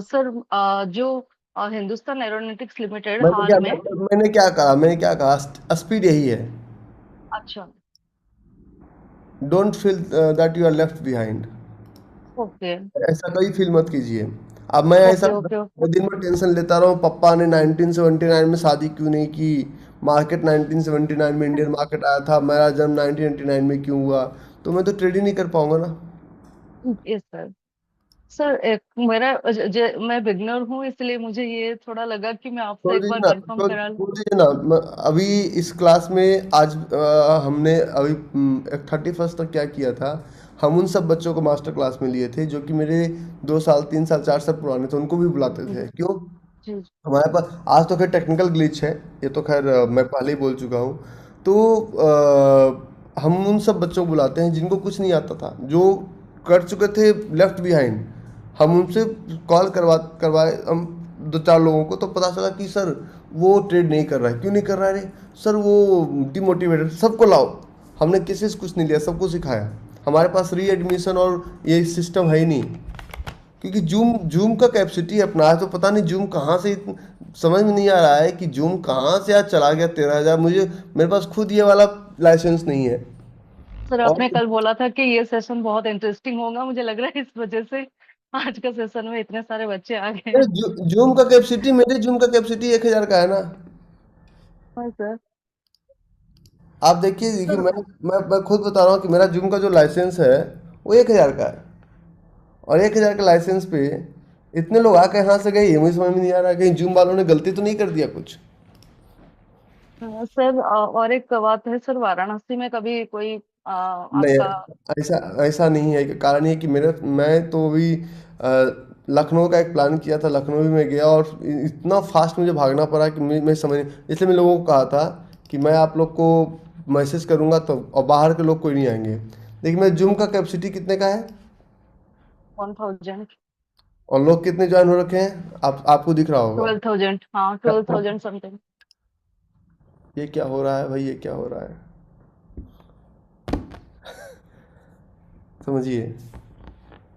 सर जो हिंदुस्तान एरोनॉटिक्स लिमिटेड मैंने हाल क्या में। मैंने क्या कहा, स्पीड यही है। अच्छा। Don't feel that you are left behind. Okay ऐसा कभी फील मत कीजिए। अब मैं ऐसा ओके ओके। दिन में टेंशन लेता रहा हूँ पापा ने 1979 में शादी क्यों नहीं की, मार्केट 1979 में इंडियन मार्केट आया था, मेरा जन्म 1989 में क्यों हुआ, तो मैं तो ट्रेड ही नहीं कर पाऊंगा ना। Yes sir. सर एक मेरा मैं बिगनर हूँ, इसलिए मुझे ये थोड़ा लगा कि मैं आपसे छोड़ एक दीजिए बार ना, कंफर्म करा लूँ। छोड़ दीजिए ना। अभी इस क्लास में आज हमने अभी 31 तक क्या किया था। हम उन सब बच्चों को मास्टर क्लास में लिए थे जो कि मेरे 2 साल 3 साल 4 साल पुराने थे, उनको भी बुलाते थे। जी क्यों? जी हमारे पास आज तो खैर टेक्निकल ग्लिच है, ये तो खैर मैं पहले ही बोल चुका हूँ। तो हम उन सब बच्चों को बुलाते हैं जिनको कुछ नहीं आता था, जो कर चुके थे लेफ्ट बिहाइंड। हम उनसे कॉल करवाए हम 2 4 लोगों को, तो पता चला कि सर वो ट्रेड नहीं कर रहा है। क्यों नहीं कर रहा है रे सर? वो डिमोटिवेटेड। सबको लाओ, हमने किसी से कुछ नहीं लिया, सबको सिखाया। हमारे पास री एडमिशन और ये सिस्टम है ही नहीं, क्योंकि जूम जूम का कैपेसिटी अपना है। तो पता नहीं जूम कहाँ से समझ में नहीं आ रहा है कि जूम कहाँ से आज चला गया 13,000। मेरे पास खुद ये वाला लाइसेंस नहीं है। सर। और आपने कल बोला था कि ये सेशन बहुत इंटरेस्टिंग होगा, मुझे लग रहा है इस वजह से आज का सेशन में इतने सारे बच्चे आ गए हैं। जूम का कैपेसिटी, मेरे जूम का कैपेसिटी 1,000 का है ना। हाँ सर। आप देखिए देखिए, सर मैं खुद बता रहा हूँ कि मेरा जूम का जो लाइसेंस है वो 1,000 का है। और 1,000 के लाइसेंस पे इतने लोग आके यहाँ से गए, ये मुझे समझ में नहीं आ रहा, कहीं जूम वालों ने गलती तो नहीं कर दिया कुछ। सर और एक बात है सर, वाराणसी में कभी कोई नहीं, आपका। ऐसा ऐसा नहीं है। कारण ये कि मैं तो अभी लखनऊ का एक प्लान किया था, लखनऊ भी मैं गया और इतना फास्ट मुझे भागना पड़ा कि मैं समझ नहीं। इसलिए मैं लोगों को कहा था कि मैं आप लोग को मैसेज करूंगा तब, और बाहर के लोग कोई नहीं आएंगे। देखिए मेरे जूम का कैपेसिटी कितने का है 1000। और लोग कितने ज्वाइन हो रखे हैं, आपको दिख रहा होगा। 12,000, हाँ 12,000 समथिंग। ये क्या हो रहा है भाई, ये क्या हो रहा है, समझिए।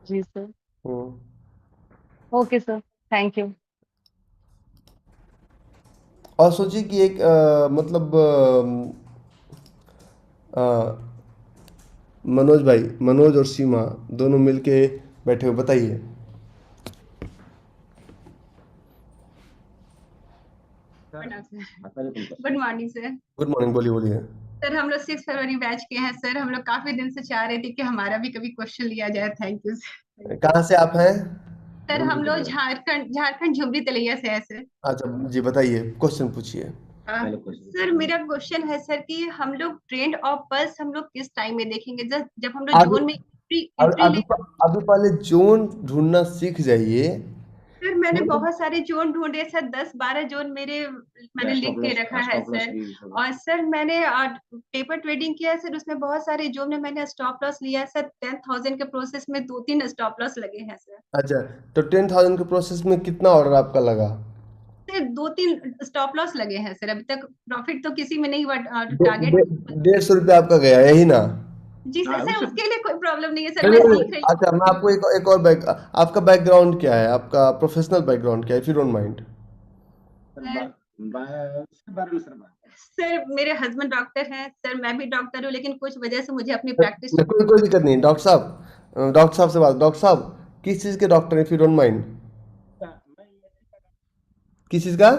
जी sir. Hmm. Okay sir. Thank you. और सोचिए कि एक मतलब मनोज और सीमा दोनों मिलके बैठे हो, बताइए। Good morning sir. Good morning, बोलिए बोलिए। सर हम लोग 6 फरवरी बैच के हैं सर। हम लोग काफी दिन से चाह रहे थे कि हमारा भी कभी क्वेश्चन लिया जाए। Thank you sir. कहाँ से आप हैं? सर हम लोग झारखंड झारखंड झुमरी तलैया से है सर। अच्छा जी, बताइए, क्वेश्चन पूछिए। सर मेरा क्वेश्चन है सर कि हम लोग ट्रेंड और पल्स हम लोग किस टाइम में देखेंगे, जब जब हम लोग अभी जोन में अभी एंट्री अभी लेंगे। अभी पहले जोन ढूंढना सीख जाइए। सर मैंने जोन बहुत सारे जोन ढूंढे सर, 10 12 जोन मैंने लिख के रखा है सर। और सर मैंने पेपर ट्रेडिंग किया है सर, उसमें बहुत सारे जोन में मैंने स्टॉप लॉस लिया है सर। 10,000 के प्रोसेस में 2 3 स्टॉप लॉस लगे हैं सर। अच्छा, तो 10,000 के प्रोसेस में कितना ऑर्डर आपका लगा? से 2-3 स्टॉप लॉस लगे हैं सर, अभी तक प्रॉफिट तो किसी में नहीं हुआ। टारगेट 150 रुपया आपका गया, यही ना? जी सर, सर उसके लिए कोई प्रॉब्लम नहीं है सर, नहीं मैं नहीं सीख नहीं, रही अच्छा मैं आपको एक और आपका बैकग्राउंड क्या है, आपका प्रोफेशनल बैकग्राउंड क्या है, if you don't mind? Sir मेरे हस्बैंड डॉक्टर हैं सर, मैं भी डॉक्टर हूँ, लेकिन कुछ वजह से मुझे अपनी प्रैक्टिस कोई दिक्कत नहीं, डॉक्टर साहब से बात, डॉक्टर साहब किस चीज के doctor, if you don't mind? किस चीज का?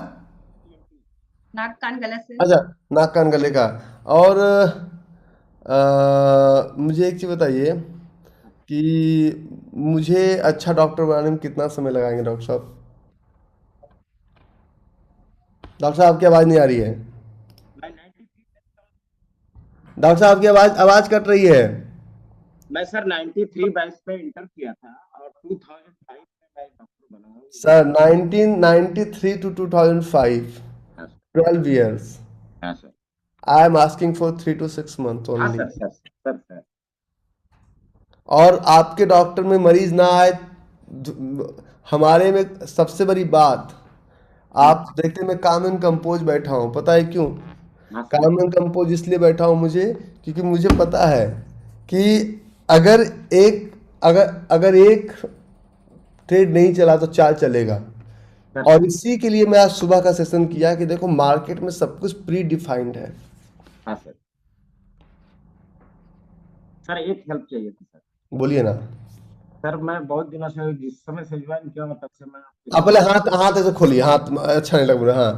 नाक कान गला से। अच्छा, नाक कान गले का। और मुझे एक चीज बताइए कि मुझे अच्छा डॉक्टर बनाने में कितना समय लगाएंगे डॉक्टर साहब? डॉक्टर साहब आपकी आवाज नहीं आ रही है। डॉक्टर साहब की आवाज आवाज कट रही है। मैं सर 93 बैच में इंटर किया था और 2005 में मैं डॉक्टर बना हूँ। Sir 1993 to 2005, 12 years. हाँ sir. I am asking for 3 to 6 months हाँ only. सर। और आपके डॉक्टर में मरीज ना आए, हमारे में सबसे बड़ी बात, आप देखते मैं काम एंड कंपोज बैठा हूँ, पता है क्यों? काम एंड कंपोज इसलिए बैठा हूँ क्योंकि मुझे पता है कि अगर अगर एक ट्रेड नहीं चला तो 4 चलेगा। और इसी के लिए मैं आज सुबह का सेशन किया कि देखो मार्केट में सब कुछ प्री डिफाइंड है। हाँ सर। सर एक हेल्प चाहिए थी सर। बोलिए ना। सर मैं बहुत दिनों से, जिस समय से ज्वाइन किया तब से मैं आप पहले हाथ ऐसे खोलिए, हाथ अच्छा नहीं लग रहा। हाँ,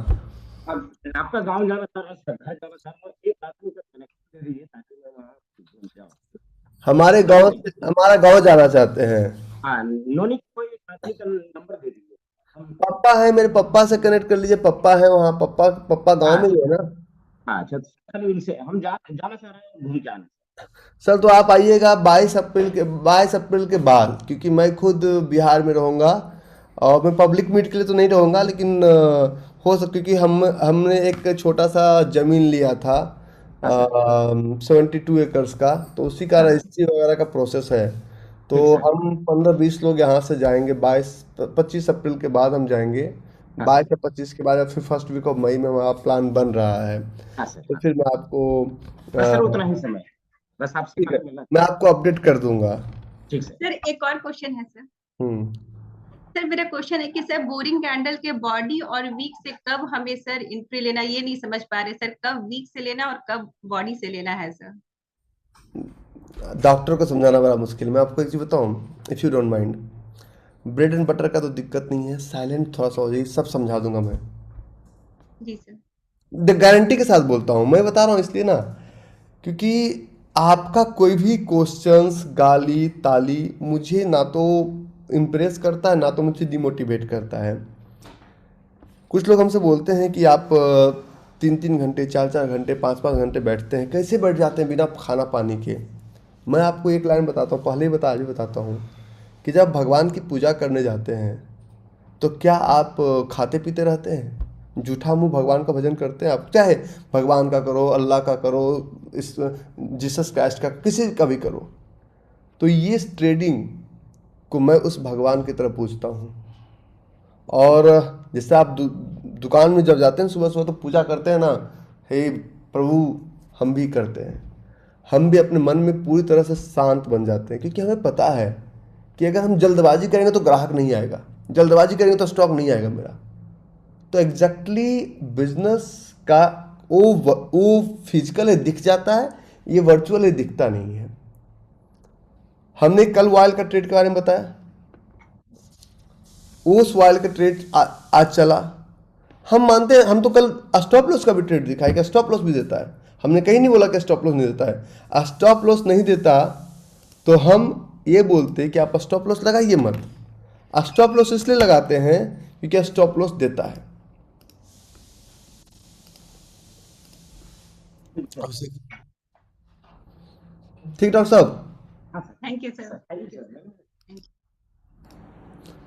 अब आपका गांव जाना चाह रहा हूँ, घर जाना चाह रहा हूँ, एक आदमी का कनेक्शन दे दीजिए ताकि मैं वहाँ घूम जाऊँ। हमारा गांव जाना चाहते हैं। हाँ, नोनी कोई आदमी का नंबर दे दीजिए। पापा है, मेरे पापा से कनेक्ट कर लीजिए, पापा है वहाँ, पापा गांव में ही है ना। हाँ अच्छा, चलिए उनसे हम जाना चाह रहे हैं, घूम के आना। सर तो आप आइएगा 22 अप्रैल के बाद, क्योंकि मैं खुद बिहार में रहूँगा और मैं पब्लिक मीट के लिए तो नहीं रहूँगा, लेकिन हो सकता, क्योंकि हमने एक छोटा सा जमीन लिया था 72 एकर्स का, तो उसी का रजिस्ट्री वगैरह का प्रोसेस है। तो हम 15-20 लोग यहाँ से जाएंगे, 25 अप्रैल के बाद हम जाएंगे, 22 या 25 के बाद, या फिर फर्स्ट वीक ऑफ मई में हमारा प्लान बन रहा है। तो फिर मैं आपको सर उतना ही समय, बस आपसे मैं आपको अपडेट कर दूंगा। ठीक सर। सर एक और क्वेश्चन है सर। सर मेरा क्वेश्चन है कि सर बोरिंग कैंडल के बॉडी और वीक से कब हमें सर एंट्री लेना, ये नहीं समझ पा रहे सर, कब वीक से लेना और कब बॉडी से लेना है सर? डॉक्टर को समझाना बड़ा मुश्किल। मैं आपको एक चीज बताऊं, if you don't mind, bread and butter का तो दिक्कत नहीं है, साइलेंट थोड़ा सा हो जाए, सब समझा दूंगा मैं। जी सर। गारंटी के साथ बोलता हूं, मैं बता रहा हूं इसलिए ना, क्योंकि आपका कोई भी क्वेश्चंस, गाली ताली मुझे ना तो इम्प्रेस करता है, ना तो मुझे डिमोटिवेट करता है। कुछ लोग हमसे बोलते हैं कि आप 3-3 घंटे, 4-4 घंटे, 5-5 घंटे बैठते हैं, कैसे बैठ जाते हैं बिना खाना पानी के? मैं आपको एक लाइन बताता हूँ, पहले ही आज भी बताता हूँ, कि जब भगवान की पूजा करने जाते हैं तो क्या आप खाते पीते रहते हैं? जूठा मुंह भगवान का भजन करते हैं आप? चाहे भगवान का करो, अल्लाह का करो, इस जीसस क्राइस्ट का, किसी का भी करो। तो ये ट्रेडिंग को मैं उस भगवान की तरफ पूछता हूँ। और जैसे आप दुकान में जब जाते हैं सुबह सुबह तो पूजा करते हैं ना, हे प्रभु, हम भी करते हैं। हम भी अपने मन में पूरी तरह से शांत बन जाते हैं, क्योंकि हमें पता है कि अगर हम जल्दबाजी करेंगे तो ग्राहक नहीं आएगा, जल्दबाजी करेंगे तो स्टॉक नहीं आएगा मेरा। तो एग्जैक्टली बिजनेस का वो फिजिकल दिख जाता है, ये वर्चुअल दिखता नहीं है। हमने कल ऑयल का ट्रेड के बारे में बताया, उस ऑयल का ट्रेड आज चला, हम मानते हैं, हम तो कल स्टॉप लॉस का भी ट्रेड दिखाया कि स्टॉप लॉस भी देता है। हमने कहीं नहीं बोला कि स्टॉप लॉस नहीं देता है। स्टॉप लॉस नहीं देता तो हम ये बोलते हैं कि आप स्टॉप लॉस लगाइए मत। स्टॉप लॉस इसलिए लगाते हैं क्योंकि स्टॉप लॉस देता है। ठीक डॉक्टर साहब, थैंक यू सर।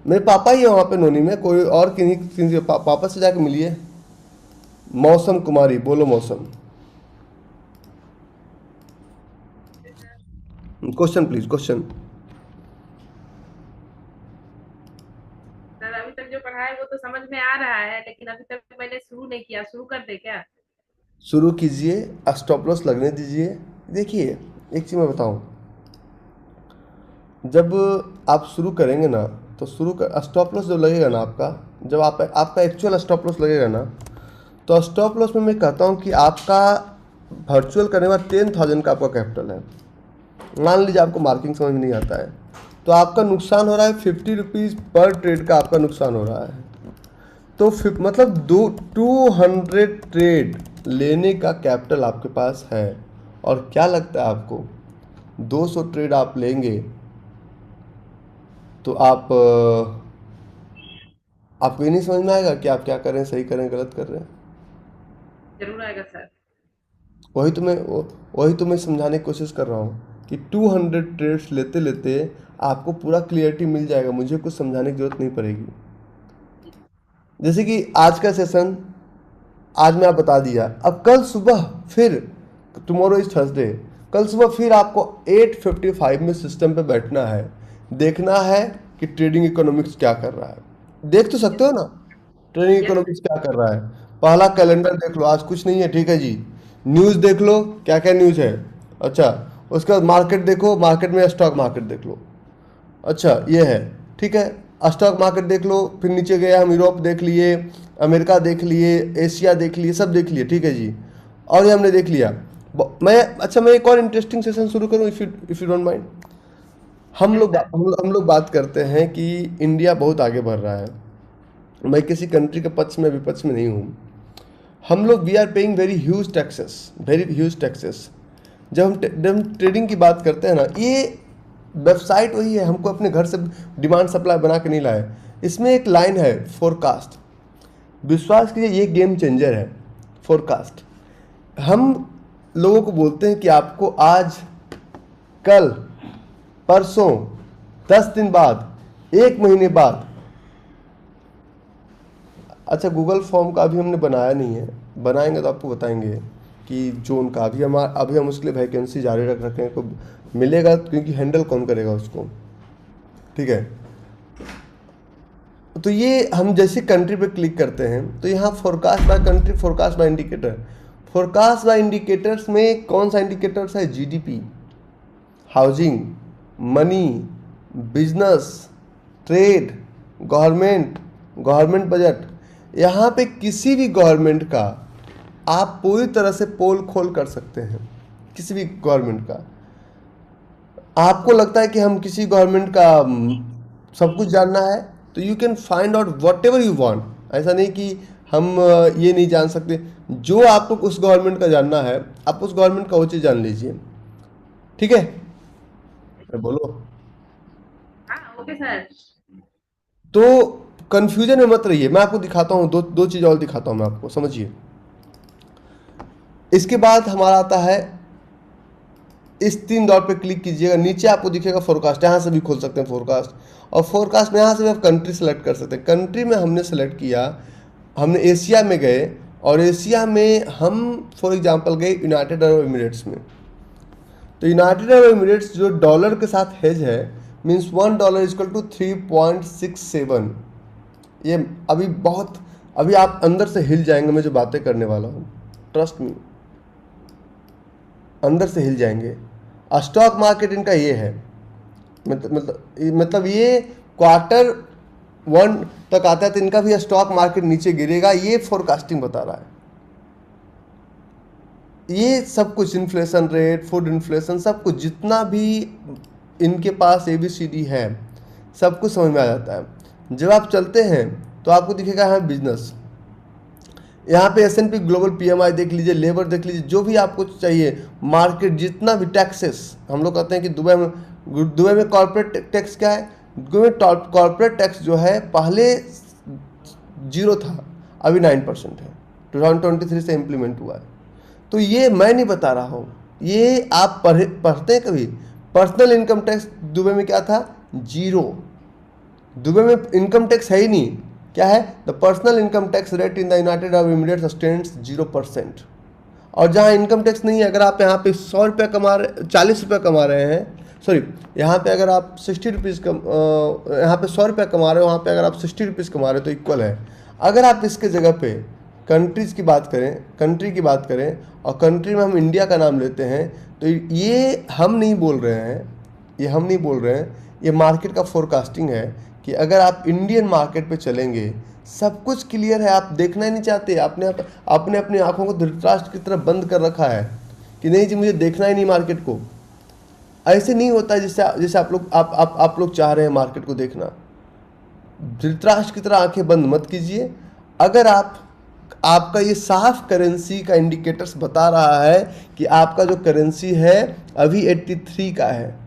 मेरे पापा ही है वहाँ पे नोनी में, कोई और किसी पापा से जाके मिलिए। मौसम कुमारी, बोलो मौसम। Question please, question. Sir sir अभी तक जो पढ़ा है वो तो समझ में आ रहा है, लेकिन अभी तक मैंने शुरू नहीं किया। शुरू कर दे क्या? शुरू कीजिए, स्टॉप लॉस लगने दीजिए। देखिए एक चीज़ मैं बताऊं, जब आप शुरू करेंगे ना तो स्टॉप लॉस जो लगेगा ना आपका, जब आपका एक्चुअल स्टॉप लॉस लगेगा ना, तो स्टॉप लॉस में मैं कहता हूं कि आपका वर्चुअल करने में 10,000 का आपका कैपिटल है। मान लीजिए आपको मार्किंग समझ में नहीं आता है, तो आपका नुकसान हो रहा है 50 रुपीज़ पर ट्रेड का आपका नुकसान हो रहा है। तो मतलब 200 ट्रेड लेने का कैपिटल आपके पास है। और क्या लगता है आपको, 200 ट्रेड आप लेंगे तो आपको ये नहीं समझ में आएगा कि आप क्या कर रहे हैं, सही कर रहे हैं, गलत कर रहे हैं? जरूर आएगा सर। वही तो मैं समझाने की कोशिश कर रहा हूँ कि 200 ट्रेड्स लेते लेते आपको पूरा क्लियरिटी मिल जाएगा, मुझे कुछ समझाने की जरूरत नहीं पड़ेगी। जैसे कि आज का सेशन आज मैं आप बता दिया, अब कल सुबह फिर, टुमारो इज थर्सडे, कल सुबह फिर आपको 8:55 में सिस्टम पे बैठना है, देखना है कि ट्रेडिंग इकोनॉमिक्स क्या कर रहा है। देख तो सकते हो ना ट्रेडिंग इकोनॉमिक्स क्या कर रहा है। पहला कैलेंडर देख लो, आज कुछ नहीं है, ठीक है जी। न्यूज़ देख लो, क्या क्या न्यूज़ है। अच्छा, उसके बाद मार्केट देखो, मार्केट में स्टॉक मार्केट देख लो। अच्छा ये है, ठीक है, स्टॉक मार्केट देख लो। फिर नीचे गए हम, यूरोप देख लिए, अमेरिका देख लिए, एशिया देख लिए, सब देख लिए, ठीक है जी। और ये हमने देख लिया। मैं एक और इंटरेस्टिंग सेशन शुरू करूँ, इफ़ यू डोंट माइंड। हम लोग बात करते हैं कि इंडिया बहुत आगे बढ़ रहा है। मैं किसी कंट्री के पक्ष में विपक्ष में नहीं हूँ। हम लोग we are paying very huge taxes. जब हम ट्रेडिंग की बात करते हैं ना, ये वेबसाइट वही है, हमको अपने घर से डिमांड सप्लाई बना के नहीं लाए। इसमें एक लाइन है फोरकास्ट, विश्वास कीजिए ये गेम चेंजर है फोरकास्ट। हम लोगों को बोलते हैं कि आपको आज, कल, परसों, 10 दिन बाद, 1 महीने बाद। अच्छा, गूगल फॉर्म का अभी हमने बनाया नहीं है, बनाएंगे तो आपको बताएंगे कि जोन का अभी हम उसके लिए वैकेंसी जारी रख रखे हैं, को मिलेगा, क्योंकि हैंडल कौन करेगा उसको, ठीक है। तो ये हम जैसे कंट्री पे क्लिक करते हैं तो यहाँ forecast by country, forecast by indicator. Forecast by indicators में कौन सा इंडिकेटर्स है? GDP, housing, money, business, trade, government budget. यहाँ पे किसी भी गवर्नमेंट का आप पूरी तरह से पोल खोल कर सकते हैं, किसी भी गवर्नमेंट का। आपको लगता है कि हम किसी गवर्नमेंट का सब कुछ जानना है, तो you can find out what ever you want. ऐसा नहीं कि हम ये नहीं जान सकते। जो आपको उस गवर्नमेंट का जानना है, आप उस गवर्नमेंट का वो चीज़ जान लीजिए, ठीक है। बोलो। Okay sir. तो कंफ्यूजन में मत रहिए, मैं आपको दिखाता हूँ, दो चीज़ और दिखाता हूँ मैं आपको, समझिए। इसके बाद हमारा आता है, इस 3 डॉट पे क्लिक कीजिएगा, नीचे आपको दिखेगा फोरकास्ट, यहाँ से भी खोल सकते हैं फोरकास्ट। और फोरकास्ट में यहाँ से भी आप कंट्री सेलेक्ट कर सकते हैं। कंट्री में हमने सेलेक्ट किया, हमने एशिया में गए, और एशिया में हम फॉर एग्जांपल गए यूनाइटेड अरब एमिरेट्स में। तो यूनाइटेड अरब एमिरेट्स जो डॉलर के साथ हेज है, मीन्स $1 = 3.67। ये अभी आप अंदर से हिल जाएंगे, मैं जो बातें करने वाला हूँ, ट्रस्ट मी, अंदर से हिल जाएंगे। स्टॉक मार्केट इनका ये है, मतलब ये Q1 तक आता है तो इनका भी स्टॉक मार्केट नीचे गिरेगा, ये फोरकास्टिंग बता रहा है। ये सब कुछ, इन्फ्लेशन रेट, फूड इन्फ्लेशन, सब कुछ जितना भी इनके पास ABCD है, सब कुछ समझ में आ जाता है। जब आप चलते हैं तो आपको दिखेगा यहाँ बिजनेस, यहाँ पे S&P ग्लोबल PMI देख लीजिए, लेबर देख लीजिए, जो भी आपको चाहिए, मार्केट, जितना भी टैक्सेस। हम लोग कहते हैं कि दुबई में कॉर्पोरेट टैक्स क्या है? दुबई में कॉर्पोरेट टैक्स जो है पहले 0 था, अभी 9% है, 2023 से इम्प्लीमेंट हुआ है। तो ये मैं नहीं बता रहा हूँ, ये आप पढ़ते हैं कभी। पर्सनल इनकम टैक्स दुबई में क्या था? 0। दुबई में इनकम टैक्स है ही नहीं। क्या है? The personal income tax rate in the United Arab Emirates stands 0%। और जहाँ इनकम टैक्स नहीं है, अगर आप यहाँ पे 100 रुपये कमा रहे, 40 रुपये कमा रहे हैं, सॉरी, यहाँ पे अगर आप 60 रुपीज़ यहाँ पे 100 रुपया कमा रहे हो, वहाँ पे अगर आप 60 रुपीज़ कमा रहे हो तो इक्वल है। अगर आप इसके जगह पे कंट्रीज़ की बात करें, कंट्री की बात करें और कंट्री में हम इंडिया का नाम लेते हैं, तो ये हम नहीं बोल रहे हैं, ये हम नहीं बोल रहे हैं, ये मार्केट का फोरकास्टिंग है कि अगर आप इंडियन मार्केट पे चलेंगे, सब कुछ क्लियर है, आप देखना ही नहीं चाहते, आपने अपनी आंखों को धृतराष्ट्र की तरफ बंद कर रखा है कि नहीं जी मुझे देखना ही नहीं मार्केट को। ऐसे नहीं होता है जैसे आप लोग चाह रहे हैं मार्केट को देखना। धृतराष्ट्र की तरह आंखें बंद मत कीजिए। अगर आपका ये साफ करेंसी का इंडिकेटर्स बता रहा है कि आपका जो करेंसी है अभी 83 का है,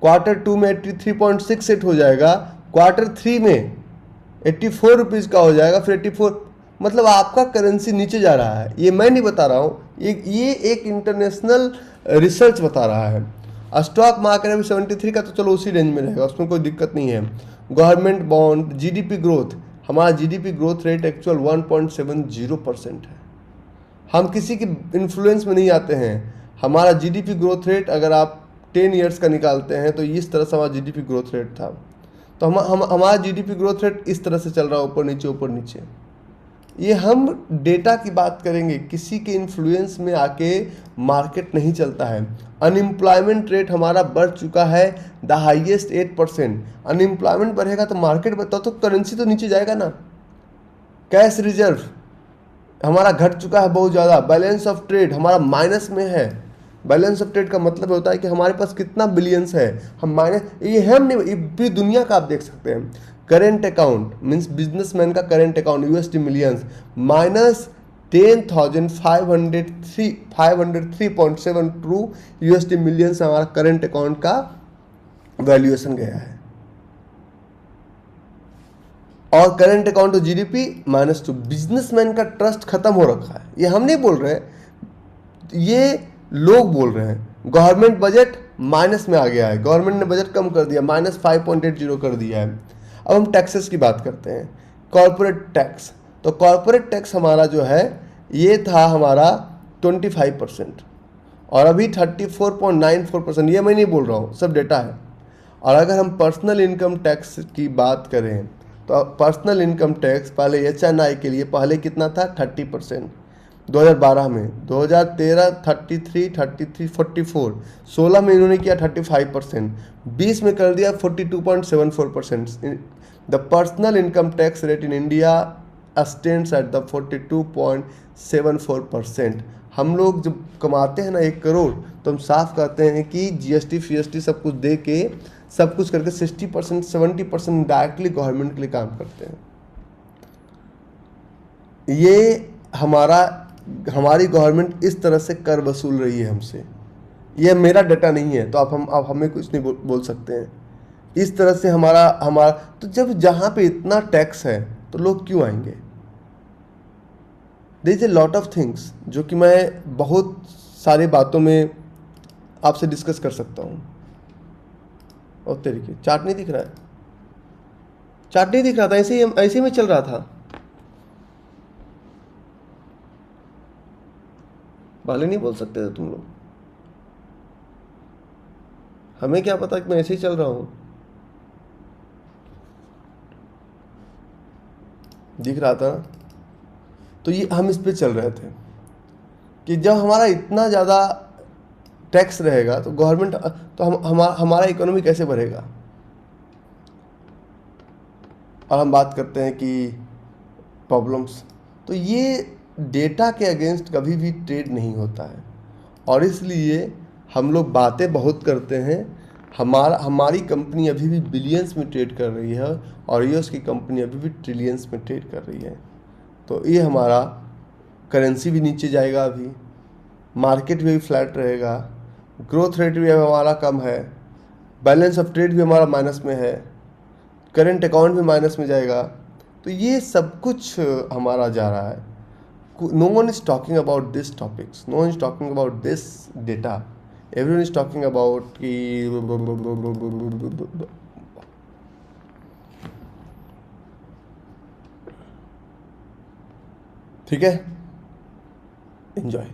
क्वार्टर 2 में 83.68 हो जाएगा, क्वार्टर 3 में 84 रुपीज़ का हो जाएगा, फिर 84, मतलब आपका करेंसी नीचे जा रहा है। ये मैं नहीं बता रहा हूँ, ये एक इंटरनेशनल रिसर्च बता रहा है। स्टॉक मार्केट अभी 73 का, तो चलो उसी रेंज में रहेगा, उसमें कोई दिक्कत नहीं है। गवर्नमेंट बॉन्ड, जीडीपी ग्रोथ, हमारा जीडीपी ग्रोथ रेट एक्चुअल 1.70% है। हम किसी की इन्फ्लुएंस में नहीं आते हैं। हमारा जीडीपी ग्रोथ रेट अगर आप 10 ईयर्स का निकालते हैं तो इस तरह से हमारा जीडीपी ग्रोथ रेट था। तो हमारा जीडीपी ग्रोथ रेट इस तरह से चल रहा है, ऊपर नीचे ऊपर नीचे। ये हम डेटा की बात करेंगे, किसी के इन्फ्लुएंस में आके मार्केट नहीं चलता है। अनएम्प्लॉयमेंट रेट हमारा बढ़ चुका है द हाईएस्ट 8%। अनएम्प्लॉयमेंट बढ़ेगा तो मार्केट बढ़ता, तो करेंसी तो नीचे जाएगा ना। कैश रिजर्व हमारा घट चुका है बहुत ज़्यादा। बैलेंस ऑफ ट्रेड हमारा माइनस में है। बैलेंस ऑफ ट्रेड का मतलब होता है कि हमारे पास कितना बिलियंस है, हम माइनस, ये हम नहीं, ये पूरी दुनिया का आप देख सकते हैं। करेंट अकाउंट मीन्स बिजनेसमैन का current account USD millions minus 10,503.72 USD millions हमारा करेंट अकाउंट का वैल्यूएशन गया है। और current account to GDP -2। Businessman का ट्रस्ट खत्म हो रखा है। ये हम नहीं बोल रहे, ये लोग बोल रहे हैं। गवर्नमेंट बजट माइनस में आ गया है, गवर्नमेंट ने बजट कम कर दिया, -5.80 कर दिया है। अब हम टैक्सेस की बात करते हैं। कॉर्पोरेट टैक्स, तो कॉर्पोरेट टैक्स हमारा जो है ये था हमारा 25% और अभी 34.94%। ये मैं नहीं बोल रहा हूँ, सब डेटा है। और अगर हम पर्सनल इनकम टैक्स की बात करें तो पर्सनल इनकम टैक्स पहले HNI के लिए पहले कितना था 30% 2012 में, 2013 33, 44, 16 में इन्होंने किया 35%, 20 में कर दिया 42.74%। The personal income tax rate in India stands at the 42.74%। हम लोग जब कमाते हैं ना 1 करोड़ तो हम साफ कहते हैं कि GST FST सब कुछ दे के, सब कुछ करके 60% 70% डायरेक्टली गवर्नमेंट के लिए काम करते हैं। ये हमारी गवर्नमेंट इस तरह से कर वसूल रही है हमसे। ये मेरा डाटा नहीं है, तो आप हमें कुछ नहीं बोल सकते हैं। इस तरह से हमारा तो जब जहाँ पे इतना टैक्स है तो लोग क्यों आएंगे? There is a lot of things जो कि मैं बहुत सारी बातों में आपसे डिस्कस कर सकता हूँ। और तरीके चार्ट नहीं दिख रहा है, चार्ट नहीं दिख रहा था, ऐसे ही में चल रहा था। वाले नहीं बोल सकते थे तुम लोग, हमें क्या पता कि मैं ऐसे ही चल रहा हूं। दिख रहा था। तो ये हम इस पे चल रहे थे कि जब हमारा इतना ज़्यादा टैक्स रहेगा तो गवर्नमेंट, तो हमारा इकोनॉमी कैसे बढ़ेगा? और हम बात करते हैं कि प्रॉब्लम्स, तो ये डेटा के अगेंस्ट कभी भी ट्रेड नहीं होता है। और इसलिए हम लोग बातें बहुत करते हैं। हमारी कंपनी अभी भी बिलियंस में ट्रेड कर रही है और यूएस की कंपनी अभी भी ट्रिलियंस में ट्रेड कर रही है। तो ये हमारा करेंसी भी नीचे जाएगा, अभी मार्केट भी फ्लैट रहेगा, ग्रोथ रेट भी हमारा कम है, बैलेंस ऑफ ट्रेड भी हमारा माइनस में है, करेंट अकाउंट भी माइनस में जाएगा। तो ये सब कुछ हमारा जा रहा है। No one is talking about these topics. No one is talking about this data. Everyone is talking about ठीक है, enjoy.